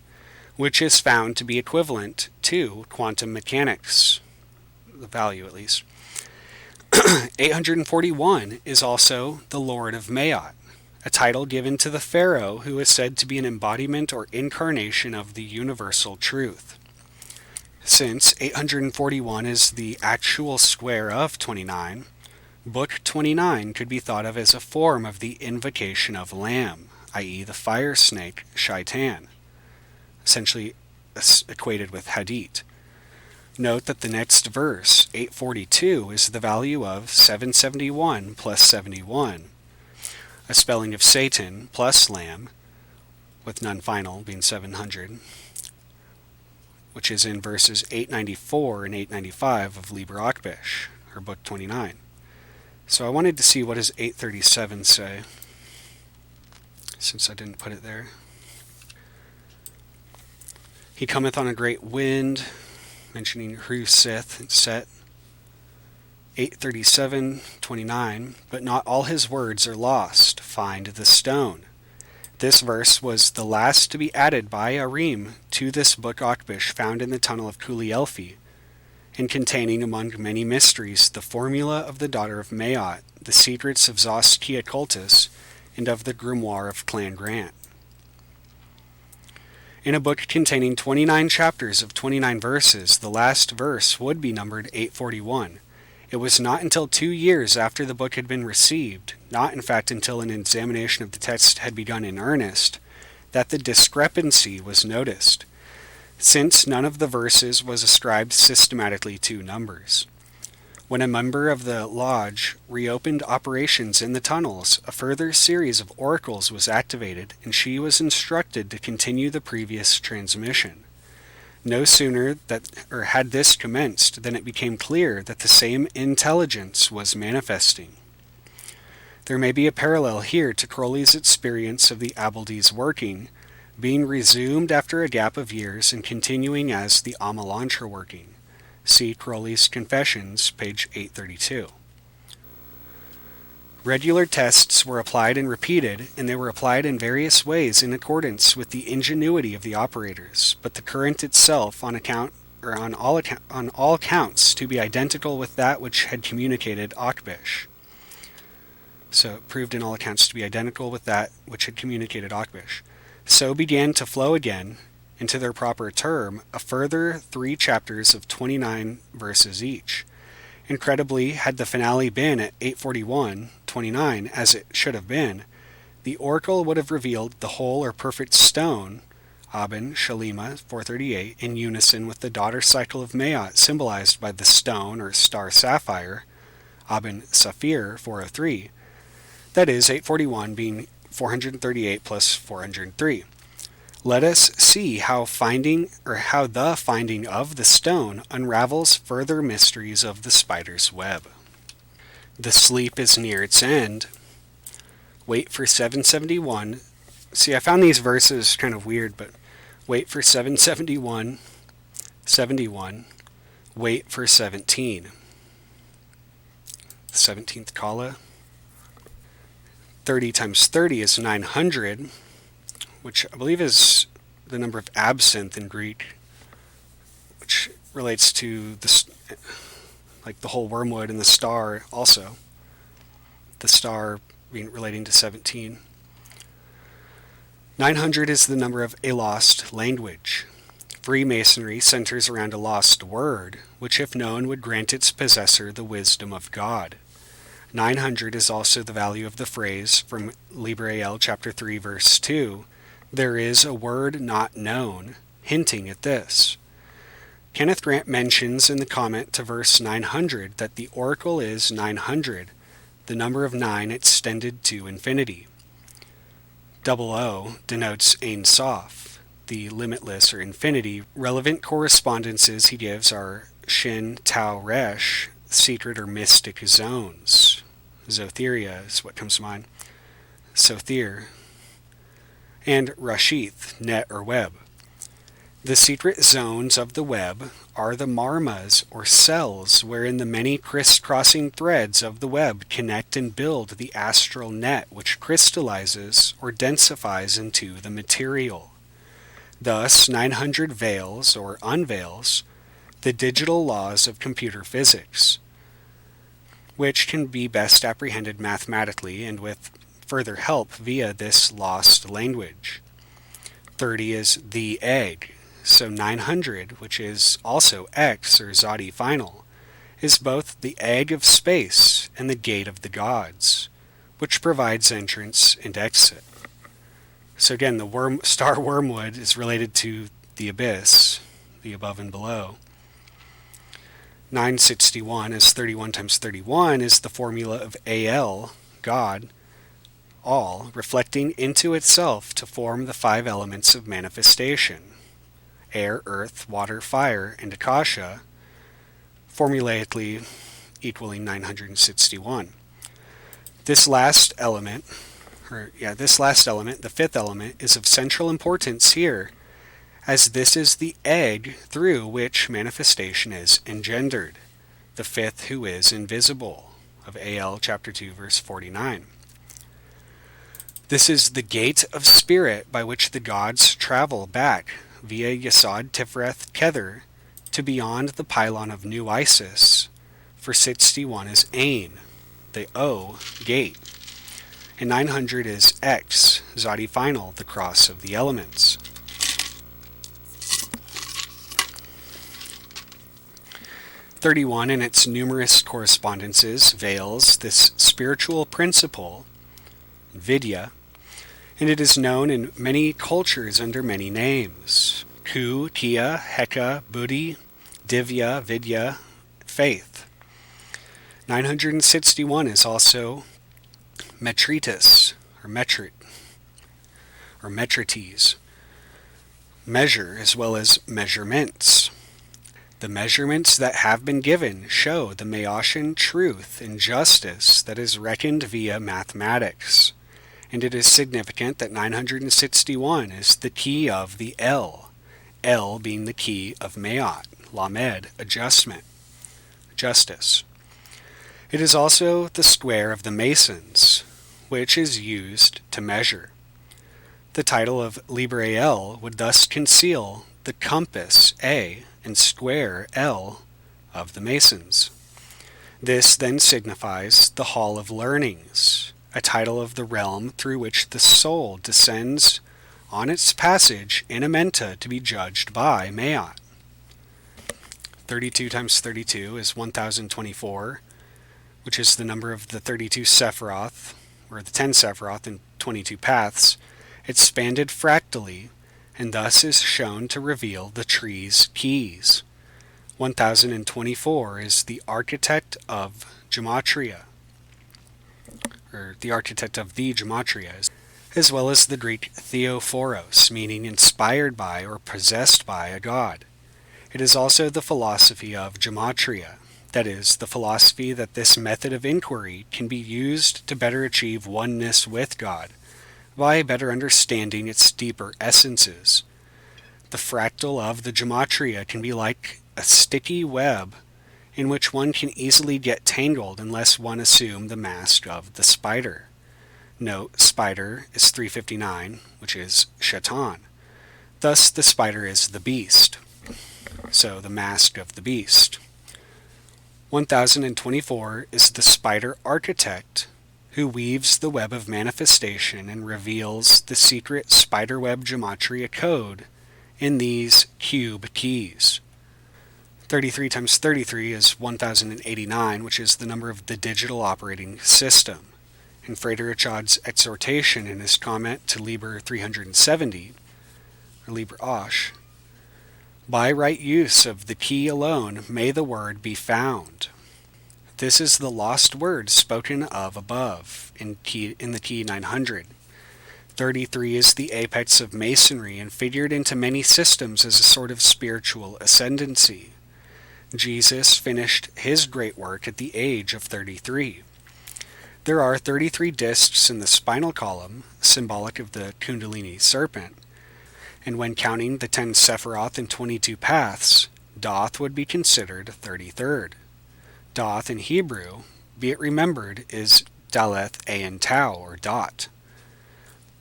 which is found to be equivalent to quantum mechanics, the value at least. 841 is also the Lord of Maat, a title given to the pharaoh who is said to be an embodiment or incarnation of the universal truth. Since 841 is the actual square of 29, Book 29 could be thought of as a form of the invocation of Lam, i.e. the fire snake Shaitan, essentially equated with Hadit. Note that the next verse, 842, is the value of 771 plus 71, a spelling of Satan plus Lam, with none final being 700, which is in verses 894 and 895 of Liber Akbish, or Book 29. So I wanted to see what does 837 say, since I didn't put it there. He cometh on a great wind, mentioning Hu Sith and Set. 837:29, but not all his words are lost. Find the stone. This verse was the last to be added by Arim to this book Akbish found in the tunnel of Kulielfi, and containing among many mysteries the formula of the daughter of Maat, the secrets of Zoskia Cultus, and of the grimoire of Clan Grant. In a book containing 29 chapters of 29 verses, the last verse would be numbered 841. It was not until 2 years after the book had been received, not in fact until an examination of the text had begun in earnest, that the discrepancy was noticed, since none of the verses was ascribed systematically to numbers. When a member of the lodge reopened operations in the tunnels, a further series of oracles was activated, and she was instructed to continue the previous transmission. No sooner had this commenced than it became clear that the same intelligence was manifesting. There may be a parallel here to Crowley's experience of the Abeldees working, being resumed after a gap of years and continuing as the Amalantra working. See Crowley's Confessions, page 832. Regular tests were applied and repeated, and they were applied in various ways in accordance with the ingenuity of the operators, but the current itself on all accounts to be identical with that which had communicated Akbish. So it proved in all accounts to be identical with that which had communicated Akbish. So began to flow again, into their proper term, a further 3 chapters of 29 verses each. Incredibly, had the finale been at 841, 29, as it should have been, the oracle would have revealed the whole or perfect stone, Aben Shalima 438, in unison with the daughter cycle of Maat, symbolized by the stone or star sapphire, Aben Saphir 403. That is, 841 being 438 plus 403. Let us see how the finding of the stone unravels further mysteries of the spider's web. The sleep is near its end. Wait for 771. See, I found these verses kind of weird, but wait for 771, 71, wait for 17. The 17th kala. 30 times 30 is 900, which I believe is the number of absinthe in Greek, which relates to the whole wormwood and the star also. The star relating to 17. 900 is the number of a lost language. Freemasonry centers around a lost word, which if known would grant its possessor the wisdom of God. 900 is also the value of the phrase from Librael chapter 3 verse 2, "There is a word not known," hinting at this. Kenneth Grant mentions in the comment to verse 900 that the oracle is 900, the number of 9 extended to infinity. 00 denotes Ein Sof, the limitless or infinity. Relevant correspondences he gives are Shin Tau Resh, secret or mystic zones. Zotheria is what comes to mind. Sothir. And Rashith, net or web. The secret zones of the web are the marmas or cells wherein the many crisscrossing threads of the web connect and build the astral net which crystallizes or densifies into the material. Thus, 900 veils or unveils the digital laws of computer physics, which can be best apprehended mathematically and with further help via this lost language. 30 is the egg, so 900, which is also X or Zadi final, is both the egg of space and the gate of the gods, which provides entrance and exit. So again, the star wormwood is related to the abyss, the above and below. 961 as 31 times 31 is the formula of AL, God, all, reflecting into itself to form the 5 elements of manifestation: air, earth, water, fire, and akasha, formulaically equaling 961. This last element, the 5th element, is of central importance here, as this is the egg through which manifestation is engendered, the 5th who is invisible, of AL chapter 2 verse 49. This is the gate of spirit by which the gods travel back via Yesod Tiferet Kether to beyond the pylon of New Isis, for 61 is Ain, the O gate, and 900 is X, Zadi final, the cross of the elements. (31) in its numerous correspondences veils this spiritual principle, Vidya, and it is known in many cultures under many names: Ku, Kia, Heka, Buddhi, Divya, Vidya, faith. 961 is also metritis, or metrites, measure as well as measurements. The measurements that have been given show the Maotian truth and justice that is reckoned via mathematics, and it is significant that 961 is the key of the L being the key of Maat, Lamed, adjustment, justice. It is also the square of the Masons, which is used to measure. The title of Librael would thus conceal the compass A and square L of the Masons. This then signifies the Hall of Learnings, a title of the realm through which the soul descends on its passage in Amenta to be judged by Maat. 32 times 32 is 1024. which is the number of the 32 Sephiroth, or the 10 Sephiroth and 22 paths, expanded fractally, and thus is shown to reveal the tree's keys. 1024 is the architect of Gematria, or the architect of the Gematria, as well as the Greek Theophoros, meaning inspired by or possessed by a god. It is also the philosophy of Gematria, that is, the philosophy that this method of inquiry can be used to better achieve oneness with God, by better understanding its deeper essences. The fractal of the Gematria can be like a sticky web in which one can easily get tangled unless one assume the mask of the spider. Note, spider is 359, which is Shaitan. Thus, the spider is the beast. So, the mask of the beast. 1024 is the spider architect, who weaves the web of manifestation and reveals the secret spiderweb gematria code in these cube keys. 33 times 33 is 1089, which is the number of the digital operating system. In Frater Achad's exhortation in his comment to Liber 370, or Liber Osh, by right use of the key alone may the word be found. This is the lost word spoken of above in the key 900. 33 is the apex of masonry and figured into many systems as a sort of spiritual ascendancy. Jesus finished his great work at the age of 33. There are 33 discs in the spinal column, symbolic of the Kundalini serpent, and when counting the 10 Sephiroth and 22 paths, Doth would be considered 33rd. Doth in Hebrew, be it remembered, is Daleth Ayin Tau, or dot.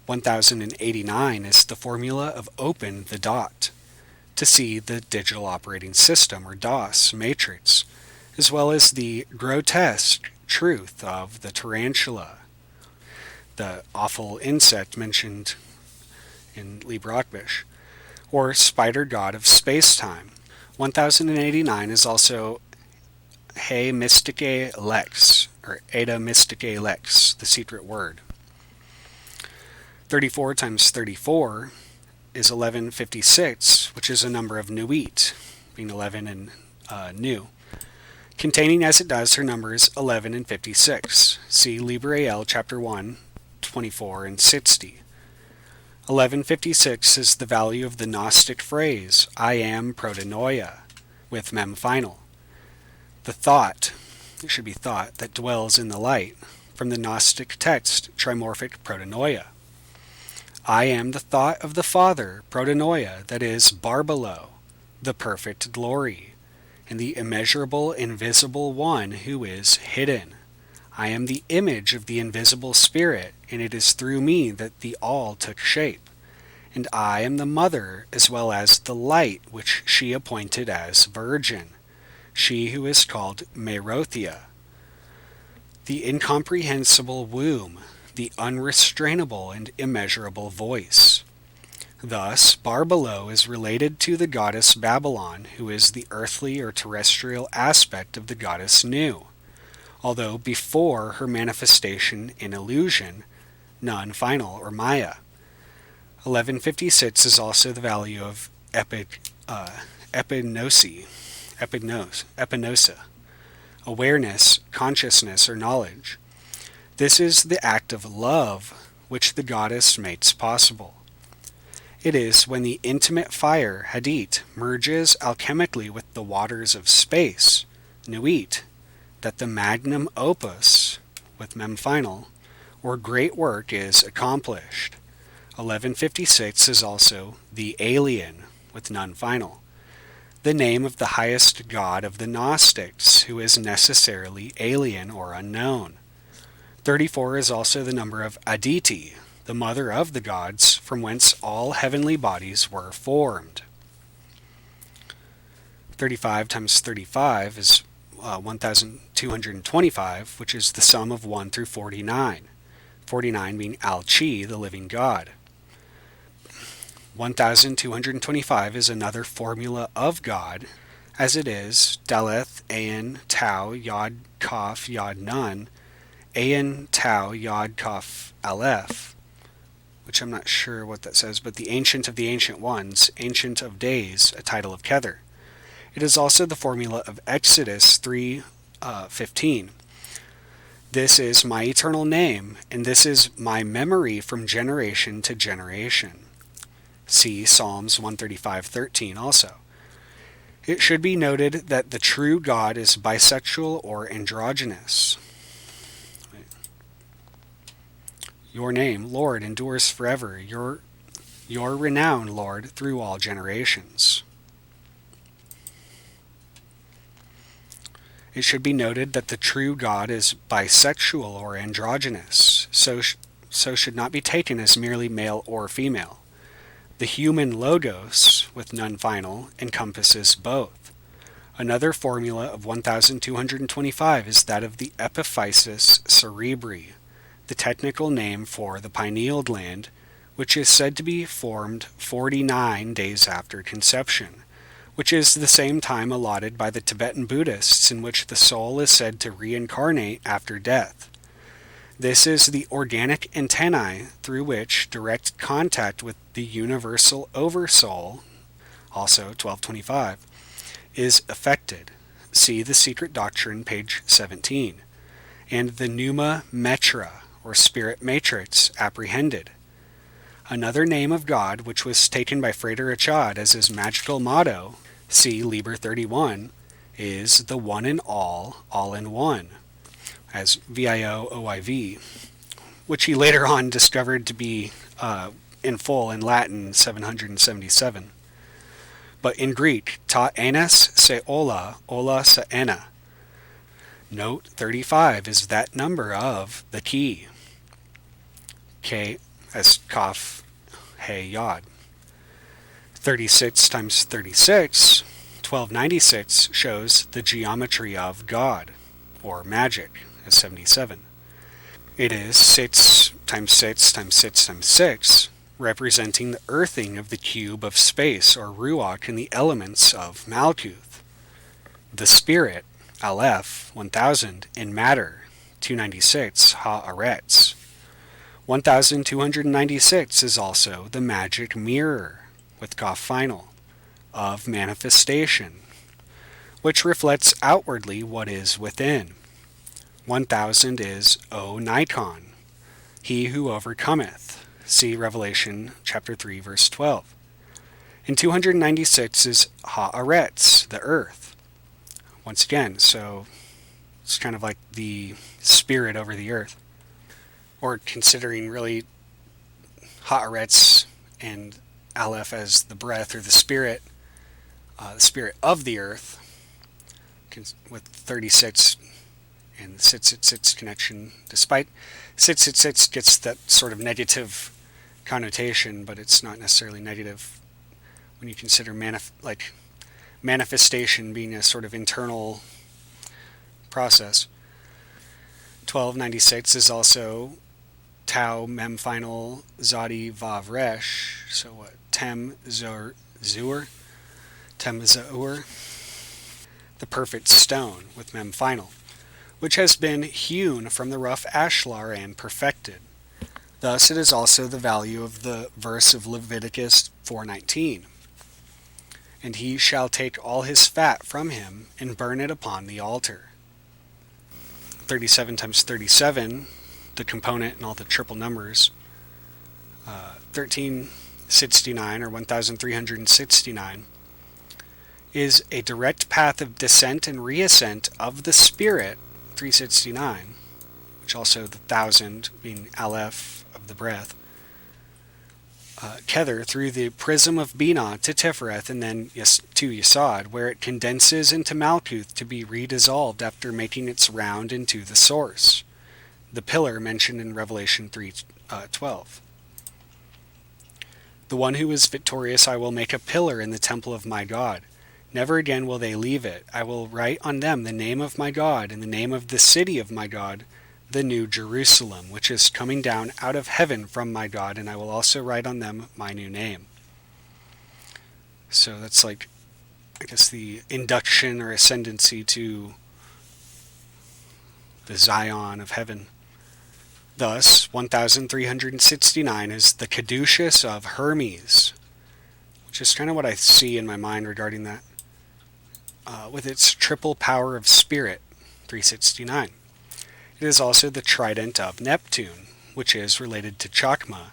1089 is the formula of open the dot, to see the digital operating system, or DOS, matrix, as well as the grotesque truth of the tarantula, the awful insect mentioned in Liber Akbish, or spider god of space-time. 1089 is also He Mystique Lex, or Eta Mystique Lex, the secret word. 34 times 34 is 1156, which is a number of Nuit, being 11 and Nu, containing as it does her numbers 11 and 56. See Liber AL, chapter 1, 24 and 60. 1156 is the value of the Gnostic phrase, I am protonoia, with mem final. The thought, it should be thought, that dwells in the light, from the Gnostic text, trimorphic protonoia. I am the thought of the Father, protonoia, that is, Barbalo, the perfect glory, and the immeasurable, invisible one who is hidden. I am the image of the invisible Spirit, and it is through me that the all took shape. And I am the mother, as well as the light which she appointed as virgin, she who is called Merothia, the incomprehensible womb, the unrestrainable and immeasurable voice. Thus, Barbalo is related to the goddess Babylon, who is the earthly or terrestrial aspect of the goddess Nu, although before her manifestation in illusion, non-final, or Maya. 1156 is also the value of epinosa, awareness, consciousness, or knowledge. This is the act of love which the goddess makes possible. It is when the intimate fire, Hadit, merges alchemically with the waters of space, Nuit, that the magnum opus, with mem final, or great work is accomplished. 1156 is also the alien, with none final, the name of the highest god of the Gnostics, who is necessarily alien or unknown. 34 is also the number of Aditi, the mother of the gods, from whence all heavenly bodies were formed. 35 times 35 is 1225, which is the sum of 1 through 49. 49 being Al-Chi, the living God. 1225 is another formula of God, as it is Daleth, Ayin, Tau, Yod, Kaf, Yod, Nun, Ayin, Tau, Yod, Kaf, Aleph, which I'm not sure what that says, but the Ancient of the Ancient Ones, Ancient of Days, a title of Kether. It is also the formula of Exodus 3:15. This is my eternal name, and this is my memory from generation to generation. See Psalms 135:13 also. It should be noted that the true God is bisexual or androgynous. Your name, Lord, endures forever. Your renown, Lord, through all generations. It should be noted that the true God is bisexual or androgynous, so should not be taken as merely male or female. The human logos, with none final, encompasses both. Another formula of 1225 is that of the epiphysis cerebri, the technical name for the pineal gland, which is said to be formed 49 days after conception, which is the same time allotted by the Tibetan Buddhists in which the soul is said to reincarnate after death. This is the organic antennae through which direct contact with the universal oversoul, also 1225, is effected. See The Secret Doctrine, page 17. And the Pneuma Metra, or spirit matrix, apprehended. Another name of God, which was taken by Frater Achad as his magical motto, see Liber 31, is the one in all in one, as VIOOIV, which he later on discovered to be in full in Latin 777. But in Greek, ta enes se ola se ena. Note 35 is that number of the key. K as Kaf, He, Yod. 36 times 36, 1296, shows the geometry of God, or magic, as 77. It is 6 times 6 times 6 times 6, representing the earthing of the cube of space, or Ruach, in the elements of Malkuth. The spirit, Aleph, 1000, in matter, 296, Ha-Aretz. 1296 is also the magic mirror, with Kaf final, of manifestation, which reflects outwardly what is within. 1000 is O Nikon, he who overcometh. See Revelation chapter 3, verse 12. And 296 is Ha-Aretz, the earth. Once again, so it's kind of like the spirit over the earth. Or considering really Ha-Aretz and Aleph as the breath or the spirit of the earth, with 36 and the 666 connection, despite 666 gets that sort of negative connotation, but it's not necessarily negative when you consider manifestation being a sort of internal process. 1296 is also Tau Mem final Zadi Vav Resh. So what? Tem Zur, Tem Zaur, the perfect stone with Mem final, which has been hewn from the rough ashlar and perfected. Thus it is also the value of the verse of Leviticus 4:19. And he shall take all his fat from him and burn it upon the altar. 37 times 37, the component and all the triple numbers, 1369 or 1369, is a direct path of descent and reascent of the spirit, 369, which also the 1000 being Aleph of the breath, Kether through the prism of Binah to Tifereth and then to Yesod, where it condenses into Malkuth to be redissolved after making its round into the source, the pillar mentioned in Revelation 3:12. The one who is victorious I will make a pillar in the temple of my God. Never again will they leave it. I will write on them the name of my God and the name of the city of my God, the New Jerusalem, which is coming down out of heaven from my God, and I will also write on them my new name. So that's like the induction or ascendancy to the Zion of heaven. Thus, 1369 is the caduceus of Hermes, which is kind of what I see in my mind regarding that, with its triple power of spirit, 369. It is also the trident of Neptune, which is related to Chakma.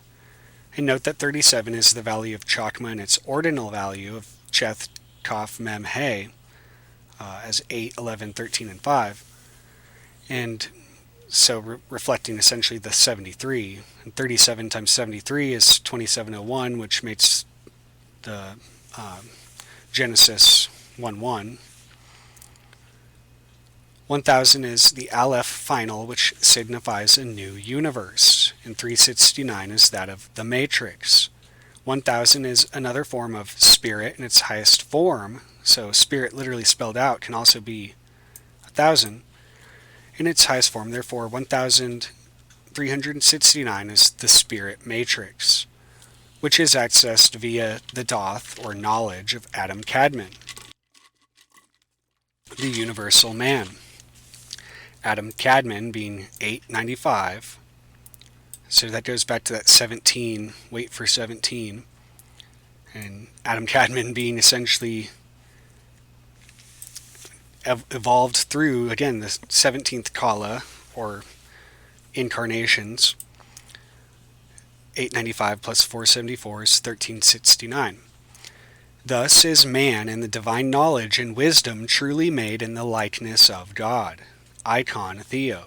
And note that 37 is the value of Chakma and its ordinal value of Cheth, Kaf, Mem, He, as 8, 11, 13, and 5. And so reflecting essentially the 73. And 37 times 73 is 2701, which makes the Genesis 1-1. 1000 is the Aleph final, which signifies a new universe, and 369 is that of the Matrix. 1000 is another form of spirit in its highest form, so spirit literally spelled out can also be 1000 in its highest form. Therefore, 1369 is the spirit matrix, which is accessed via the Thoth, or knowledge, of Adam Kadmon, the universal man. Adam Kadmon being 895, so that goes back to that 17, wait for 17, and Adam Kadmon being essentially evolved through, again, the 17th Kala, or incarnations. 895 plus 474 is 1369. Thus is man in the divine knowledge and wisdom truly made in the likeness of God. Icon Theo.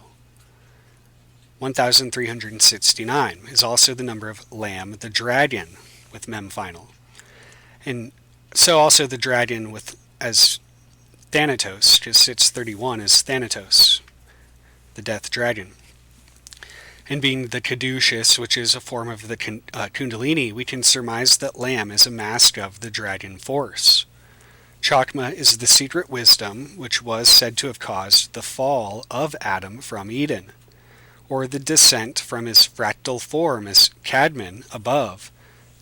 1369 is also the number of Lamb the dragon, with Mem final. And so also the dragon with as Thanatos, just its 31 is Thanatos, the death dragon. And being the caduceus, which is a form of the Kundalini, we can surmise that Lamb is a mask of the dragon force. Chakma is the secret wisdom which was said to have caused the fall of Adam from Eden, or the descent from his fractal form as Kadmon above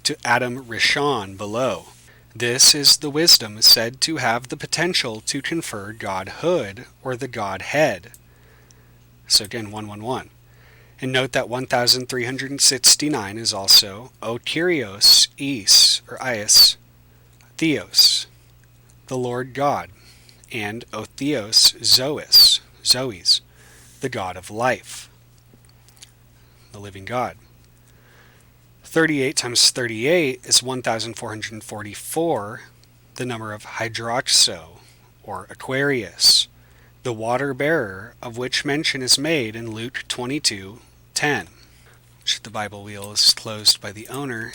to Adam Rishon below. This is the wisdom said to have the potential to confer godhood, or the Godhead. So again, 111. And note that 1369 is also O Kyrios Is, or Ias, Theos, the Lord God, and O Theos Zois, the God of life, the living God. 38 times 38 is 1444, the number of Hydroxo, or Aquarius, the water bearer, of which mention is made in Luke 22:10, which the Bible wheel is closed by the owner.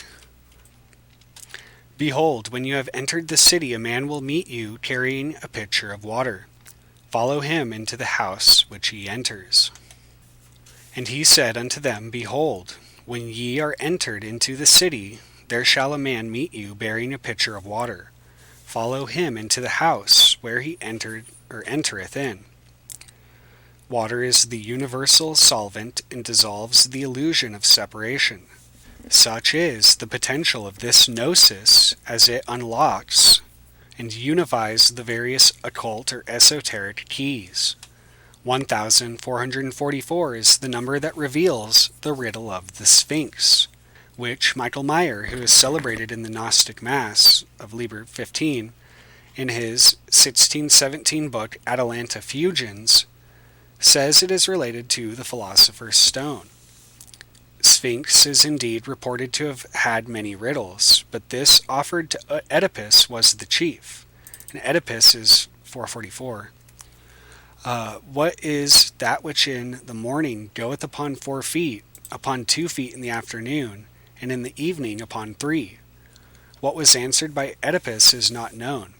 Behold, when you have entered the city, a man will meet you carrying a pitcher of water. Follow him into the house which he enters. And he said unto them, Behold, when ye are entered into the city, there shall a man meet you bearing a pitcher of water. Follow him into the house where he entered or entereth in. Water is the universal solvent and dissolves the illusion of separation. Such is the potential of this gnosis as it unlocks and unifies the various occult or esoteric keys. 1444 is the number that reveals the riddle of the Sphinx, which Michael Meyer, who is celebrated in the Gnostic Mass of Liber 15, in his 1617 book Atalanta Fusions, says it is related to the Philosopher's Stone. Sphinx is indeed reported to have had many riddles, but this offered to Oedipus was the chief. And Oedipus is 444. What is that which in the morning goeth upon 4 feet, upon 2 feet in the afternoon, and in the evening upon 3? What was answered by Oedipus is not known.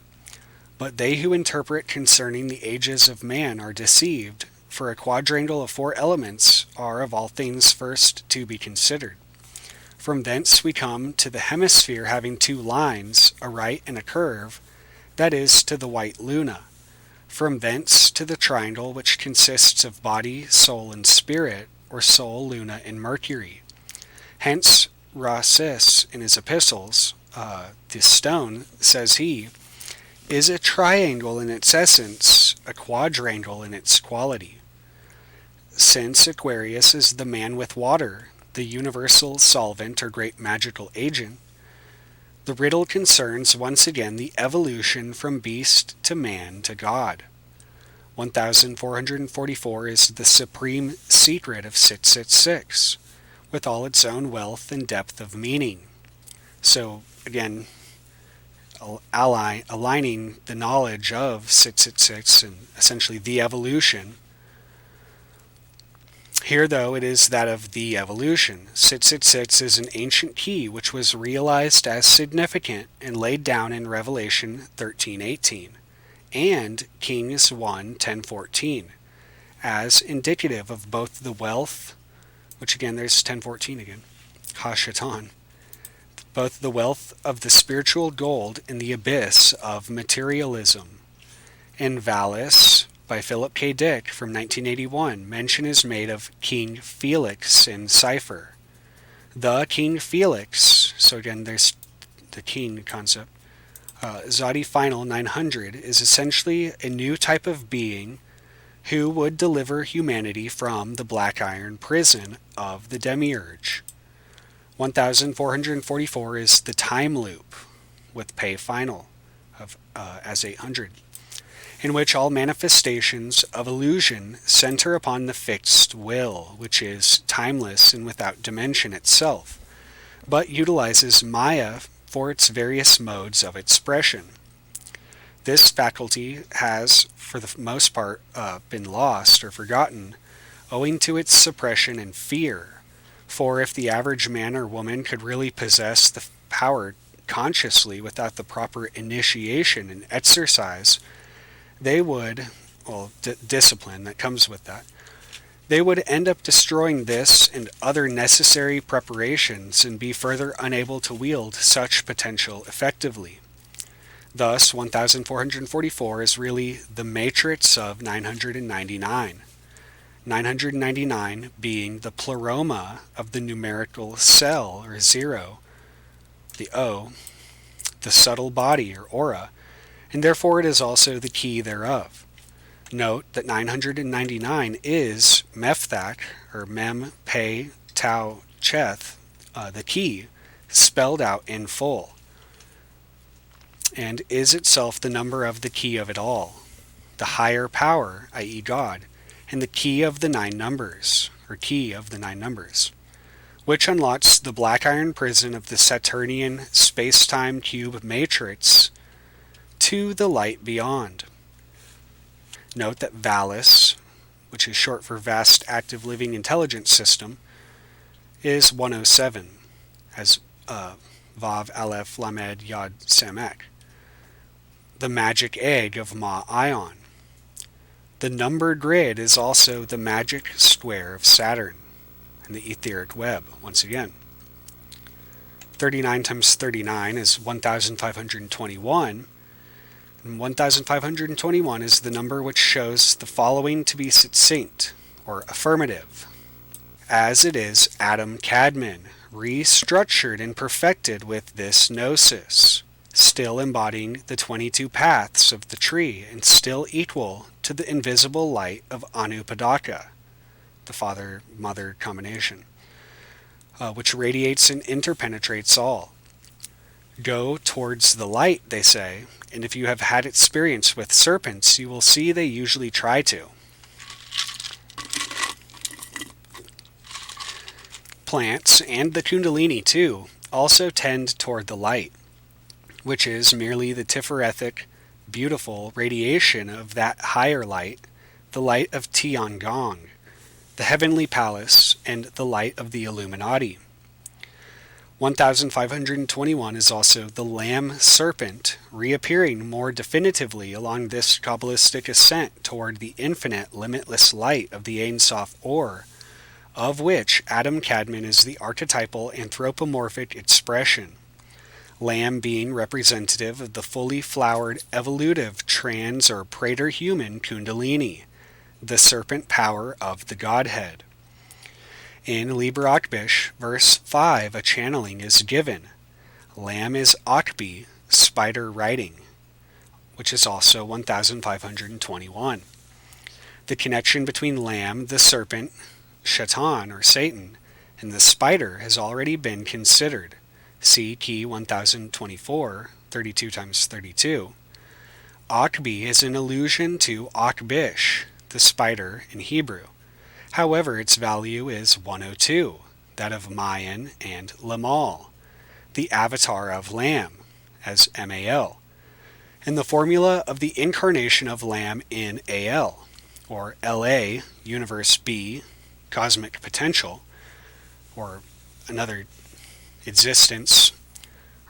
But they who interpret concerning the ages of man are deceived, for a quadrangle of 4 elements are of all things first to be considered. From thence we come to the hemisphere having 2 lines, a right and a curve, that is, to the white Luna. From thence to the triangle which consists of body, soul, and spirit, or soul, Luna, and Mercury. Hence Rosses in his epistles, this stone, says he, is a triangle in its essence, a quadrangle in its quality. Since Aquarius is the man with water, the universal solvent or great magical agent, the riddle concerns once again the evolution from beast to man to God. 1444 is the supreme secret of 666, with all its own wealth and depth of meaning. So, again, aligning the knowledge of 666 and essentially the evolution. Here, though, it is that of the evolution. 666 is an ancient key which was realized as significant and laid down in Revelation 13:18 and Kings 1:10-14 as indicative of both the wealth, which again there's 10:14 again, Hashatan, both the wealth of the spiritual gold and the abyss of materialism. In Valis, by Philip K. Dick from 1981, mention is made of King Felix in cipher. The King Felix, so again there's the king concept, Zadi Final 900 is essentially a new type of being who would deliver humanity from the black iron prison of the demiurge. 1444 is the time loop, with Pei Final of as 800, in which all manifestations of illusion center upon the fixed will, which is timeless and without dimension itself, but utilizes Maya for its various modes of expression. This faculty has, for the most part, been lost or forgotten, owing to its suppression and fear. For if the average man or woman could really possess the power consciously without the proper initiation and exercise, they would, discipline that comes with that, they would end up destroying this and other necessary preparations and be further unable to wield such potential effectively. Thus, 1444 is really the matrix of 999. 999 being the pleroma of the numerical cell, or zero, the O, the subtle body, or aura, and therefore it is also the key thereof. Note that 999 is Mefthak, or Mem, Pe, Tau, Cheth, the key, spelled out in full, and is itself the number of the key of it all, the higher power, i.e. God, and the key of the 9 numbers, or key of the 9 numbers, which unlocks the black iron prison of the Saturnian space-time cube matrix to the light beyond. Note that Valis, which is short for Vast Active Living Intelligence System, is 107, as Vav, Aleph, Lamed, Yod, Samek, the magic egg of Ma-Ion. The numbered grid is also the magic square of Saturn, and the etheric web, once again. 39 times 39 is 1,521, and 1,521 is the number which shows the following to be succinct, or affirmative, as it is Adam Kadmon, restructured and perfected with this gnosis, still embodying the 22 paths of the tree and still equal to the invisible light of Anupadaka, the father-mother combination, which radiates and interpenetrates all. Go towards the light, they say, and if you have had experience with serpents, you will see they usually try to. Plants, and the Kundalini too, also tend toward the light, which is merely the Tiferethic, beautiful radiation of that higher light, the light of Tiangong, the heavenly palace, and the light of the Illuminati. 1521 is also the Lamb Serpent, reappearing more definitively along this Kabbalistic ascent toward the infinite, limitless light of the Ein Sof Or, of which Adam Kadmon is the archetypal anthropomorphic expression, Lamb being representative of the fully flowered evolutive trans or praetor-human Kundalini, the serpent power of the Godhead. In Liber Akbish, verse 5, a channeling is given. Lamb is Akbi, spider riding. which is also 1521. The connection between Lam, the serpent, Shaitan or Satan, and the spider has already been considered. See key 1024, 32 times 32. Akbi is an allusion to Akbish, the spider in Hebrew. However, its value is 102, that of Mayan and Lamal, the avatar of Lam, as Mal, and the formula of the incarnation of Lam in Al, or La, universe B, cosmic potential, or another existence,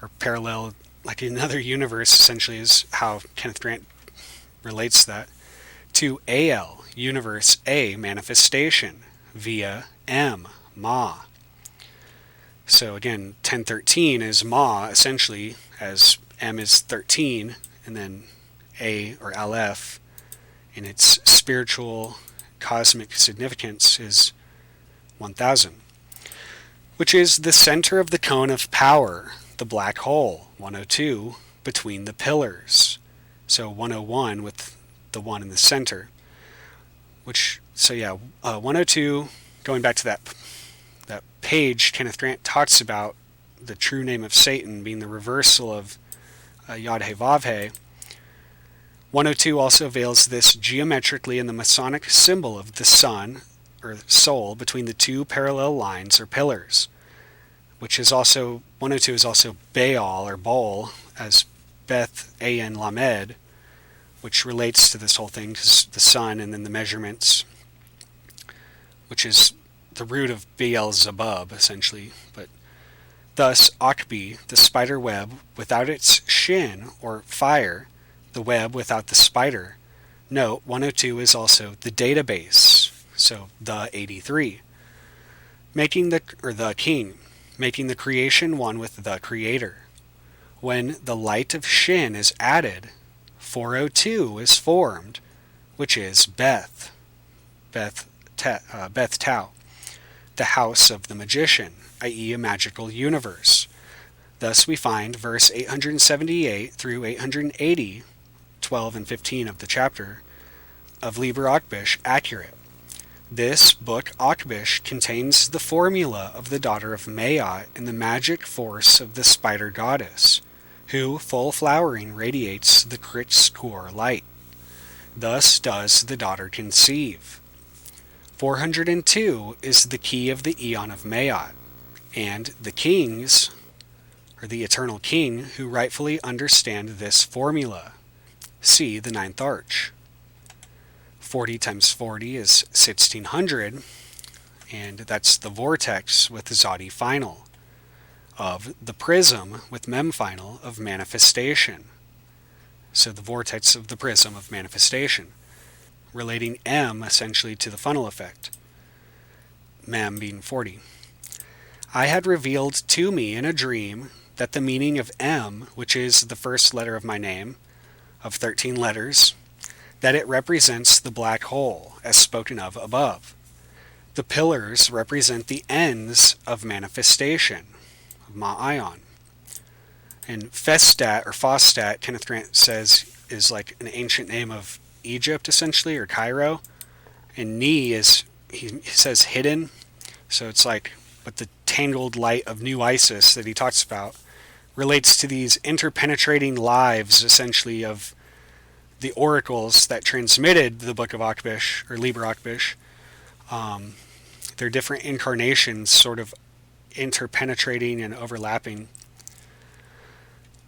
or parallel, like another universe, essentially, is how Kenneth Grant relates that, to Al, universe A, manifestation, via M, Ma. So again, 1013 is Ma, essentially, as M is 13, and then A, or Aleph, in its spiritual cosmic significance is 1000, which is the center of the cone of power, the black hole, 102, between the pillars. So 101 with the 1 in the center. 102, going back to that page, Kenneth Grant talks about the true name of Satan being the reversal of Yod-He-Vav-He. 102 also veils this geometrically in the Masonic symbol of the sun, or soul, between the two parallel lines or pillars, which is also, 102 is also Baal or Baal, as Beth An Lamed, which relates to this whole thing, because the sun and then the measurements, which is the root of Beelzebub, essentially. But thus, Akbi, the spider web without its shin, or fire, the web without the spider. Note, 102 is also the database, so the 83, making the king, making the creation one with the creator. When the light of Shin is added, 402 is formed, which is Beth Tau, the house of the magician, i.e. a magical universe. Thus we find verse 878 through 880, 12 and 15 of the chapter, of Liber Akbish accurate. This book, Akbish, contains the formula of the daughter of Maat and the magic force of the spider goddess, who, full flowering, radiates the Kritz-Kur light. Thus does the daughter conceive. 402 is the key of the Eon of Maat, and the kings, or the eternal king, who rightfully understand this formula. See the ninth arch. 40 times 40 is 1600, and that's the vortex with the Zodi final, of the prism with Mem final of manifestation. So the vortex of the prism of manifestation, relating M essentially to the funnel effect, Mem being 40. I had revealed to me in a dream that the meaning of M, which is the first letter of my name, of 13 letters, that it represents the black hole, as spoken of above. The pillars represent the ends of manifestation, of Ma'ayan. And Festat, or Fostat, Kenneth Grant says, is like an ancient name of Egypt, essentially, or Cairo. And Ni is, he says, hidden. So it's like, but the tangled light of New Isis that he talks about relates to these interpenetrating lives, essentially, of the oracles that transmitted the Book of Akbish, or Liber Akbish. Their different incarnations sort of interpenetrating and overlapping.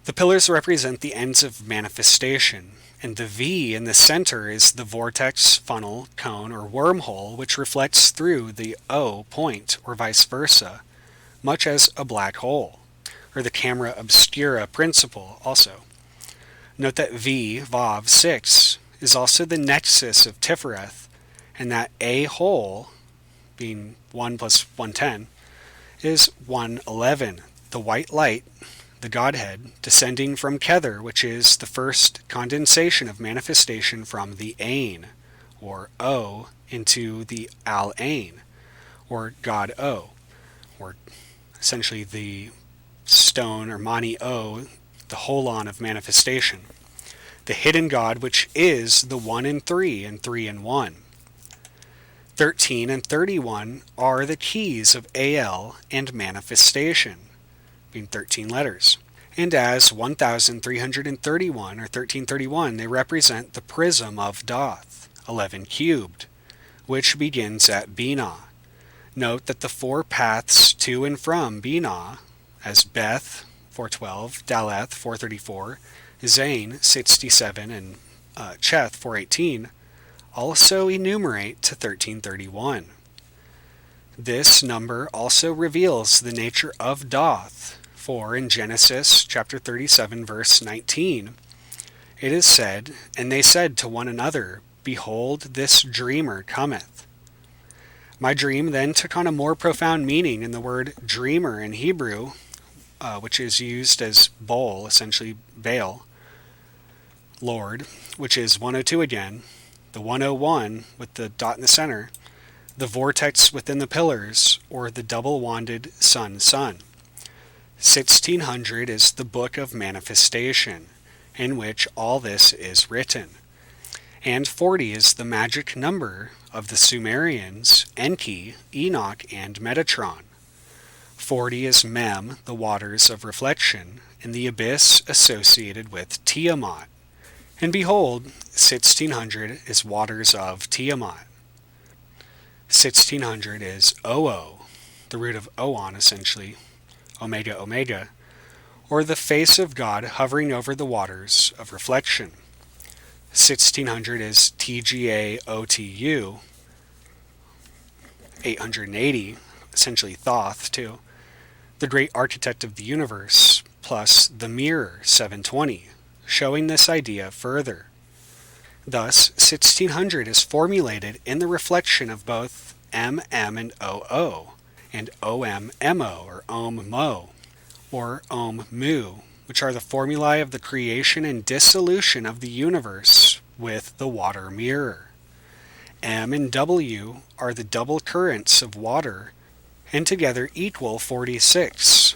The pillars represent the ends of manifestation, and the V in the center is the vortex, funnel, cone, or wormhole, which reflects through the O point, or vice versa, much as a black hole, or the camera obscura principle also. Note that Vav 6 is also the nexus of Tifereth, and that A hole, being 1 plus 110, is 111, the white light, the Godhead, descending from Kether, which is the first condensation of manifestation from the Ain, or O, into the Al-Ain, or God O, or essentially the stone, or Mani O, the holon of manifestation. the hidden God which is the 1 in 3 and 3 in 1. 13 and 31 are the keys of AL and manifestation, being 13 letters. And as 1331 or 1331, they represent the prism of Thoth, 11 cubed, which begins at Binah. Note that the 4 paths to and from Binah, as Beth, 412, Daleth, 434, Zain, 67, and Cheth, 418, also enumerate to 1331. This number also reveals the nature of Thoth, for in Genesis chapter 37, verse 19, it is said, "And they said to one another, Behold, this dreamer cometh." My dream then took on a more profound meaning in the word dreamer in Hebrew, which is used as Bol, essentially Baal, Lord, which is 102 again, the 101 with the dot in the center, the vortex within the pillars, or the double-wanded sun. 1600 is the book of manifestation, in which all this is written. And 40 is the magic number of the Sumerians, Enki, Enoch, and Metatron. 40 is Mem, the waters of reflection, and the abyss associated with Tiamat. And behold, 1600 is waters of Tiamat. 1600 is Oo, the root of Oon essentially, Omega Omega, or the face of God hovering over the waters of reflection. 1600 is TGA OTU, 880, essentially Thoth too, the great architect of the universe, plus the mirror, 720, showing this idea further. Thus, 1600 is formulated in the reflection of both MM and OO, and OM-MO, or Om-Mo, or Om-Mu, which are the formulae of the creation and dissolution of the universe with the water mirror. M and W are the double currents of water, and together equal 46,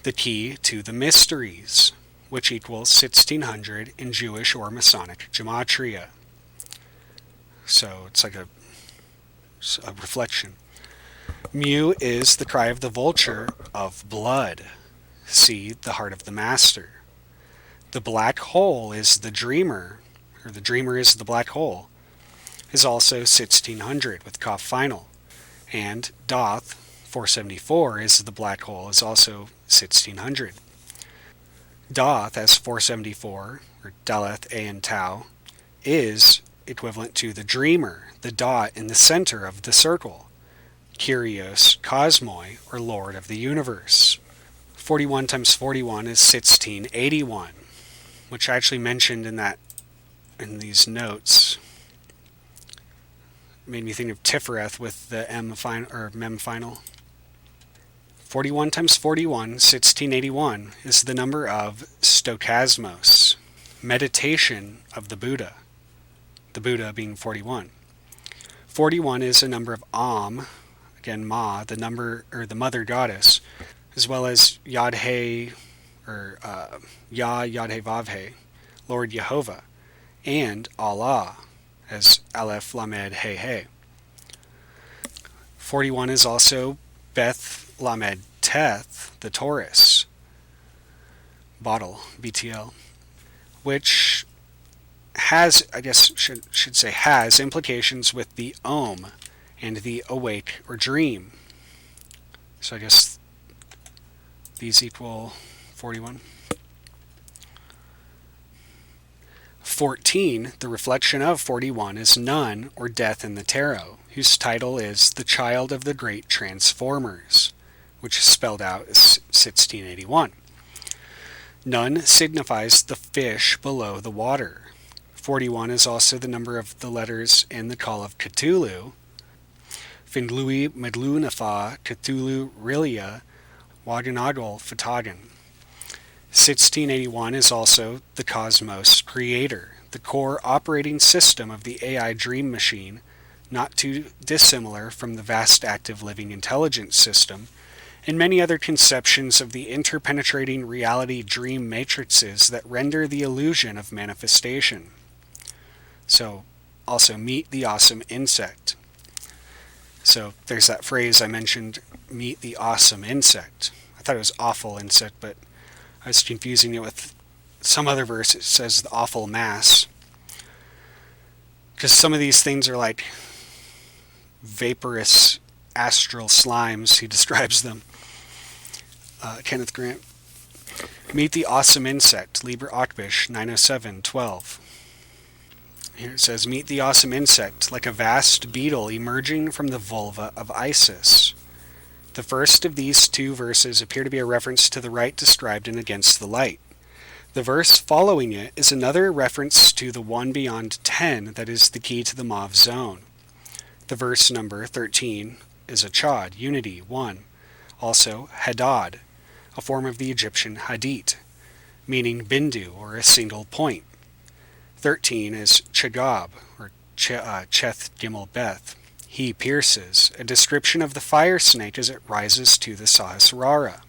the key to the mysteries, which equals 1600 in Jewish or Masonic gematria. So it's like a reflection. Mu is the cry of the vulture of blood. See the heart of the master. The black hole is the dreamer, or the dreamer is the black hole, is also 1600 with Kaf final. And Thoth, 474, is the black hole, is also 1600. Thoth, as 474, or Daleth, A, and Tau, is equivalent to the dreamer, the dot in the center of the circle, Kyrios Cosmoi, or Lord of the Universe. 41 times 41 is 1681, which I actually mentioned in these notes. It made me think of Tifereth with the M final, or Mem final. 41 times 41, 1681, is the number of Stokasmos, meditation of the Buddha being 41. 41 is a number of Am, again Ma, the number, or the mother goddess, as well as Yad-He, or Yad-He-Vav-He, Lord Jehovah, and Allah, as Aleph Lamed He He. 41 is also Beth Lamed Teth, the Taurus, bottle, BTL, which has, I guess should say has implications with the Om and the awake or dream. So I guess these equal 41. 14, the reflection of 41, is Nun, or Death in the Tarot, whose title is The Child of the Great Transformers, which is spelled out as 1681. Nun signifies the fish below the water. 41 is also the number of the letters in the call of Cthulhu, Findlui Medlunafa Cthulhu Rilia Waganagol Fatagan. 1681 is also the Cosmos Creator, the core operating system of the AI dream machine, not too dissimilar from the vast active living intelligence system, and many other conceptions of the interpenetrating reality dream matrices that render the illusion of manifestation. So, also meet the awesome insect. So there's that phrase I mentioned, meet the awesome insect. I thought it was awful insect, but I was confusing it with some other verse. It says the awful mass. Because some of these things are like vaporous astral slimes, he describes them. Kenneth Grant. Meet the awesome insect, Liber Akbish 907:12. Here it says, meet the awesome insect, like a vast beetle emerging from the vulva of Isis. The first of these two verses appear to be a reference to the rite described in Against the Light. The verse following it is another reference to the one beyond 10 that is the key to the Mauve zone. The verse number 13 is Achad, unity, one. Also, Hadad, a form of the Egyptian Hadit, meaning Bindu, or a single point. 13 is Chagab, or Cheth Gimel Beth. He pierces, a description of the fire snake as it rises to the Sahasrara.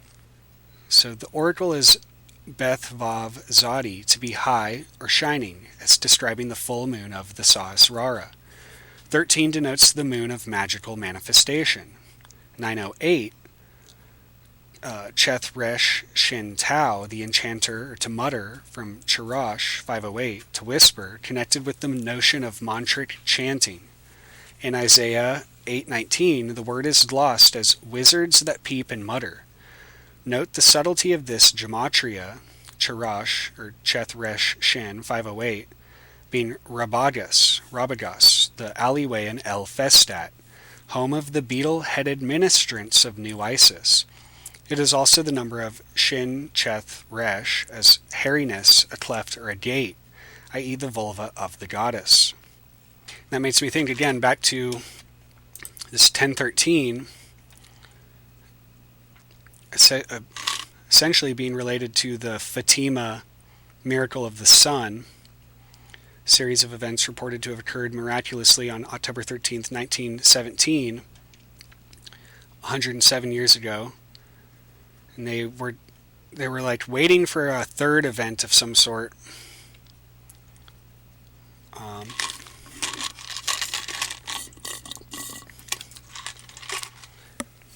So the oracle is Beth Vav Zadi, to be high or shining, as describing the full moon of the Sahasrara. 13 denotes the moon of magical manifestation. 908, Cheth Resh Shin Tao, the enchanter, or to mutter, from Charash 508, to whisper, connected with the notion of mantric chanting. In Isaiah 8:19, the word is glossed as wizards that peep and mutter. Note the subtlety of this gematria, Charash, or Cheth Resh Shin 508, being Rabagas, the alleyway in El Festat, home of the beetle-headed ministrants of New Isis. It is also the number of Shin Cheth Resh, as hairiness, a cleft, or a gate, i.e. the vulva of the goddess. That makes me think again back to this 1013, essentially being related to the Fatima miracle of the sun, series of events reported to have occurred miraculously on October 13th, 1917, 107 years ago. And they were like waiting for a third event of some sort.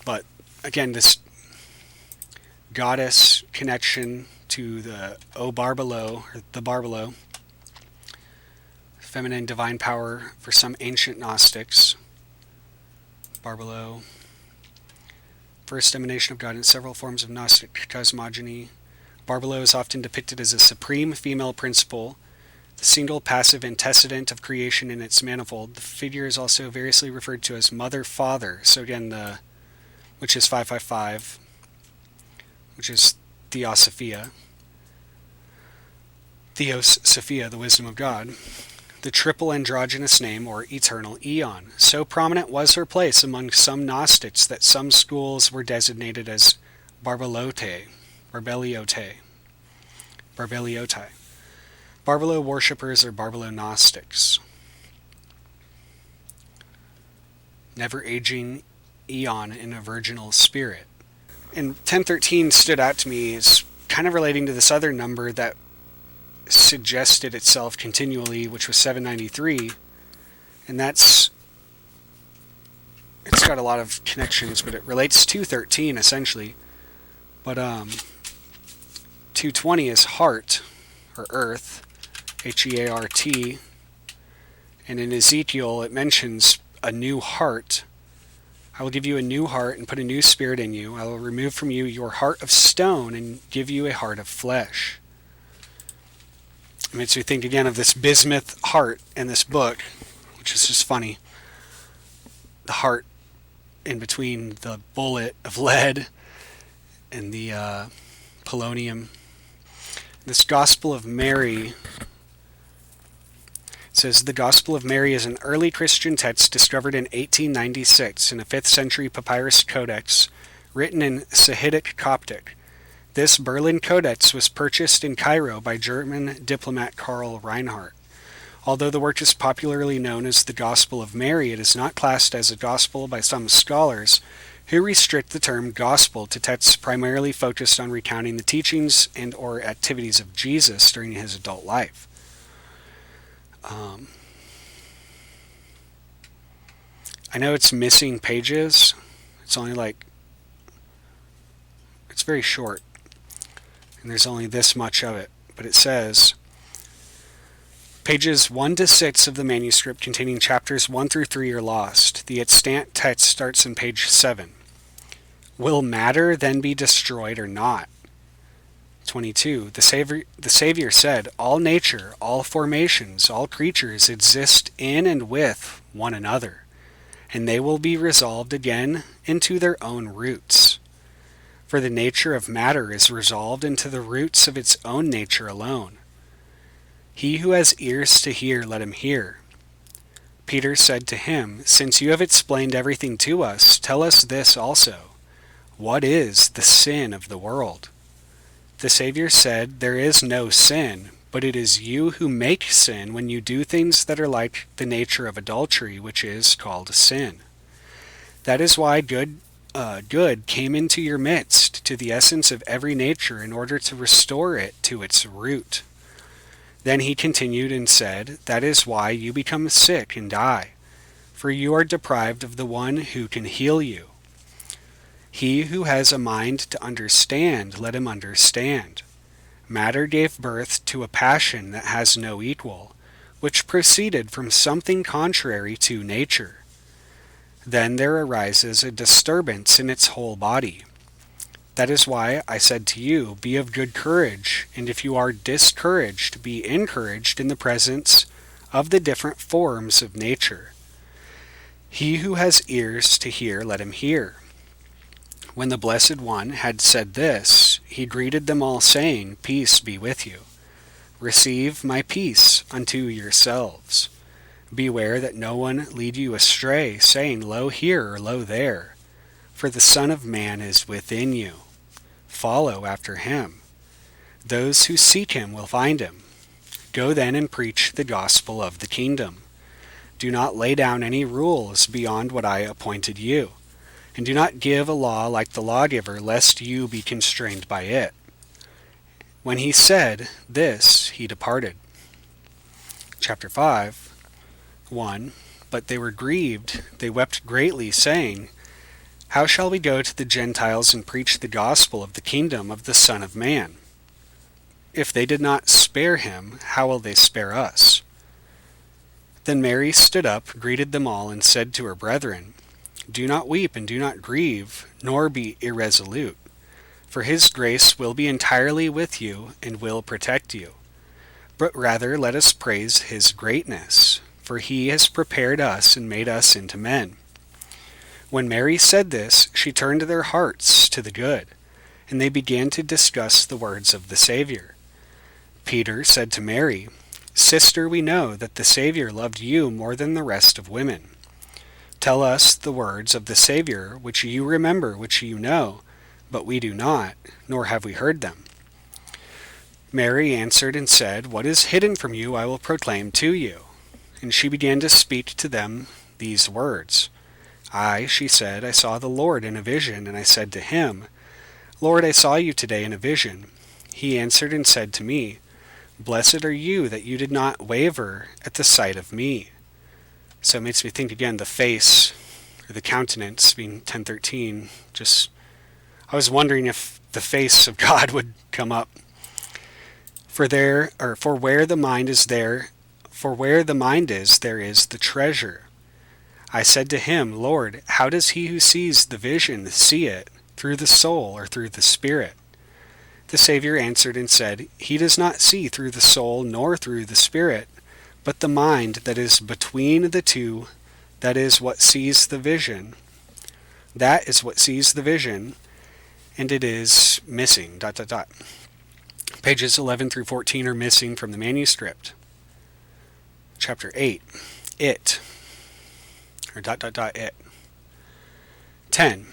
But again, this goddess connection to the Barbalo, or the Barbalo, feminine divine power for some ancient Gnostics. Barbalo, first emanation of God in several forms of Gnostic cosmogony. Barbalo is often depicted as a supreme female principle, the single passive antecedent of creation in its manifold. The figure is also variously referred to as Mother Father, so again, which is 555, which is Theosophia. Theos Sophia, the wisdom of God. The triple androgynous name, or eternal eon. So prominent was her place among some Gnostics that some schools were designated as Barbeliote. Barbelo worshippers or Barbelo Gnostics. Never-aging eon in a virginal spirit. And 1013 stood out to me as kind of relating to this other number that suggested itself continually, which was 793, and it's got a lot of connections, but it relates to 13 essentially. But 220 is heart, or earth, Heart, and in Ezekiel it mentions a new heart. I will give you a new heart and put a new spirit in you. I will remove from you your heart of stone and give you a heart of flesh. It makes me think again of this bismuth heart in this book, which is just funny. The heart in between the bullet of lead and the polonium. This Gospel of Mary says, the Gospel of Mary is an early Christian text discovered in 1896 in a 5th century papyrus codex written in Sahidic Coptic. This Berlin Codex was purchased in Cairo by German diplomat Karl Reinhardt. Although the work is popularly known as the Gospel of Mary, it is not classed as a gospel by some scholars who restrict the term gospel to texts primarily focused on recounting the teachings and or activities of Jesus during his adult life. I know it's missing pages. It's only it's very short, and there's only this much of it, but it says, pages 1 to 6 of the manuscript containing chapters 1 through 3 are lost. The extant text starts on page 7. Will matter then be destroyed or not? 22. The Savior said, all nature, all formations, all creatures exist in and with one another, and they will be resolved again into their own roots. For the nature of matter is resolved into the roots of its own nature alone. He who has ears to hear, let him hear. Peter said to him, since you have explained everything to us, tell us this also. What is the sin of the world? The Savior said, there is no sin, but it is you who make sin when you do things that are like the nature of adultery, which is called sin. That is why good came into your midst, to the essence of every nature, in order to restore it to its root. Then he continued and said, that is why you become sick and die, for you are deprived of the one who can heal you. He who has a mind to understand, let him understand. Matter gave birth to a passion that has no equal, which proceeded from something contrary to nature. Then there arises a disturbance in its whole body. That is why I said to you, be of good courage, and if you are discouraged, be encouraged in the presence of the different forms of nature. He who has ears to hear, let him hear. When the Blessed One had said this, he greeted them all, saying, peace be with you. Receive my peace unto yourselves. Beware that no one lead you astray, saying, lo here or lo there. For the Son of Man is within you. Follow after him. Those who seek him will find him. Go then and preach the gospel of the kingdom. Do not lay down any rules beyond what I appointed you, and do not give a law like the lawgiver, lest you be constrained by it. When he said this, he departed. Chapter 5, 1. But they were grieved, they wept greatly, saying, how shall we go to the Gentiles and preach the gospel of the kingdom of the Son of Man? If they did not spare him, how will they spare us? Then Mary stood up, greeted them all, and said to her brethren, do not weep and do not grieve, nor be irresolute, for his grace will be entirely with you and will protect you. But rather let us praise his greatness, for he has prepared us and made us into men. When Mary said this, she turned their hearts to the good, and they began to discuss the words of the Savior. Peter said to Mary, sister, we know that the Savior loved you more than the rest of women. Tell us the words of the Savior, which you remember, which you know, but we do not, nor have we heard them. Mary answered and said, what is hidden from you I will proclaim to you. And she began to speak to them these words. She said, I saw the Lord in a vision, and I said to him, Lord, I saw you today in a vision. He answered and said to me, blessed are you that you did not waver at the sight of me. So it makes me think again, the face, or the countenance, being 10:13, I was wondering if the face of God would come up. For where the mind is, there is the treasure. I said to him, Lord, how does he who sees the vision see it, through the soul or through the spirit? The Savior answered and said, he does not see through the soul nor through the spirit, but the mind that is between the two, that is what sees the vision. That is what sees the vision, and it is missing, ... Pages 11 through 14 are missing from the manuscript. Chapter 8. It. Or ... it. 10.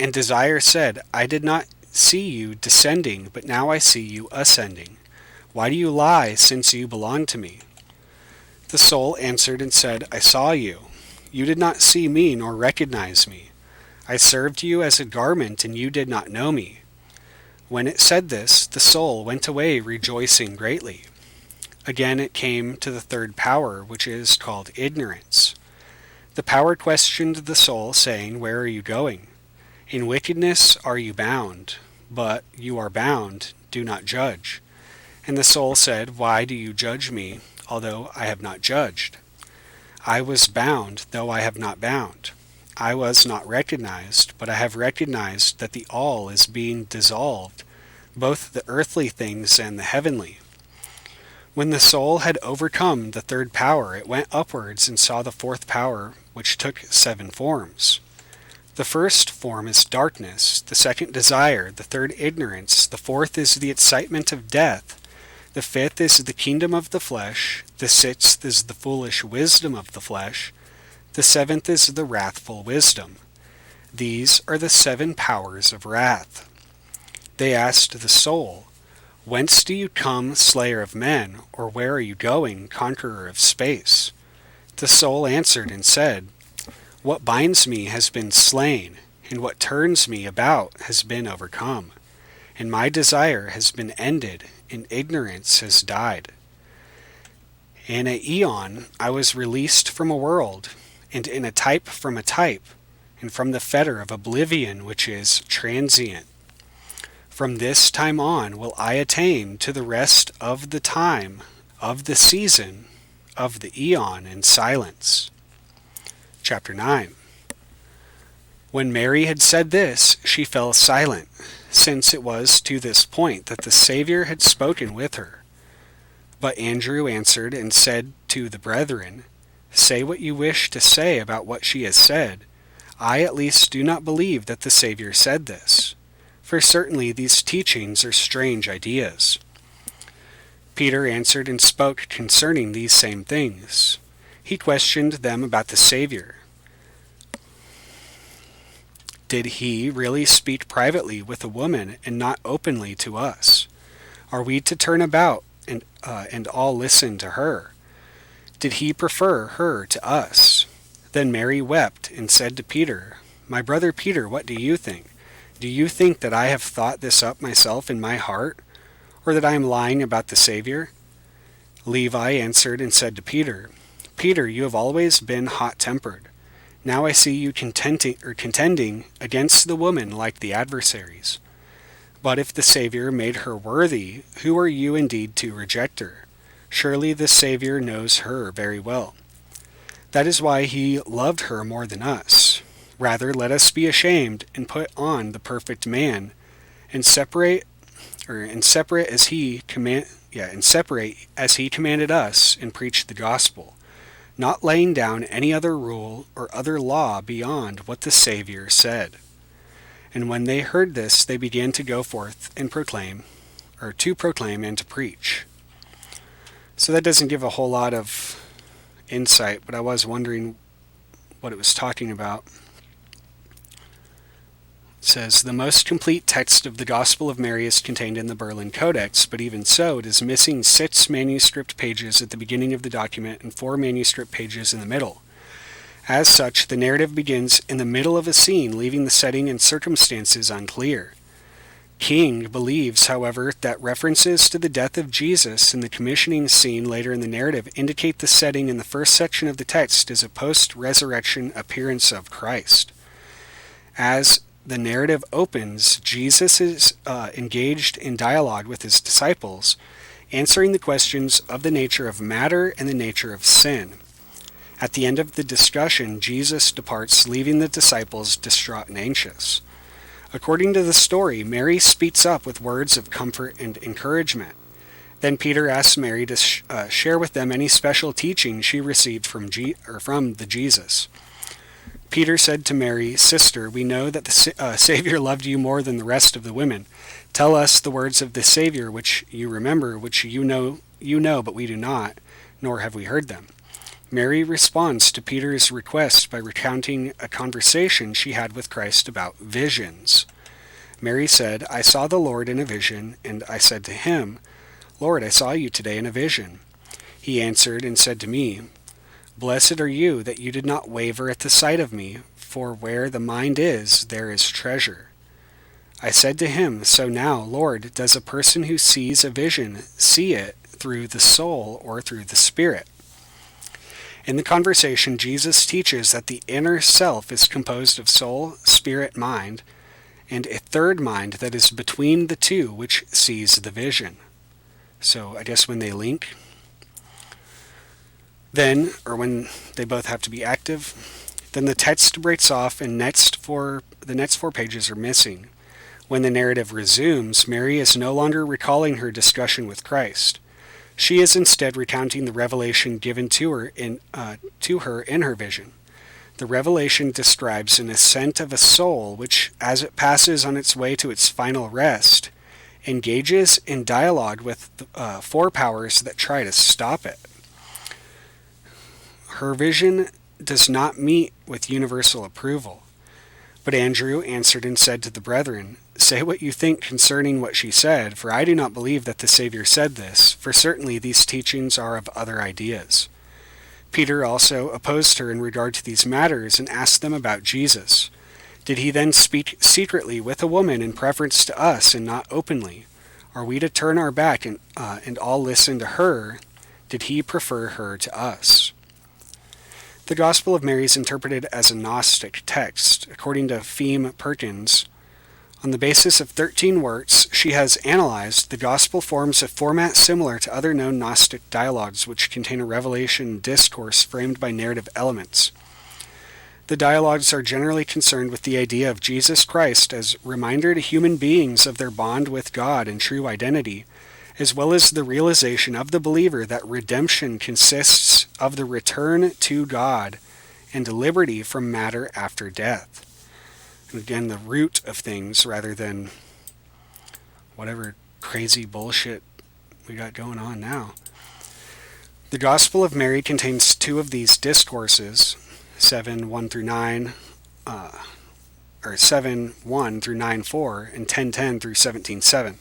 And Desire said, I did not see you descending, but now I see you ascending. Why do you lie, since you belong to me? The soul answered and said, I saw you. You did not see me nor recognize me. I served you as a garment, and you did not know me." When it said this, the soul went away rejoicing greatly. Again it came to the third power, which is called ignorance. The power questioned the soul, saying, "Where are you going? In wickedness are you bound, but you are bound, do not judge." And the soul said, "Why do you judge me, although I have not judged? I was bound, though I have not bound. I was not recognized, but I have recognized that the all is being dissolved, both the earthly things and the heavenly." When the soul had overcome the third power, it went upwards and saw the fourth power, which took 7 forms. The first form is darkness, the second desire, the third ignorance, the fourth is the excitement of death, the fifth is the kingdom of the flesh, the sixth is the foolish wisdom of the flesh, the seventh is the wrathful wisdom. These are the 7 powers of wrath. They asked the soul, "Whence do you come, slayer of men, or where are you going, conqueror of space?" The soul answered and said, "What binds me has been slain, and what turns me about has been overcome, and my desire has been ended, and ignorance has died. In an eon I was released from a world, and in a type from a type, and from the fetter of oblivion which is transient. From this time on will I attain to the rest of the time, of the season, of the eon in silence." Chapter 9. When Mary had said this, she fell silent, since it was to this point that the Savior had spoken with her. But Andrew answered and said to the brethren, "Say what you wish to say about what she has said. I at least do not believe that the Savior said this, for certainly these teachings are strange ideas." Peter answered and spoke concerning these same things. He questioned them about the Savior. Did he really speak privately with a woman and not openly to us? Are we to turn about and all listen to her? Did he prefer her to us? Then Mary wept and said to Peter, "My brother Peter, what do you think? Do you think that I have thought this up myself in my heart, or that I am lying about the Savior?" Levi answered and said to Peter, "Peter, you have always been hot-tempered. Now I see you contending against the woman like the adversaries. But if the Savior made her worthy, who are you indeed to reject her? Surely the Savior knows her very well. That is why he loved her more than us. Rather, let us be ashamed and put on the perfect man, and separate as he commanded us, and preach the gospel, not laying down any other rule or other law beyond what the Savior said." And when they heard this, they began to go forth and proclaim and to preach. So that doesn't give a whole lot of insight, but I was wondering what it was talking about. It says, "The most complete text of the Gospel of Mary is contained in the Berlin Codex, but even so, it is missing 6 manuscript pages at the beginning of the document and 4 manuscript pages in the middle. As such, the narrative begins in the middle of a scene, leaving the setting and circumstances unclear. King believes, however, that references to the death of Jesus and the commissioning scene later in the narrative indicate the setting in the first section of the text is a post-resurrection appearance of Christ. As the narrative opens, Jesus is engaged in dialogue with his disciples, answering the questions of the nature of matter and the nature of sin. At the end of the discussion, Jesus departs, leaving the disciples distraught and anxious. According to the story, Mary speaks up with words of comfort and encouragement. Then Peter asks Mary to share with them any special teaching she received from the Jesus. Peter said to Mary, "Sister, we know that the Savior loved you more than the rest of the women. Tell us the words of the Savior which you remember, which you know, but we do not, nor have we heard them." Mary responds to Peter's request by recounting a conversation she had with Christ about visions. Mary said, "I saw the Lord in a vision, and I said to him, 'Lord, I saw you today in a vision.' He answered and said to me, 'Blessed are you that you did not waver at the sight of me, for where the mind is, there is treasure. I said to him, So now, Lord, does a person who sees a vision see it through the soul or through the spirit? In the conversation, Jesus teaches that the inner self is composed of soul, spirit, mind, and a third mind that is between the two, which sees the vision. So I guess when they link, then, or when they both have to be active, then the text breaks off and the next four pages are missing. When the narrative resumes, Mary is no longer recalling her discussion with Christ. She is instead recounting the revelation given to her in her vision. The revelation describes an ascent of a soul which, as it passes on its way to its final rest, engages in dialogue with four powers that try to stop it. Her vision does not meet with universal approval. But Andrew answered and said to the brethren, Say what you think concerning what she said, for I do not believe that the Savior said this, for certainly these teachings are of other ideas. Peter also opposed her in regard to these matters and asked them about Jesus. Did he then speak secretly with a woman in preference to us and not openly? Are we to turn our back and all listen to her? Did he prefer her to us? The Gospel of Mary is interpreted as a Gnostic text. According to Feme Perkins, on the basis of 13 works, she has analyzed the Gospel forms a format similar to other known Gnostic dialogues which contain a revelation discourse framed by narrative elements. The dialogues are generally concerned with the idea of Jesus Christ as reminder to human beings of their bond with God and true identity, as well as the realization of the believer that redemption consists of the return to God and liberty from matter after death. And again, the root of things rather than whatever crazy bullshit we got going on now. The Gospel of Mary contains two of these discourses, 7:1 through 9, or 7:1 through 9:4, and 10:10 through 17:7.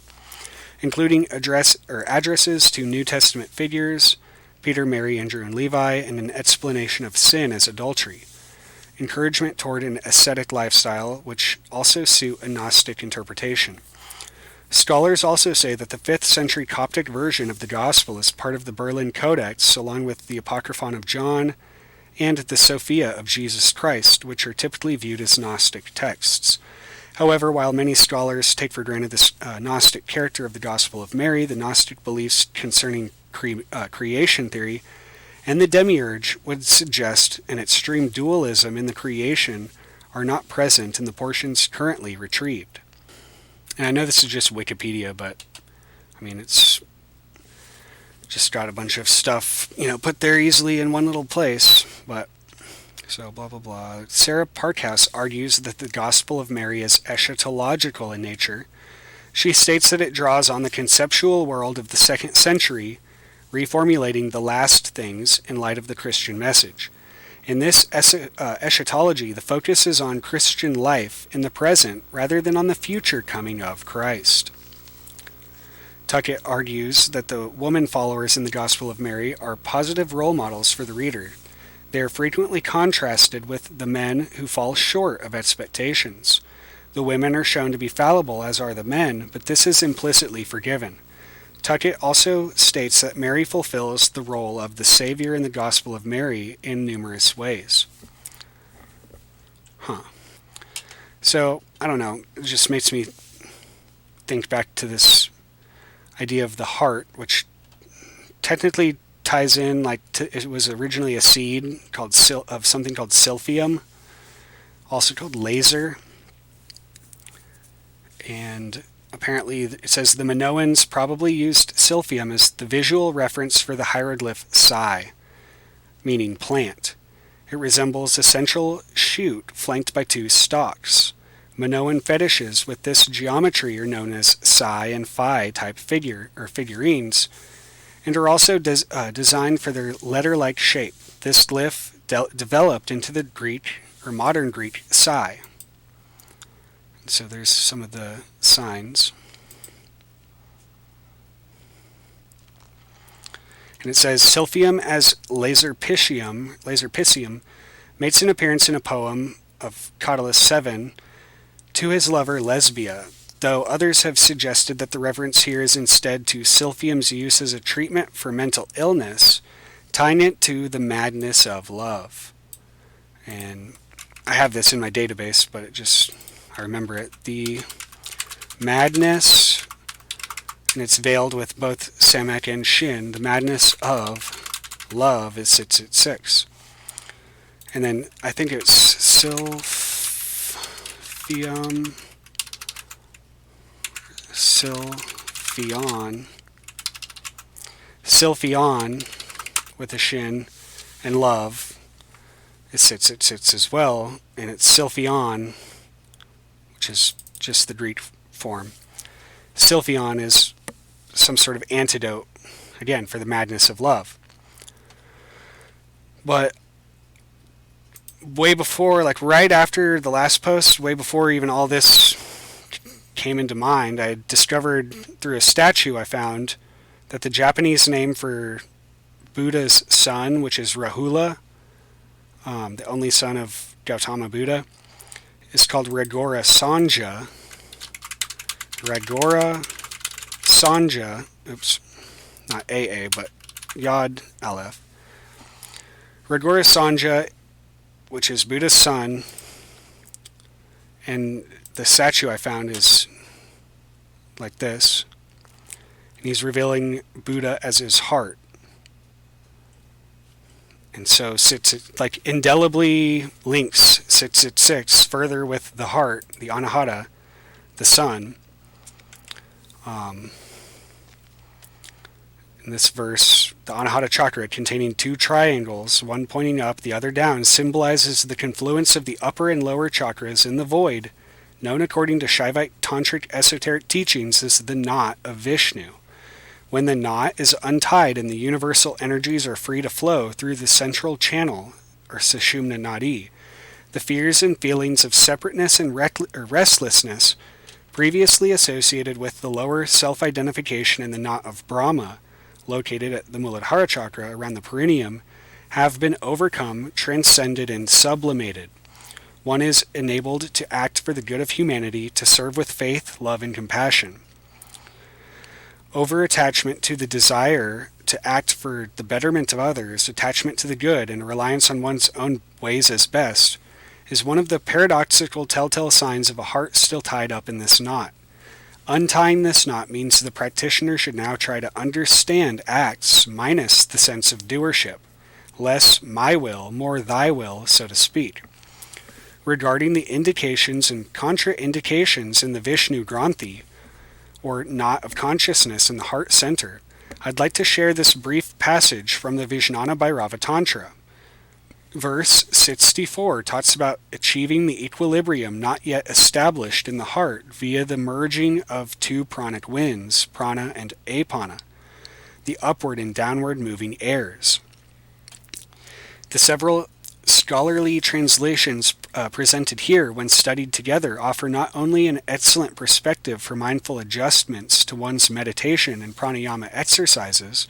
Including addresses to New Testament figures, Peter, Mary, Andrew, and Levi, and an explanation of sin as adultery. Encouragement toward an ascetic lifestyle, which also suit a Gnostic interpretation. Scholars also say that the 5th century Coptic version of the Gospel is part of the Berlin Codex, along with the Apocryphon of John and the Sophia of Jesus Christ, which are typically viewed as Gnostic texts. However, while many scholars take for granted this Gnostic character of the Gospel of Mary, the Gnostic beliefs concerning creation theory and the demiurge would suggest an extreme dualism in the creation are not present in the portions currently retrieved. And I know this is just Wikipedia, but I mean, it's just got a bunch of stuff, put there easily in one little place, but so blah, blah, blah. Sarah Parkhouse argues that the Gospel of Mary is eschatological in nature. She states that it draws on the conceptual world of the 2nd century, reformulating the last things in light of the Christian message. In this eschatology, the focus is on Christian life in the present rather than on the future coming of Christ. Tuckett argues that the woman followers in the Gospel of Mary are positive role models for the reader. They are frequently contrasted with the men who fall short of expectations. The women are shown to be fallible, as are the men, but this is implicitly forgiven. Tuckett also states that Mary fulfills the role of the Savior in the Gospel of Mary in numerous ways. So, I don't know, it just makes me think back to this idea of the heart, which technically ties in, it was originally a seed of something called Silphium, also called laser. And apparently it says the Minoans probably used Silphium as the visual reference for the hieroglyph psi, meaning plant. It resembles a central shoot flanked by two stalks. Minoan fetishes with this geometry are known as psi and phi type figurines, and are also designed for their letter-like shape. This glyph developed into the Greek or modern Greek psi. So there's some of the signs. And it says, Silphium as laser piscium makes an appearance in a poem of Catullus 7 to his lover Lesbia, though others have suggested that the reference here is instead to Silphium's use as a treatment for mental illness, tying it to the madness of love. And I have this in my database, but I remember it. The madness, and it's veiled with both Samek and Shin, the madness of love is 666. And then I think it's Silphium, Silphion with a Shin, and love is 666 as well, and it's Silphion, which is just the Greek form. Silphion is some sort of antidote, again, for the madness of love. But way before, like right after the last post, way before even all this came into mind, I discovered through a statue I found that the Japanese name for Buddha's son, which is Rahula, the only son of Gautama Buddha, is called Ragora Sanja. Ragora Sanja, oops, not AA, but Yod Aleph. Ragora Sanja, which is Buddha's son, and the statue I found is like this, and he's revealing Buddha as his heart. And so like indelibly links 666 further with the heart, the Anahata, the sun. In this verse, the Anahata Chakra, containing two triangles, one pointing up, the other down, symbolizes the confluence of the upper and lower chakras in the void, known according to Shaivite tantric esoteric teachings as the knot of Vishnu. When the knot is untied and the universal energies are free to flow through the central channel, or Sushumna Nadi, the fears and feelings of separateness and restlessness previously associated with the lower self-identification in the knot of Brahma, located at the Muladhara Chakra around the perineum, have been overcome, transcended, and sublimated. One is enabled to act for the good of humanity, to serve with faith, love, and compassion. Over-attachment to the desire to act for the betterment of others, attachment to the good, and reliance on one's own ways as best, is one of the paradoxical telltale signs of a heart still tied up in this knot. Untying this knot means the practitioner should now try to understand acts minus the sense of doership, less my will, more thy will, so to speak. Regarding the indications and contraindications in the Vishnu Granthi, or knot of consciousness in the heart center, I'd like to share this brief passage from the Vijnana Bhairava Tantra. Verse 64 talks about achieving the equilibrium not yet established in the heart via the merging of two pranic winds, prana and apana, the upward and downward moving airs. The several scholarly translations presented here, when studied together, offer not only an excellent perspective for mindful adjustments to one's meditation and pranayama exercises,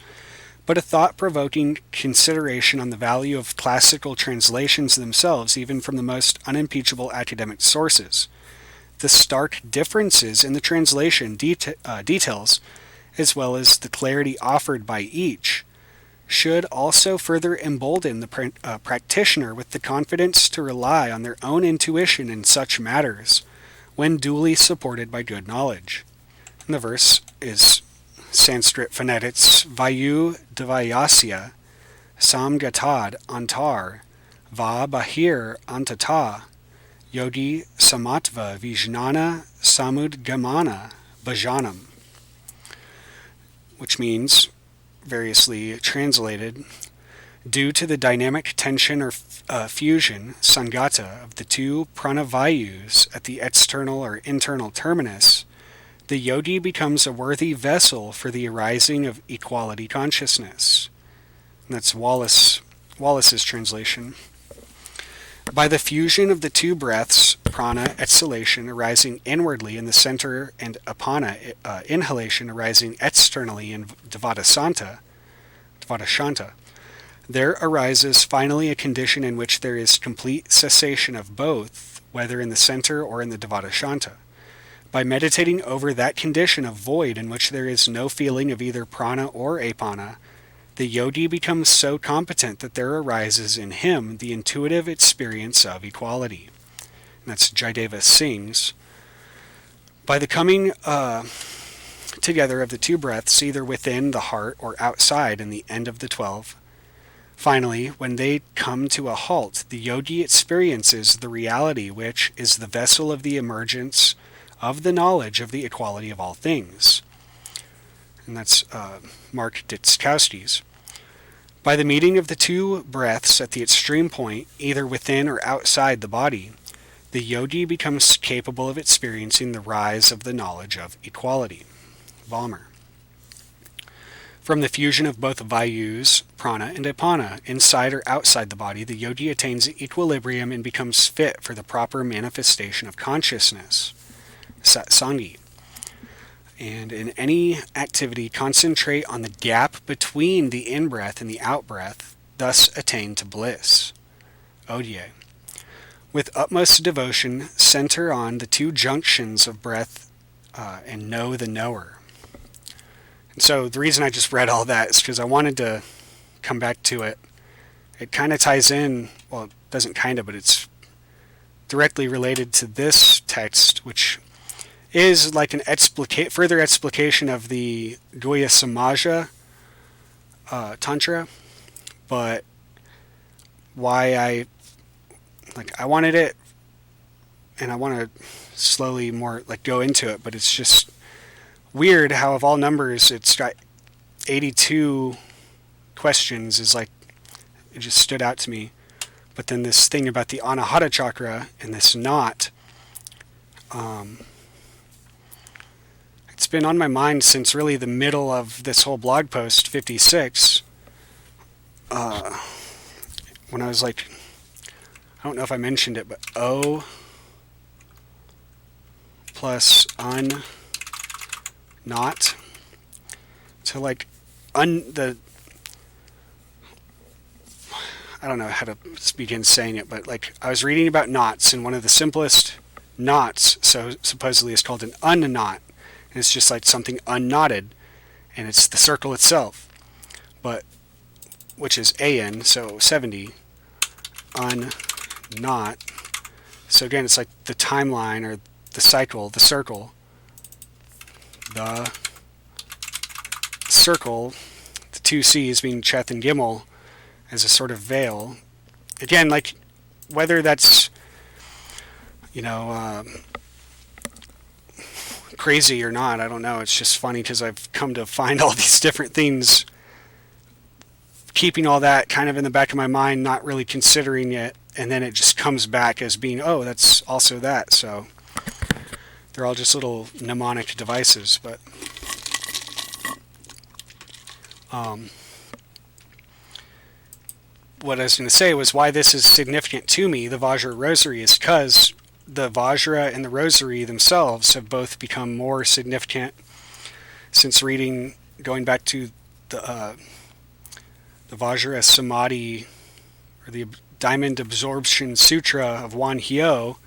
but a thought-provoking consideration on the value of classical translations themselves, even from the most unimpeachable academic sources. The stark differences in the translation details, as well as the clarity offered by each, should also further embolden the practitioner with the confidence to rely on their own intuition in such matters, when duly supported by good knowledge. And the verse is Sanskrit phonetics: Vayu Devayasya Samgatad Antar Va Bahir Antata Yogi Samatva Vijnana Samudgamana Bhajanam, which means, variously translated, due to the dynamic tension or fusion, sangata, of the two pranavayus at the external or internal terminus, the yogi becomes a worthy vessel for the arising of equality consciousness. And that's Wallace's translation. By the fusion of the two breaths, prana, exhalation, arising inwardly in the center, and apana, inhalation, arising externally in Devadashanta, there arises finally a condition in which there is complete cessation of both, whether in the center or in the Devadashanta. By meditating over that condition of void in which there is no feeling of either prana or apana, the yogi becomes so competent that there arises in him the intuitive experience of equality. And that's Jayadeva Singh's. By the coming together of the two breaths, either within the heart or outside in the end of the 12, finally, when they come to a halt, the yogi experiences the reality which is the vessel of the emergence of the knowledge of the equality of all things. And that's Mark Dyczkowski's. By the meeting of the two breaths at the extreme point, either within or outside the body, the yogi becomes capable of experiencing the rise of the knowledge of equality. Valmer. From the fusion of both vayus, prana, and apana, inside or outside the body, the yogi attains equilibrium and becomes fit for the proper manifestation of consciousness. Satsangi. And in any activity, concentrate on the gap between the in-breath and the out-breath, thus attain to bliss. Odie. With utmost devotion, center on the two junctions of breath and know the knower. And so the reason I just read all that is because I wanted to come back to it. It kind of ties in, well, it doesn't kind of, but it's directly related to this text, which is like an further explication of the Goya Samaja Tantra, but why I wanted it, and I want to slowly more go into it, but it's just weird how of all numbers it's got 82 questions is it just stood out to me. But then this thing about the Anahata chakra and this knot, it's been on my mind since really the middle of this whole blog post 56, when I was I don't know if I mentioned it, but O plus not to I don't know how to begin saying it, but I was reading about knots, and one of the simplest knots, so supposedly is called an unknot, and it's just something unknotted, and it's the circle itself, but which is AN, so 70, unknot. So again, it's the timeline or the cycle, the circle, the two C's being Cheth and Gimel as a sort of veil. Again, whether that's crazy or not, I don't know. It's just funny because I've come to find all these different things, keeping all that kind of in the back of my mind, not really considering it, and then it just comes back as being, oh, that's also that. So they're all just little mnemonic devices, but what I was going to say was why this is significant to me, the Vajra Rosary, is because the Vajra and the Rosary themselves have both become more significant since going back to the Vajra Samadhi, or the Diamond Absorption Sutra of Wan Hyo,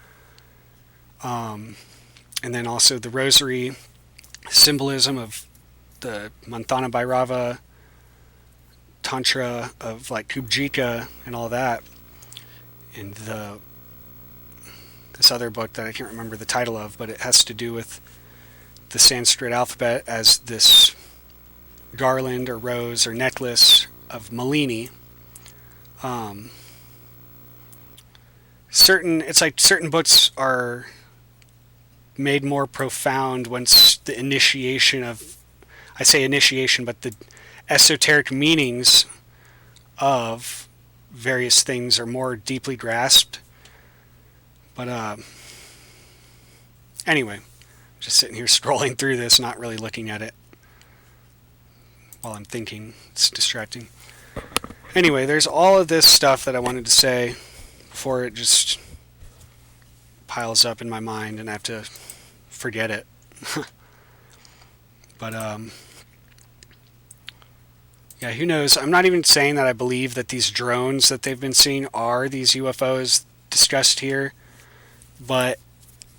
and then also the Rosary symbolism of the Manthana Bhairava Tantra of Kubjika and all that, and this other book that I can't remember the title of, but it has to do with the Sanskrit alphabet as this garland or rose or necklace of Malini. Certain books are made more profound once the initiation of, I say initiation, but the esoteric meanings of various things are more deeply grasped. But anyway, just sitting here scrolling through this, not really looking at it while I'm thinking. It's distracting. Anyway, there's all of this stuff that I wanted to say before it just piles up in my mind and I have to forget it. But yeah, Yeah, who knows? I'm not even saying that I believe that these drones that they've been seeing are these UFOs discussed here, but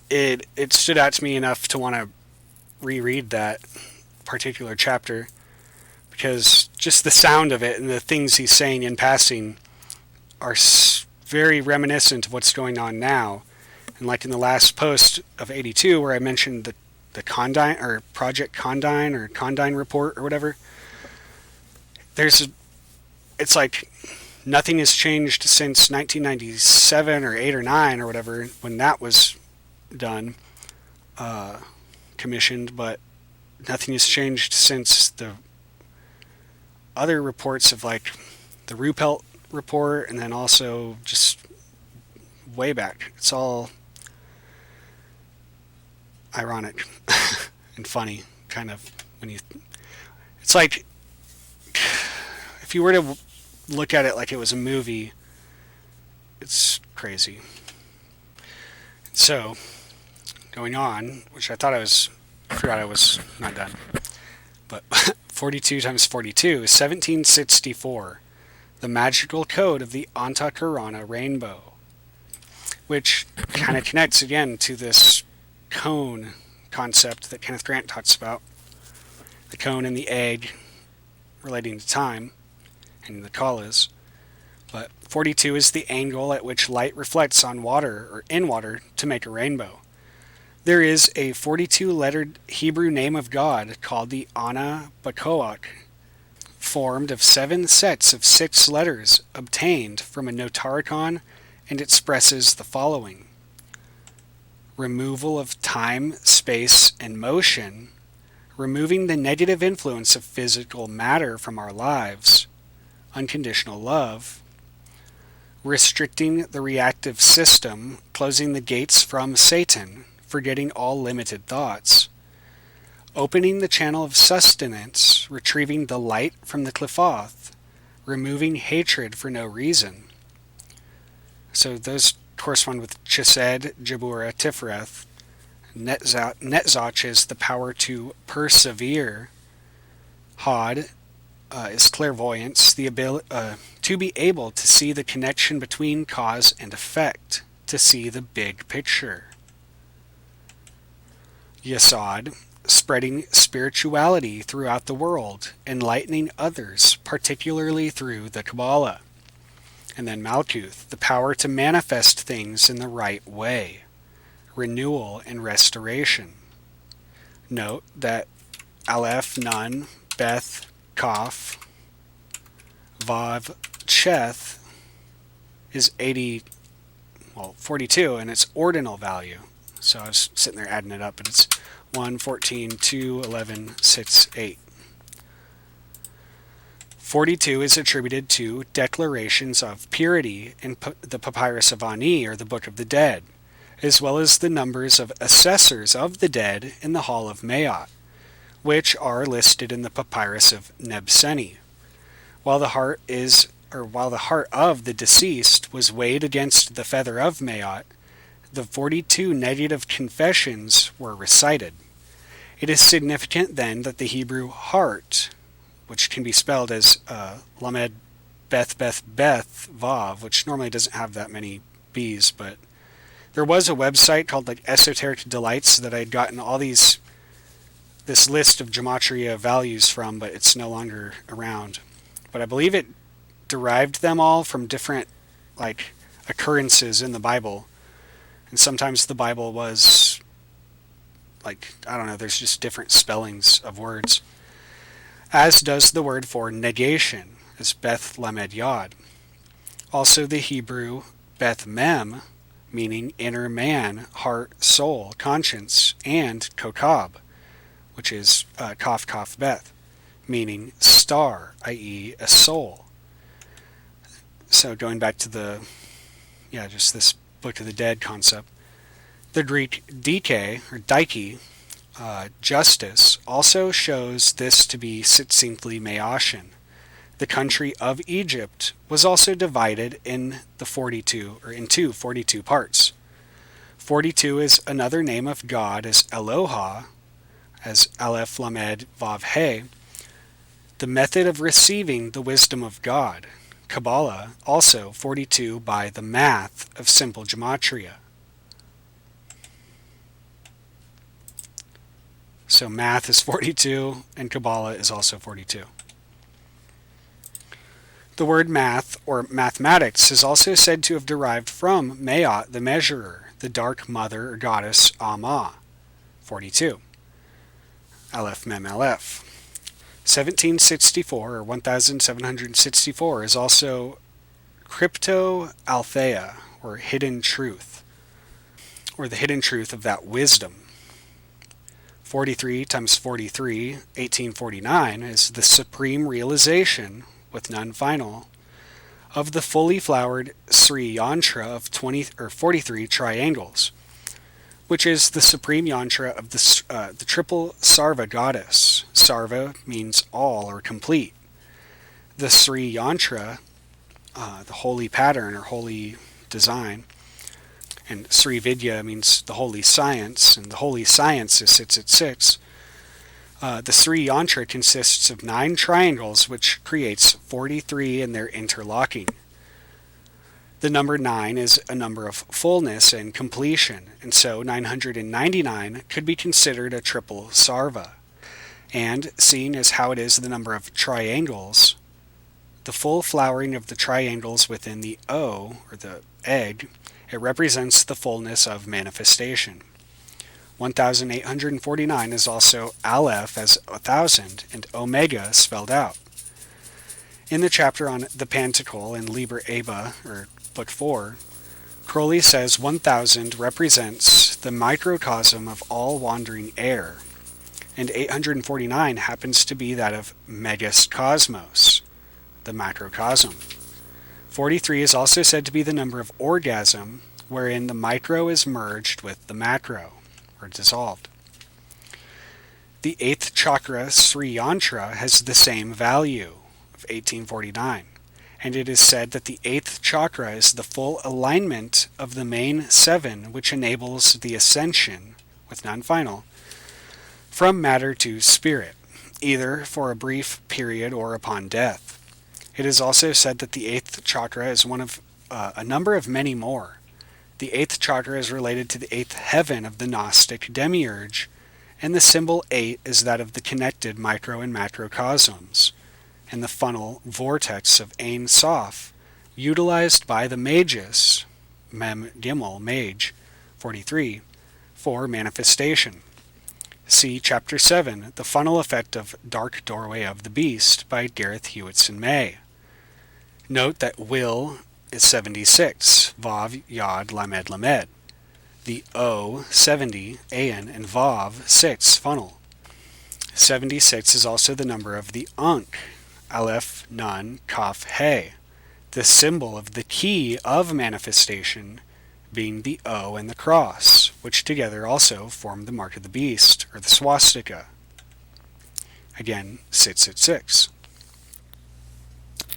it stood out to me enough to want to reread that particular chapter, because just the sound of it and the things he's saying in passing are very reminiscent of what's going on now. And like in the last post of 82, where I mentioned the Condign, or Project Condign, or Condign Report, or whatever, it's like nothing has changed since 1997 or 8 or 9 or whatever, when that was done, commissioned, but nothing has changed since the other reports of like the Ruppelt report, and then also just way back. It's all ironic and funny, kind of, when you... It's like, if you were to look at it like it was a movie, it's crazy. So, going on, which I forgot I was not done, but 42 times 42 is 1764, the magical code of the Antakarana rainbow, which kind of connects again to this cone concept that Kenneth Grant talks about, the cone and the egg relating to time, and the kalas. But 42 is the angle at which light reflects on water or in water to make a rainbow. There is a 42-lettered Hebrew name of God called the Anahata, formed of 7 sets of 6 letters obtained from a notaricon, and expresses the following: removal of time, space, and motion, removing the negative influence of physical matter from our lives, unconditional love, restricting the reactive system, closing the gates from Satan, forgetting all limited thoughts, opening the channel of sustenance, retrieving the light from the Qliphoth, removing hatred for no reason. So those correspond with Chesed, Jabura, Tifereth. Netzach is the power to persevere. Hod is clairvoyance, the ability to be able to see the connection between cause and effect, to see the big picture. Yesod, spreading spirituality throughout the world, enlightening others, particularly through the Kabbalah. And then Malkuth, the power to manifest things in the right way, renewal and restoration. Note that Aleph, Nun, Beth, Kaf, Vav, Cheth is 42, and its ordinal value. So I was sitting there adding it up, and it's 1, 14, 2, 11, 6, 8. 42 is attributed to declarations of purity in the Papyrus of Ani, or the Book of the Dead, as well as the numbers of assessors of the dead in the Hall of Maat, which are listed in the Papyrus of Nebseni. While the heart of the deceased was weighed against the feather of Maat, the 42 negative confessions were recited. It is significant then that the Hebrew heart, which can be spelled as Lamed Beth Beth Beth Vav, which normally doesn't have that many B's, but there was a website called like Esoteric Delights that I had gotten all this list of gematria values from, but it's no longer around. But I believe it derived them all from different like occurrences in the Bible. And sometimes the Bible was like, I don't know, there's just different spellings of words. As does the word for negation, as Beth Lamed Yod. Also the Hebrew Beth Mem, meaning inner man, heart, soul, conscience, and Kokab, which is Kaf Kaf Beth, meaning star, i.e. a soul. So going back to just this Book of the Dead concept. The Greek dike, or dike, justice, also shows this to be succinctly Maotian. The country of Egypt was also divided into 42 parts. 42 is another name of God as Eloha, as Aleph Lamed Vav He, The method of receiving the wisdom of God, Kabbalah, also 42 by the math of simple gematria. So math is 42, and Kabbalah is also 42. The word math, or mathematics, is also said to have derived from Maat, the measurer, the dark mother or goddess Ama, 42. Aleph Mem Aleph. 1764, or 1764, is also Crypto Althea, or hidden truth, or the hidden truth of that wisdom. 43 times 43, 1849, is the supreme realization, with none final, of the fully flowered Sri Yantra of 43 triangles, which is the supreme yantra of the triple Sarva goddess. Sarva means all or complete. The Sri Yantra, the holy pattern or holy design, and Sri Vidya means the holy science, and the holy science is 666. The Sri Yantra consists of 9 triangles, which creates 43 in their interlocking. The number 9 is a number of fullness and completion, and so 999 could be considered a triple sarva. And, seeing as how it is the number of triangles, the full flowering of the triangles within the O, or the egg, it represents the fullness of manifestation. 1849 is also Aleph as 1000 and Omega spelled out. In the chapter on the Pantacle in Liber Aba, or Book 4, Crowley says 1000 represents the microcosm of all wandering air, and 849 happens to be that of Megas Cosmos, the macrocosm. 43 is also said to be the number of orgasm, wherein the micro is merged with the macro, or dissolved. The 8th chakra, Sri Yantra, has the same value of 1849, and it is said that the 8th chakra is the full alignment of the main 7, which enables the ascension, with none final, from matter to spirit, either for a brief period or upon death. It is also said that the 8th chakra is one of a number of many more. The 8th chakra is related to the 8th heaven of the Gnostic demiurge, and the symbol 8 is that of the connected micro and macrocosms, and the funnel vortex of Ein Sof, utilized by the mages, Mem Gimel, Mage, 43, for manifestation. See Chapter 7, The Funnel Effect of Dark Doorway of the Beast by Gareth Hewitson May. Note that Will is 76, Vav, Yod, Lamed, Lamed. The O, 70, An, and Vav, 6, funnel. 76 is also the number of the Ankh, Aleph, Nun, Kaf, He, the symbol of the key of manifestation being the O and the cross, which together also form the mark of the beast, or the swastika. Again, 666.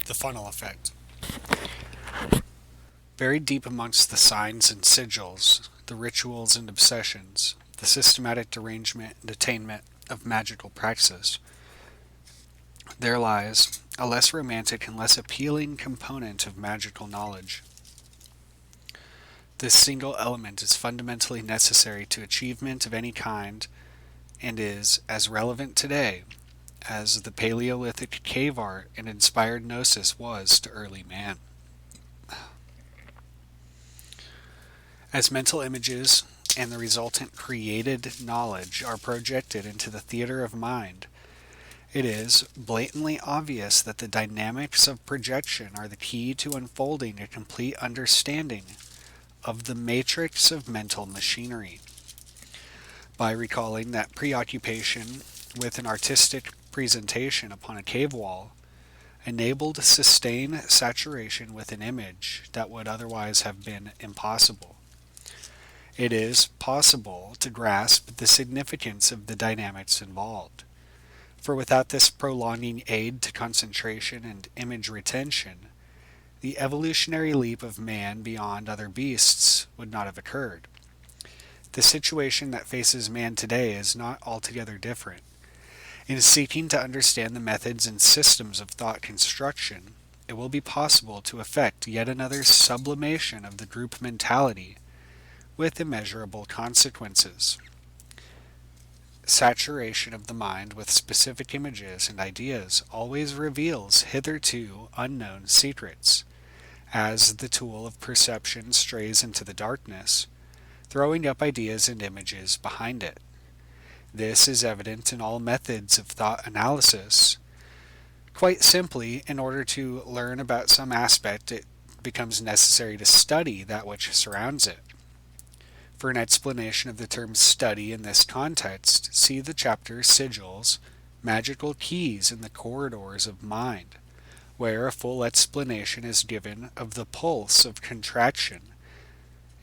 The funnel effect. Buried deep amongst the signs and sigils, the rituals and obsessions, the systematic derangement and attainment of magical practices, there lies a less romantic and less appealing component of magical knowledge. This single element is fundamentally necessary to achievement of any kind and is as relevant today as the Paleolithic cave art and inspired gnosis was to early man. As mental images and the resultant created knowledge are projected into the theater of mind, it is blatantly obvious that the dynamics of projection are the key to unfolding a complete understanding of the matrix of mental machinery. By recalling that preoccupation with an artistic presentation upon a cave wall enabled sustained saturation with an image that would otherwise have been impossible, it is possible to grasp the significance of the dynamics involved. For without this prolonging aid to concentration and image retention, the evolutionary leap of man beyond other beasts would not have occurred. The situation that faces man today is not altogether different. In seeking to understand the methods and systems of thought construction, it will be possible to effect yet another sublimation of the group mentality with immeasurable consequences. Saturation of the mind with specific images and ideas always reveals hitherto unknown secrets, as the tool of perception strays into the darkness, throwing up ideas and images behind it. This is evident in all methods of thought analysis. Quite simply, in order to learn about some aspect, it becomes necessary to study that which surrounds it. For an explanation of the term study in this context, see the chapter Sigils, Magical Keys in the Corridors of Mind, where a full explanation is given of the pulse of contraction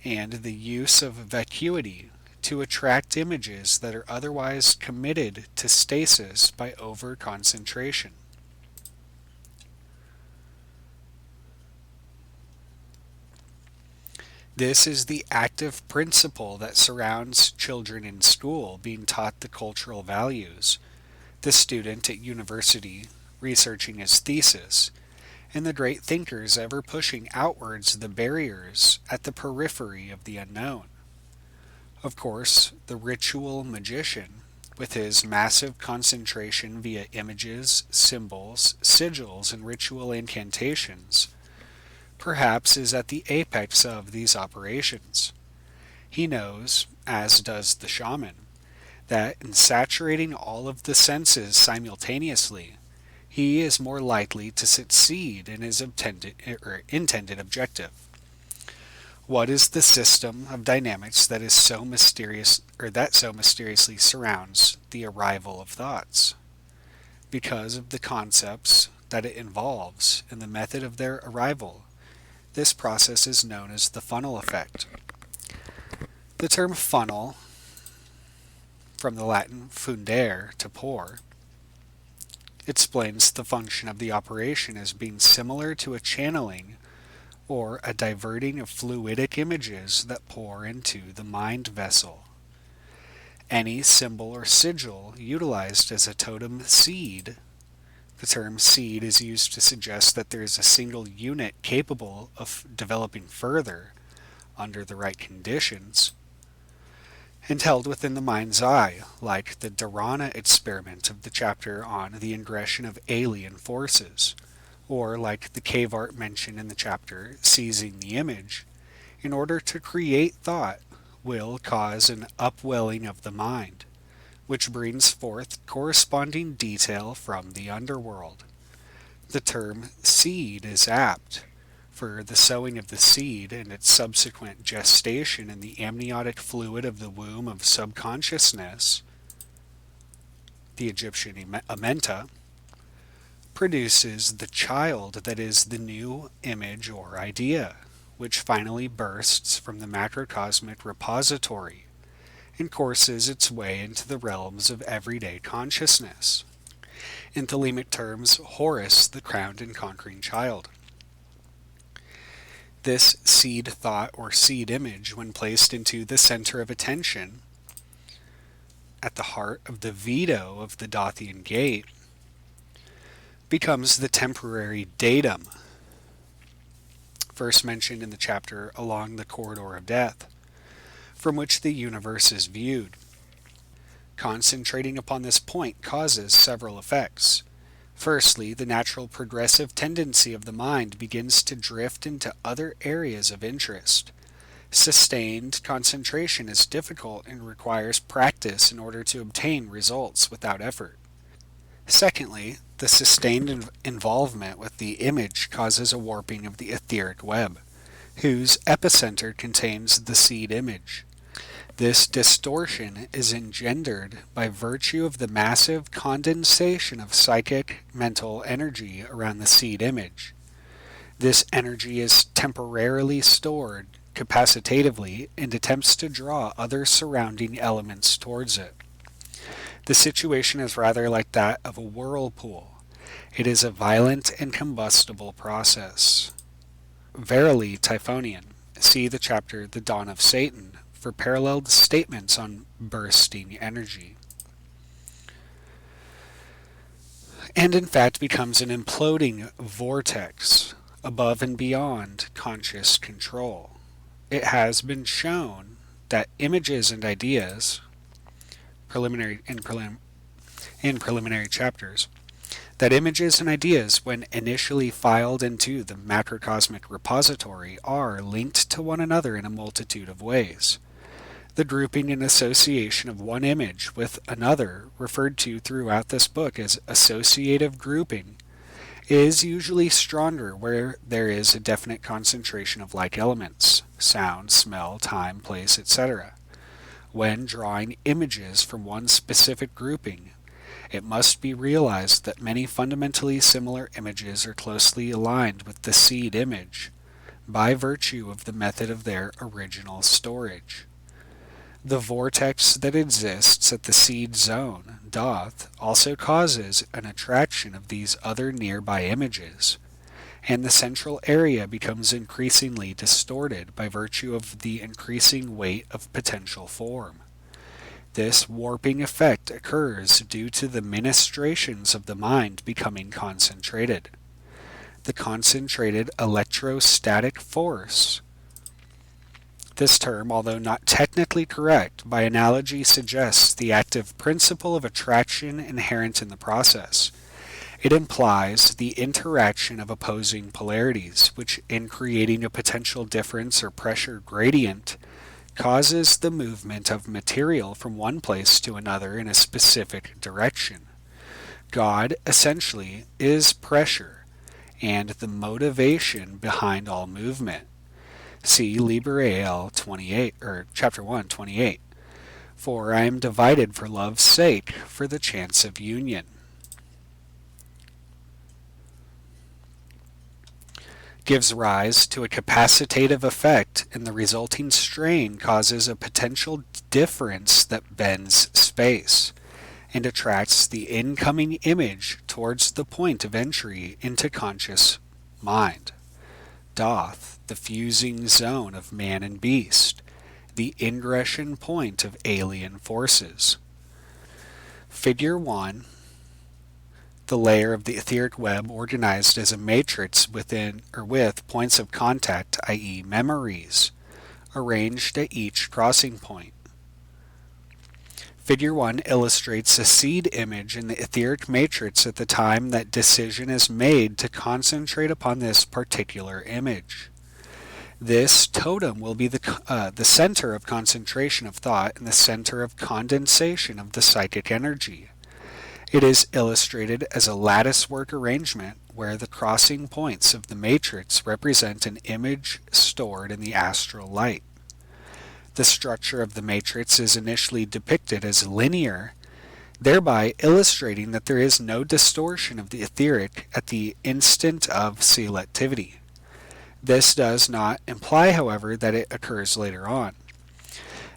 and the use of vacuity to attract images that are otherwise committed to stasis by over-concentration. This is the active principle that surrounds children in school being taught the cultural values, the student at university researching his thesis, and the great thinkers ever pushing outwards the barriers at the periphery of the unknown. Of course, the ritual magician, with his massive concentration via images, symbols, sigils, and ritual incantations, perhaps is at the apex of these operations. He knows, as does the shaman, that in saturating all of the senses simultaneously, he is more likely to succeed in his intended objective. What is the system of dynamics that is so mysterious, or that so mysteriously surrounds the arrival of thoughts? Because of the concepts that it involves and the method of their arrival, this process is known as the funnel effect. The term funnel, from the Latin fundere, to pour, explains the function of the operation as being similar to a channeling or a diverting of fluidic images that pour into the mind vessel. Any symbol or sigil utilized as a totem seed, the term seed is used to suggest that there is a single unit capable of developing further under the right conditions, and held within the mind's eye, like the Dharana experiment of the chapter on the ingression of alien forces, or like the cave art mentioned in the chapter Seizing the Image, in order to create thought, will cause an upwelling of the mind, which brings forth corresponding detail from the underworld. The term seed is apt, for the sowing of the seed and its subsequent gestation in the amniotic fluid of the womb of subconsciousness, the Egyptian Amenta, produces the child that is the new image or idea, which finally bursts from the macrocosmic repository and courses its way into the realms of everyday consciousness. In Thelemic terms, Horus, the crowned and conquering child. This seed thought or seed image, when placed into the center of attention, at the heart of the veto of the Dothian gate, becomes the temporary datum, first mentioned in the chapter Along the Corridor of Death, from which the universe is viewed. Concentrating upon this point causes several effects. Firstly, the natural progressive tendency of the mind begins to drift into other areas of interest. Sustained concentration is difficult and requires practice in order to obtain results without effort. Secondly, the sustained involvement with the image causes a warping of the etheric web, whose epicenter contains the seed image. This distortion is engendered by virtue of the massive condensation of psychic, mental energy around the seed image. This energy is temporarily stored capacitatively and attempts to draw other surrounding elements towards it. The situation is rather like that of a whirlpool. It is a violent and combustible process. Verily Typhonian, see the chapter The Dawn of Satan for paralleled statements on bursting energy. and in fact becomes an imploding vortex above and beyond conscious control. It has been shown that images and ideas, in preliminary chapters, that images and ideas, when initially filed into the macrocosmic repository, are linked to one another in a multitude of ways. The grouping and association of one image with another, referred to throughout this book as associative grouping, is usually stronger where there is a definite concentration of like elements, sound, smell, time, place, etc. When drawing images from one specific grouping, it must be realized that many fundamentally similar images are closely aligned with the seed image by virtue of the method of their original storage. The vortex that exists at the seed zone doth also causes an attraction of these other nearby images, and the central area becomes increasingly distorted by virtue of the increasing weight of potential form. This warping effect occurs due to the ministrations of the mind becoming concentrated. The concentrated electrostatic force. This term, although not technically correct, by analogy suggests the active principle of attraction inherent in the process. It implies the interaction of opposing polarities, which, in creating a potential difference or pressure gradient, causes the movement of material from one place to another in a specific direction. God, essentially, is pressure, and the motivation behind all movement. See Liber AL 28, or chapter 1, 28. For I am divided for love's sake, for the chance of union. Gives rise to a capacitative effect, and the resulting strain causes a potential difference that bends space, and attracts the incoming image towards the point of entry into conscious mind. Doth, the fusing zone of man and beast, the ingression point of alien forces. Figure 1. The layer of the etheric web organized as a matrix within or with points of contact, i.e. memories, arranged at each crossing point. Figure 1 illustrates a seed image in the etheric matrix at the time that decision is made to concentrate upon this particular image. This totem will be the center of concentration of thought and the center of condensation of the psychic energy. It is illustrated as a latticework arrangement where the crossing points of the matrix represent an image stored in the astral light. The structure of the matrix is initially depicted as linear, thereby illustrating that there is no distortion of the etheric at the instant of selectivity. This does not imply, however, that it occurs later on.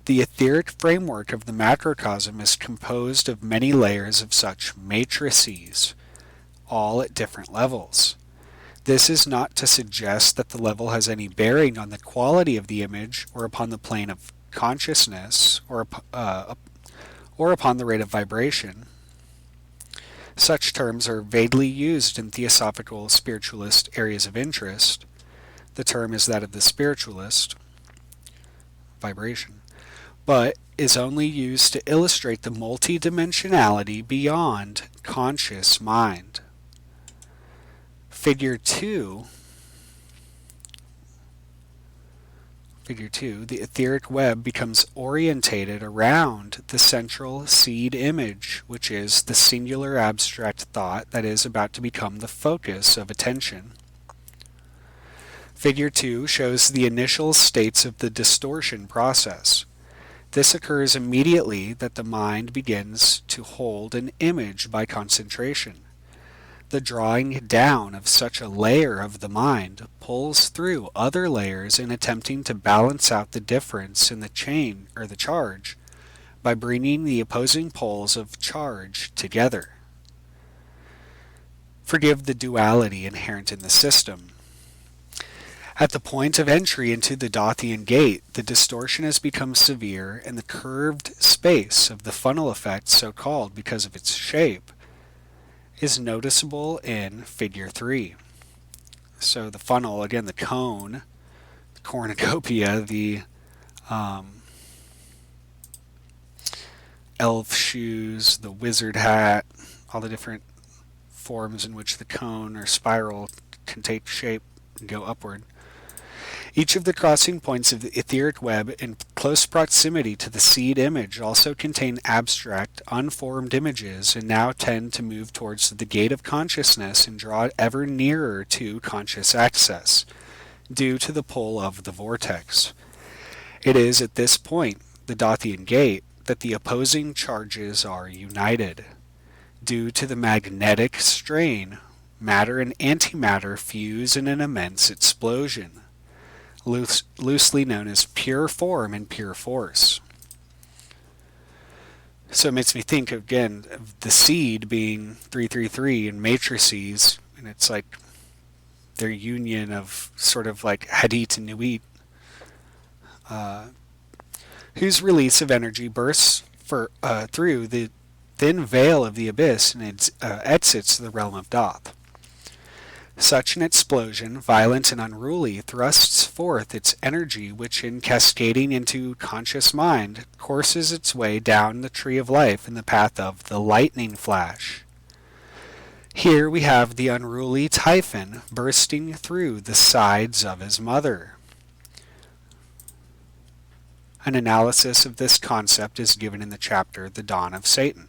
The etheric framework of the macrocosm is composed of many layers of such matrices, all at different levels. This is not to suggest that the level has any bearing on the quality of the image or upon the plane of consciousness or upon the rate of vibration. Such terms are vaguely used in theosophical spiritualist areas of interest. The term is that of the spiritualist, vibration, but is only used to illustrate the multidimensionality beyond conscious mind. Figure 2, the etheric web becomes orientated around the central seed image, which is the singular abstract thought that is about to become the focus of attention. Figure 2 shows the initial states of the distortion process. This occurs immediately that the mind begins to hold an image by concentration. The drawing down of such a layer of the mind pulls through other layers in attempting to balance out the difference in the chain or the charge by bringing the opposing poles of charge together. Forgive the duality inherent in the system. At the point of entry into the Dothian gate, the distortion has become severe, and the curved space of the funnel effect, so called because of its shape, is noticeable in Figure 3. So the funnel, again, the cone, the cornucopia, the elf shoes, the wizard hat, all the different forms in which the cone or spiral can take shape and go upward. Each of the crossing points of the etheric web in close proximity to the seed image also contain abstract, unformed images and now tend to move towards the gate of consciousness and draw ever nearer to conscious access, due to the pull of the vortex. It is at this point, the Dothian gate, that the opposing charges are united. Due to the magnetic strain, matter and antimatter fuse in an immense explosion, loosely known as pure form and pure force. So it makes me think, again, of the seed being 333 and matrices, and it's like their union of sort of like Hadith and Nuit, whose release of energy bursts through the thin veil of the abyss and exits the realm of Thoth. Such an explosion, violent and unruly, thrusts forth its energy which, in cascading into conscious mind, courses its way down the tree of life in the path of the lightning flash. Here we have the unruly Typhon bursting through the sides of his mother. An analysis of this concept is given in the chapter The Dawn of Satan.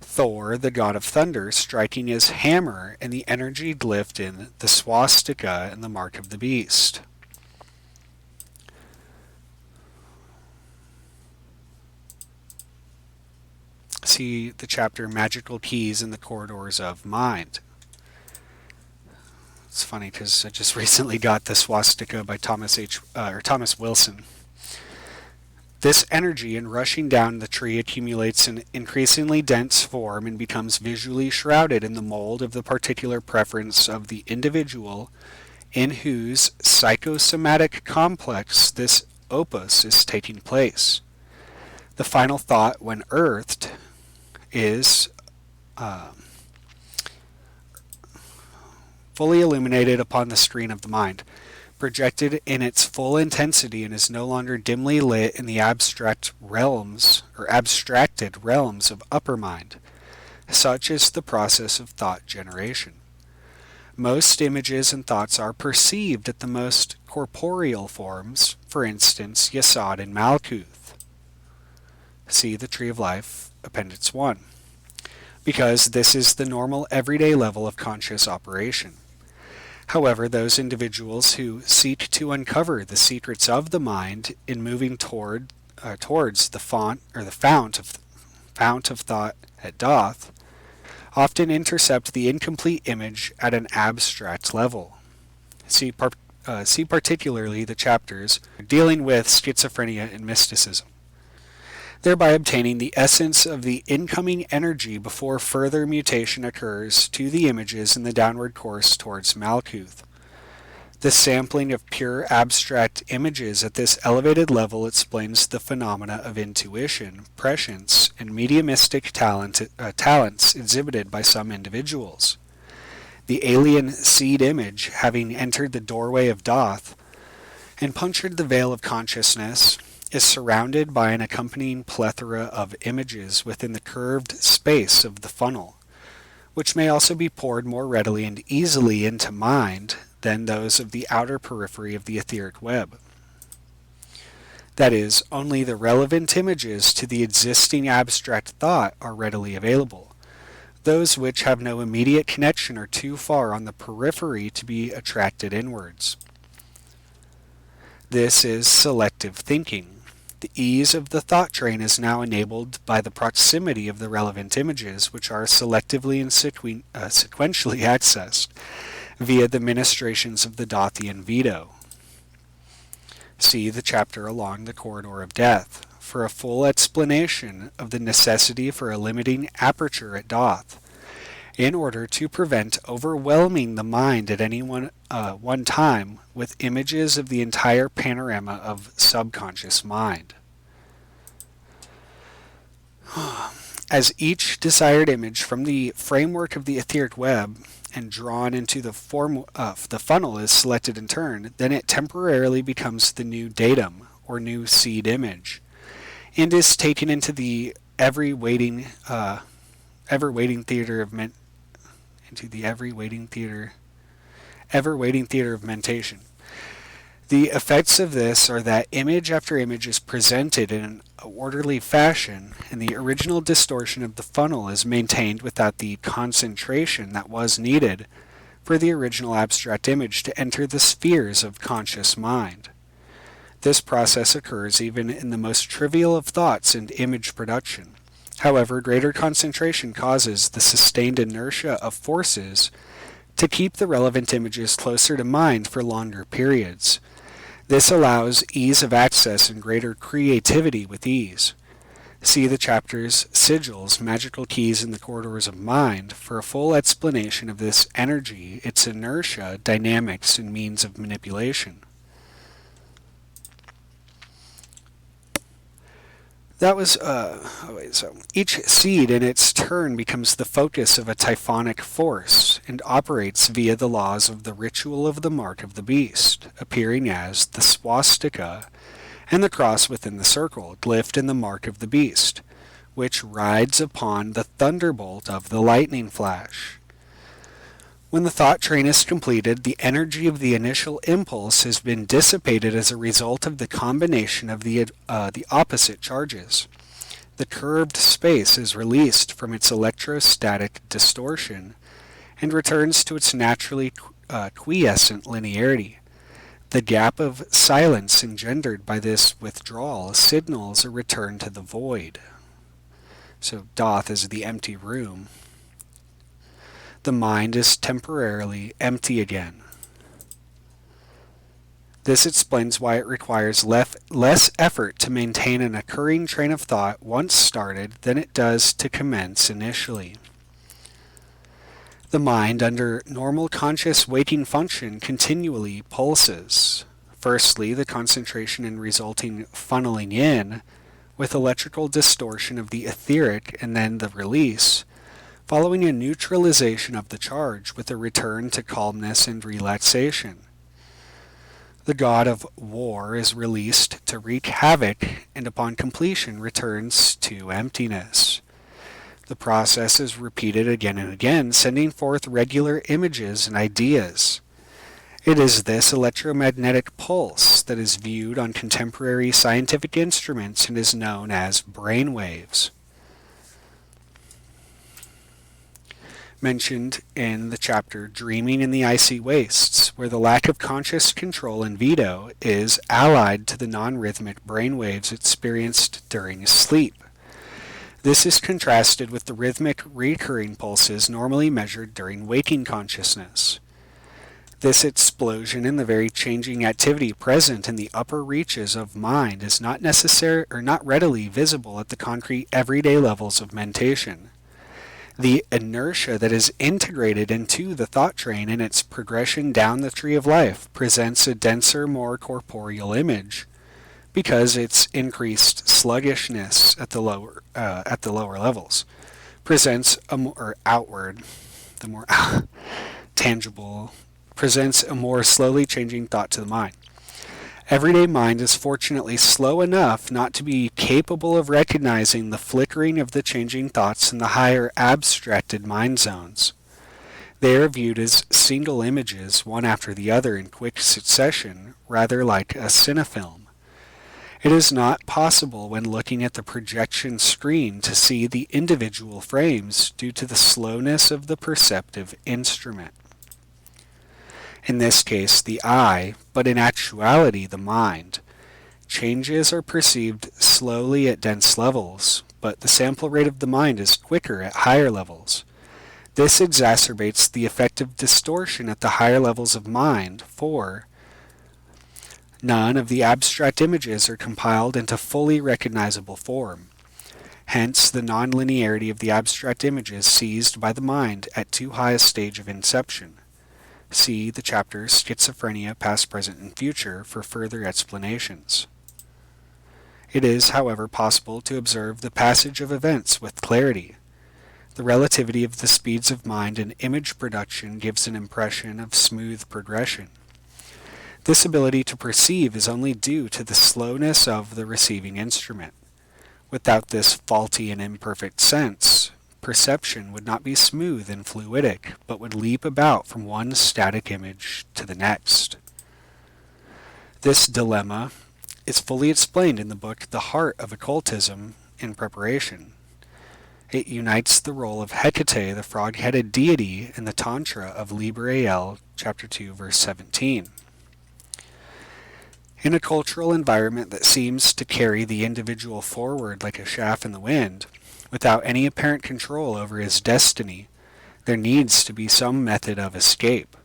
Thor, the god of thunder, striking his hammer and the energy glyphed in the swastika and the mark of the beast. See the chapter Magical Keys in the Corridors of Mind. It's funny because I just recently got the swastika by Thomas Wilson. This energy, in rushing down the tree, accumulates in increasingly dense form and becomes visually shrouded in the mold of the particular preference of the individual in whose psychosomatic complex this opus is taking place. The final thought, when earthed, is fully illuminated upon the screen of the mind, projected in its full intensity, and is no longer dimly lit in the abstract realms or abstracted realms of upper mind. Such is the process of thought generation. Most images and thoughts are perceived at the most corporeal forms, for instance, Yesod and Malkuth. See the Tree of Life, Appendix 1. Because this is the normal everyday level of conscious operation. However, those individuals who seek to uncover the secrets of the mind in moving towards the fount of thought at Thoth often intercept the incomplete image at an abstract level. See particularly the chapters dealing with schizophrenia and mysticism, thereby obtaining the essence of the incoming energy before further mutation occurs to the images in the downward course towards Malkuth. The sampling of pure abstract images at this elevated level explains the phenomena of intuition, prescience, and mediumistic talents exhibited by some individuals. The alien seed image, having entered the doorway of Thoth and punctured the veil of consciousness, is surrounded by an accompanying plethora of images within the curved space of the funnel, which may also be poured more readily and easily into mind than those of the outer periphery of the etheric web. That is, only the relevant images to the existing abstract thought are readily available. Those which have no immediate connection are too far on the periphery to be attracted inwards. This is selective thinking. The ease of the thought train is now enabled by the proximity of the relevant images, which are selectively and sequentially accessed via the ministrations of the Dothian veto. See the chapter Along the Corridor of Death for a full explanation of the necessity for a limiting aperture at Thoth, in order to prevent overwhelming the mind at any one time with images of the entire panorama of subconscious mind. As each desired image from the framework of the etheric web and drawn into the form of the funnel is selected in turn, then it temporarily becomes the new datum, or new seed image, and is taken into the ever waiting theater of mentation. The effects of this are that image after image is presented in an orderly fashion, and the original distortion of the funnel is maintained without the concentration that was needed for the original abstract image to enter the spheres of conscious mind. This process occurs even in the most trivial of thoughts and image production. However, greater concentration causes the sustained inertia of forces to keep the relevant images closer to mind for longer periods. This allows ease of access and greater creativity with ease. See the chapters Sigils, Magical Keys in the Corridors of Mind for a full explanation of this energy, its inertia, dynamics, and means of manipulation. So each seed in its turn becomes the focus of a typhonic force and operates via the laws of the ritual of the mark of the beast, appearing as the swastika and the cross within the circle, glyphed in the mark of the beast, which rides upon the thunderbolt of the lightning flash. When the thought train is completed, the energy of the initial impulse has been dissipated as a result of the combination of the opposite charges. The curved space is released from its electrostatic distortion and returns to its naturally quiescent linearity. The gap of silence engendered by this withdrawal signals a return to the void. So Doth is the empty room. The mind is temporarily empty again. This explains why it requires less effort to maintain an occurring train of thought once started than it does to commence initially. The mind, under normal conscious waking function, continually pulses. Firstly, the concentration and resulting funneling in, with electrical distortion of the etheric, and then the release, following a neutralization of the charge with a return to calmness and relaxation. The god of war is released to wreak havoc, and upon completion returns to emptiness. The process is repeated again and again, sending forth regular images and ideas. It is this electromagnetic pulse that is viewed on contemporary scientific instruments and is known as brain waves. Mentioned in the chapter Dreaming in the Icy Wastes, where the lack of conscious control and veto is allied to the non-rhythmic brainwaves experienced during sleep. This is contrasted with the rhythmic recurring pulses normally measured during waking consciousness. This explosion in the very changing activity present in the upper reaches of mind is not necessary or not readily visible at the concrete everyday levels of mentation. The inertia that is integrated into the thought train in its progression down the tree of life presents a denser, more corporeal image, because its increased sluggishness at the lower levels presents a more outward, the more tangible, presents a more slowly changing thought to the mind. Everyday mind is fortunately slow enough not to be capable of recognizing the flickering of the changing thoughts in the higher abstracted mind zones. They are viewed as single images, one after the other in quick succession, rather like a cinefilm. It is not possible when looking at the projection screen to see the individual frames due to the slowness of the perceptive instrument. In this case, the eye, but in actuality the mind. Changes are perceived slowly at dense levels, but the sample rate of the mind is quicker at higher levels. This exacerbates the effect of distortion at the higher levels of mind, for none of the abstract images are compiled into fully recognizable form. Hence, the nonlinearity of the abstract images seized by the mind at too high a stage of inception. See the chapters Schizophrenia, Past, Present, and Future for further explanations. It is, however, possible to observe the passage of events with clarity. The relativity of the speeds of mind and image production gives an impression of smooth progression. This ability to perceive is only due to the slowness of the receiving instrument. Without this faulty and imperfect sense, perception would not be smooth and fluidic, but would leap about from one static image to the next. This dilemma is fully explained in the book The Heart of Occultism in preparation. It unites the role of Hecate, the frog-headed deity, in the Tantra of Liber chapter 2, verse 17. In a cultural environment that seems to carry the individual forward like a shaft in the wind, without any apparent control over his destiny, there needs to be some method of escape.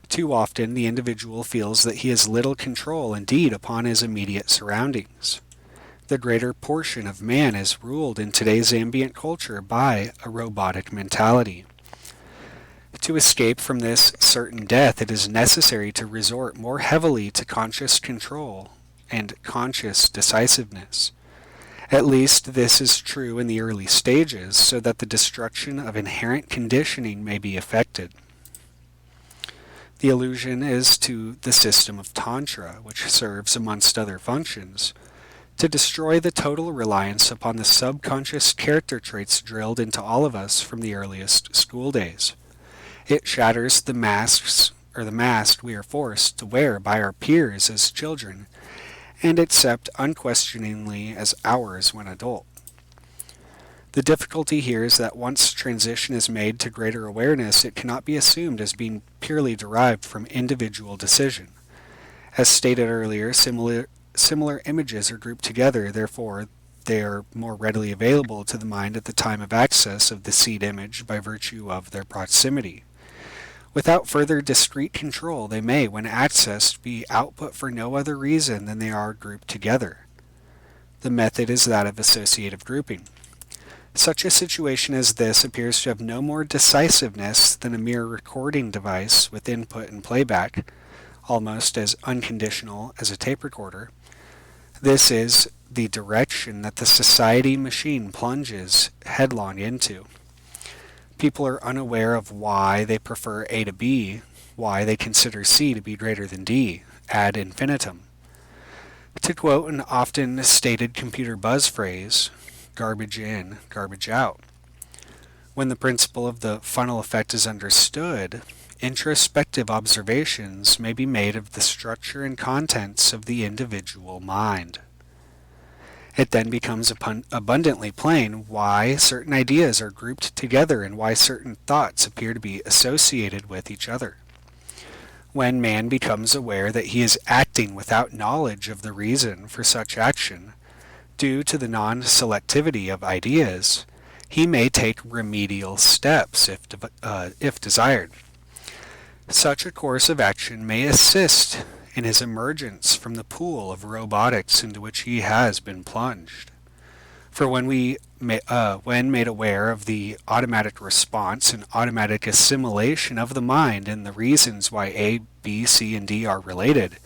Too often, the individual feels that he has little control indeed upon his immediate surroundings. The greater portion of man is ruled in today's ambient culture by a robotic mentality. To escape from this certain death, it is necessary to resort more heavily to conscious control and conscious decisiveness. At least this is true in the early stages, so that the destruction of inherent conditioning may be effected. The allusion is to the system of Tantra, which serves, amongst other functions, to destroy the total reliance upon the subconscious character traits drilled into all of us from the earliest school days. It shatters the mask we are forced to wear by our peers as children, and accept unquestioningly as ours when adult. The difficulty here is that once transition is made to greater awareness, it cannot be assumed as being purely derived from individual decision. As stated earlier, similar images are grouped together, therefore they are more readily available to the mind at the time of access of the seed image by virtue of their proximity. Without further discrete control, they may, when accessed, be output for no other reason than they are grouped together. The method is that of associative grouping. Such a situation as this appears to have no more decisiveness than a mere recording device with input and playback, almost as unconditional as a tape recorder. This is the direction that the society machine plunges headlong into. People are unaware of why they prefer A to B, why they consider C to be greater than D, ad infinitum. To quote an often stated computer buzz phrase, garbage in, garbage out. When the principle of the funnel effect is understood, introspective observations may be made of the structure and contents of the individual mind. It then becomes abundantly plain why certain ideas are grouped together and why certain thoughts appear to be associated with each other. When man becomes aware that he is acting without knowledge of the reason for such action, due to the non-selectivity of ideas, he may take remedial steps if desired. Such a course of action may assist in his emergence from the pool of robotics into which he has been plunged. For when made aware of the automatic response and automatic assimilation of the mind and the reasons why A, B, C, and D are related,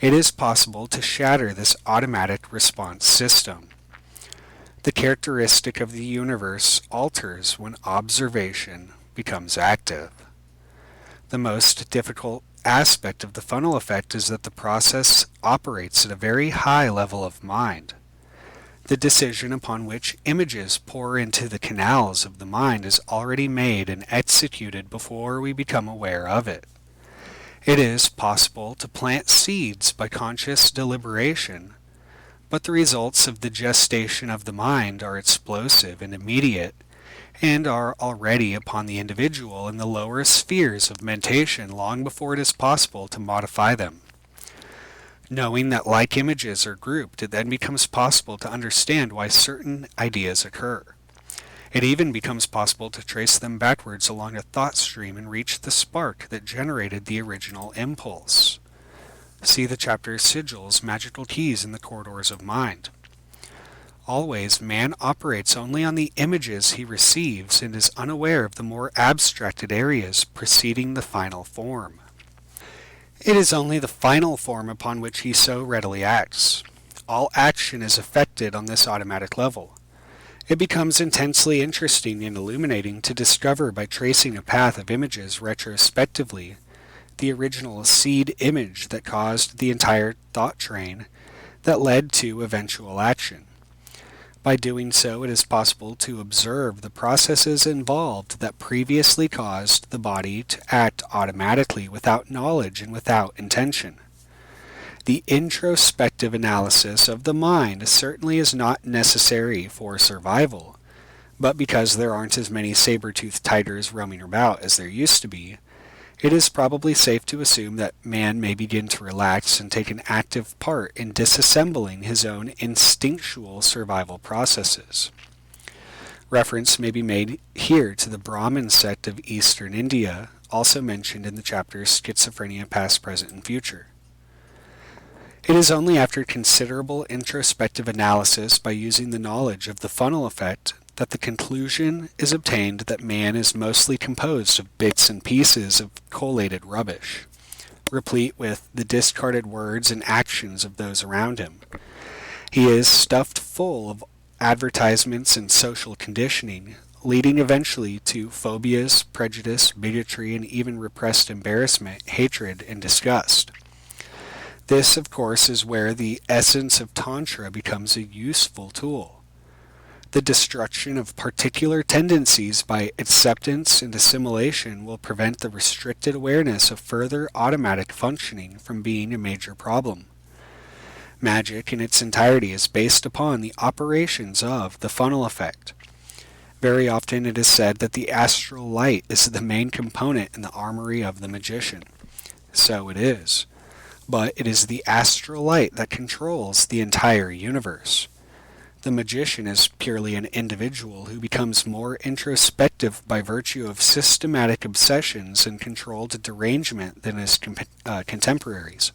it is possible to shatter this automatic response system. The characteristic of the universe alters when observation becomes active. The most difficult aspect of the funnel effect is that the process operates at a very high level of mind. The decision upon which images pour into the canals of the mind is already made and executed before we become aware of it. It is possible to plant seeds by conscious deliberation, but the results of the gestation of the mind are explosive and immediate, and are already upon the individual in the lower spheres of mentation long before it is possible to modify them. Knowing that like images are grouped, it then becomes possible to understand why certain ideas occur. It even becomes possible to trace them backwards along a thought stream and reach the spark that generated the original impulse. See the chapter Sigils, Magical Keys in the Corridors of Mind. Always, man operates only on the images he receives and is unaware of the more abstracted areas preceding the final form. It is only the final form upon which he so readily acts. all action is effected on this automatic level. It becomes intensely interesting and illuminating to discover by tracing a path of images retrospectively the original seed image that caused the entire thought train that led to eventual action. By doing so, it is possible to observe the processes involved that previously caused the body to act automatically without knowledge and without intention. The introspective analysis of the mind certainly is not necessary for survival, but because there aren't as many saber-toothed tigers roaming about as there used to be, it is probably safe to assume that man may begin to relax and take an active part in disassembling his own instinctual survival processes. Reference may be made here to the Brahmin sect of Eastern India, also mentioned in the chapters Schizophrenia, Past, Present, and Future. It is only after considerable introspective analysis by using the knowledge of the funnel effect that the conclusion is obtained that man is mostly composed of bits and pieces of collated rubbish, replete with the discarded words and actions of those around him. He is stuffed full of advertisements and social conditioning, leading eventually to phobias, prejudice, bigotry, and even repressed embarrassment, hatred, and disgust. This, of course, is where the essence of Tantra becomes a useful tool. The destruction of particular tendencies by acceptance and assimilation will prevent the restricted awareness of further automatic functioning from being a major problem. Magic in its entirety is based upon the operations of the funnel effect. Very often it is said that the astral light is the main component in the armory of the magician. So it is. But it is the astral light that controls the entire universe. The magician is purely an individual who becomes more introspective by virtue of systematic obsessions and controlled derangement than his contemporaries.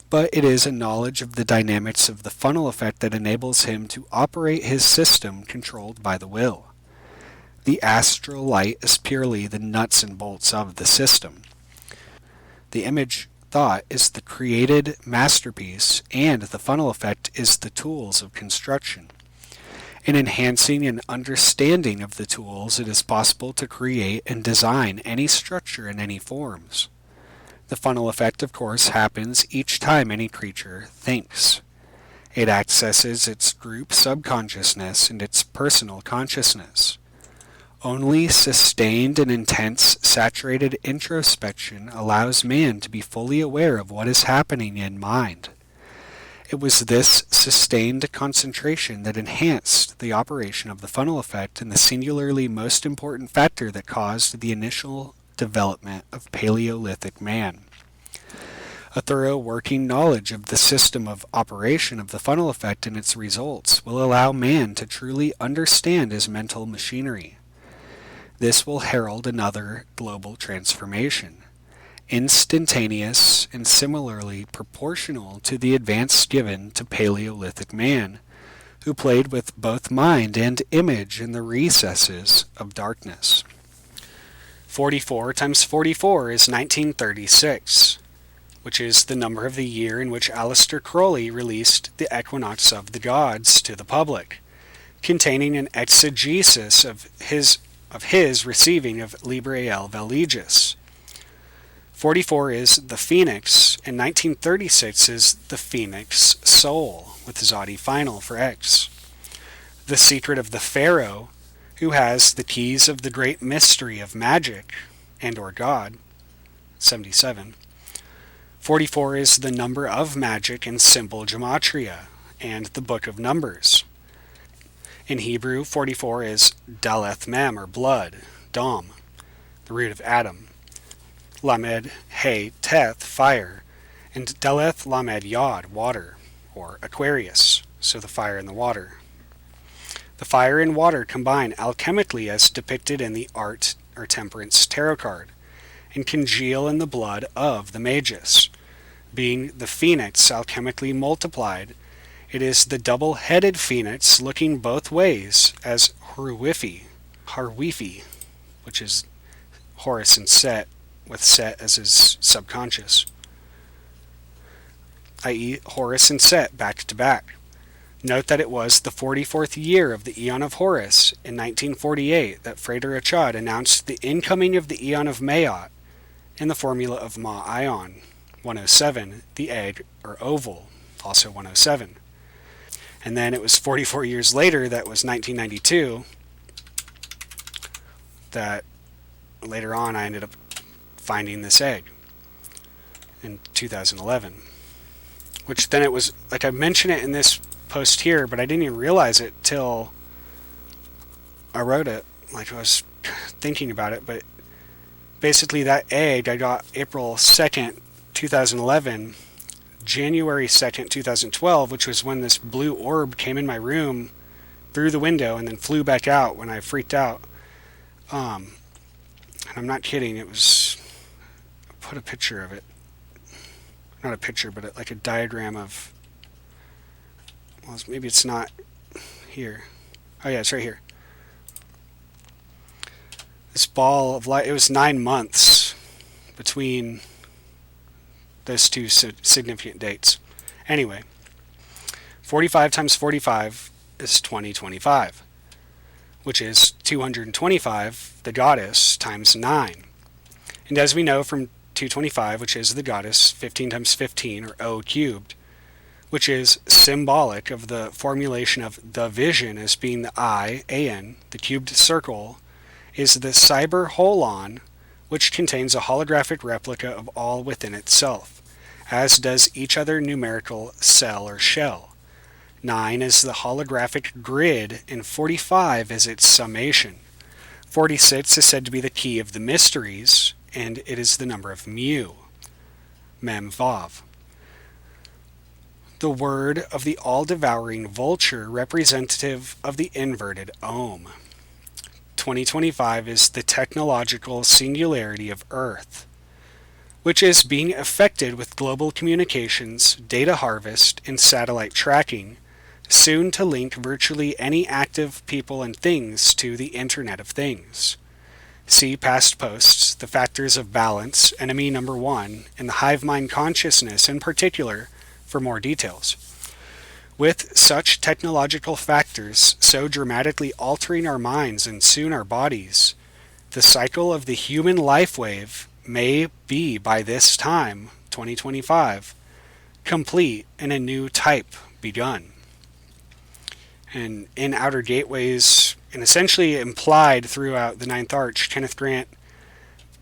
But it is a knowledge of the dynamics of the funnel effect that enables him to operate his system controlled by the will. The astral light is purely the nuts and bolts of the system. The image thought is the created masterpiece, and the funnel effect is the tools of construction. In enhancing an understanding of the tools, it is possible to create and design any structure in any forms. The funnel effect, of course, happens each time any creature thinks. It accesses its group subconsciousness and its personal consciousness. Only sustained and intense, saturated introspection allows man to be fully aware of what is happening in mind. It was this sustained concentration that enhanced the operation of the funnel effect and the singularly most important factor that caused the initial development of Paleolithic man. A thorough working knowledge of the system of operation of the funnel effect and its results will allow man to truly understand his mental machinery. This will herald another global transformation, instantaneous and similarly proportional to the advance given to Paleolithic man, who played with both mind and image in the recesses of darkness. 44 times 44 is 1936, which is the number of the year in which Aleister Crowley released The Equinox of the Gods to the public, containing an exegesis of his receiving of Librael Veligis. 44 is the Phoenix, and 1936 is the Phoenix Soul, with Zodi final for X. The secret of the Pharaoh, who has the keys of the great mystery of magic, and or God, 77. 44 is the number of magic in simple gematria, and the Book of Numbers. In Hebrew, 44 is Daleth Mem, or blood, Dom, the root of Adam. Lamed He Teth, fire, and Daleth Lamed Yod, water, or Aquarius, so the fire and the water. The fire and water combine alchemically as depicted in the Art or Temperance tarot card, and congeal in the blood of the magus. Being the phoenix alchemically multiplied, it is the double-headed phoenix looking both ways as Harwifi, which is Horus and Set, with Set as his subconscious. i.e. Horus and Set, back to back. Note that it was the 44th year of the Eon of Horus in 1948 that Frater Achad announced the incoming of the Eon of Maat in the formula of Ma Ion, 107, the egg or oval, also 107. And then it was 44 years later, that was 1992, that later on I ended up finding this egg in 2011. Which then it was, like I mentioned it in this post here, but I didn't even realize it till I wrote it. Like I was thinking about it, but basically that egg I got April 2nd, 2011, January 2nd, 2012, which was when this blue orb came in my room through the window and then flew back out when I freaked out. And I'm not kidding, it was, I put a picture of it. Not a picture, but like a diagram of, well, maybe it's not here. Oh yeah, it's right here. This ball of light, it was 9 months between those two significant dates. Anyway, 45 times 45 is 2025, which is 225, the goddess, times 9. And as we know from 225, which is the goddess, 15 times 15, or O cubed, which is symbolic of the formulation of the vision as being the I, AN, the cubed circle, is the cyber holon, which contains a holographic replica of all within itself, as does each other numerical cell or shell. 9 is the holographic grid, and 45 is its summation. 46 is said to be the key of the mysteries, and it is the number of mu, mem vav. The word of the all-devouring vulture, representative of the inverted Om. 2025 is the technological singularity of Earth, which is being affected with global communications, data harvest, and satellite tracking, soon to link virtually any active people and things to the Internet of Things. See past posts, the factors of balance, enemy number 1, and the hive mind consciousness in particular for more details. With such technological factors so dramatically altering our minds and soon our bodies, the cycle of the human life wave may be by this time, 2025, complete and a new type begun. And in Outer Gateways, and essentially implied throughout the Ninth Arch, Kenneth Grant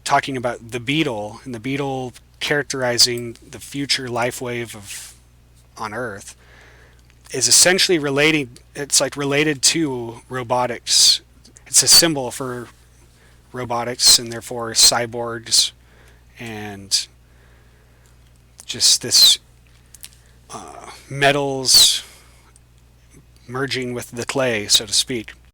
talking about the beetle, and the beetle characterizing the future life wave of on Earth, is essentially relating, it's like related to robotics. It's a symbol for robotics and therefore cyborgs and just this metals merging with the clay, so to speak.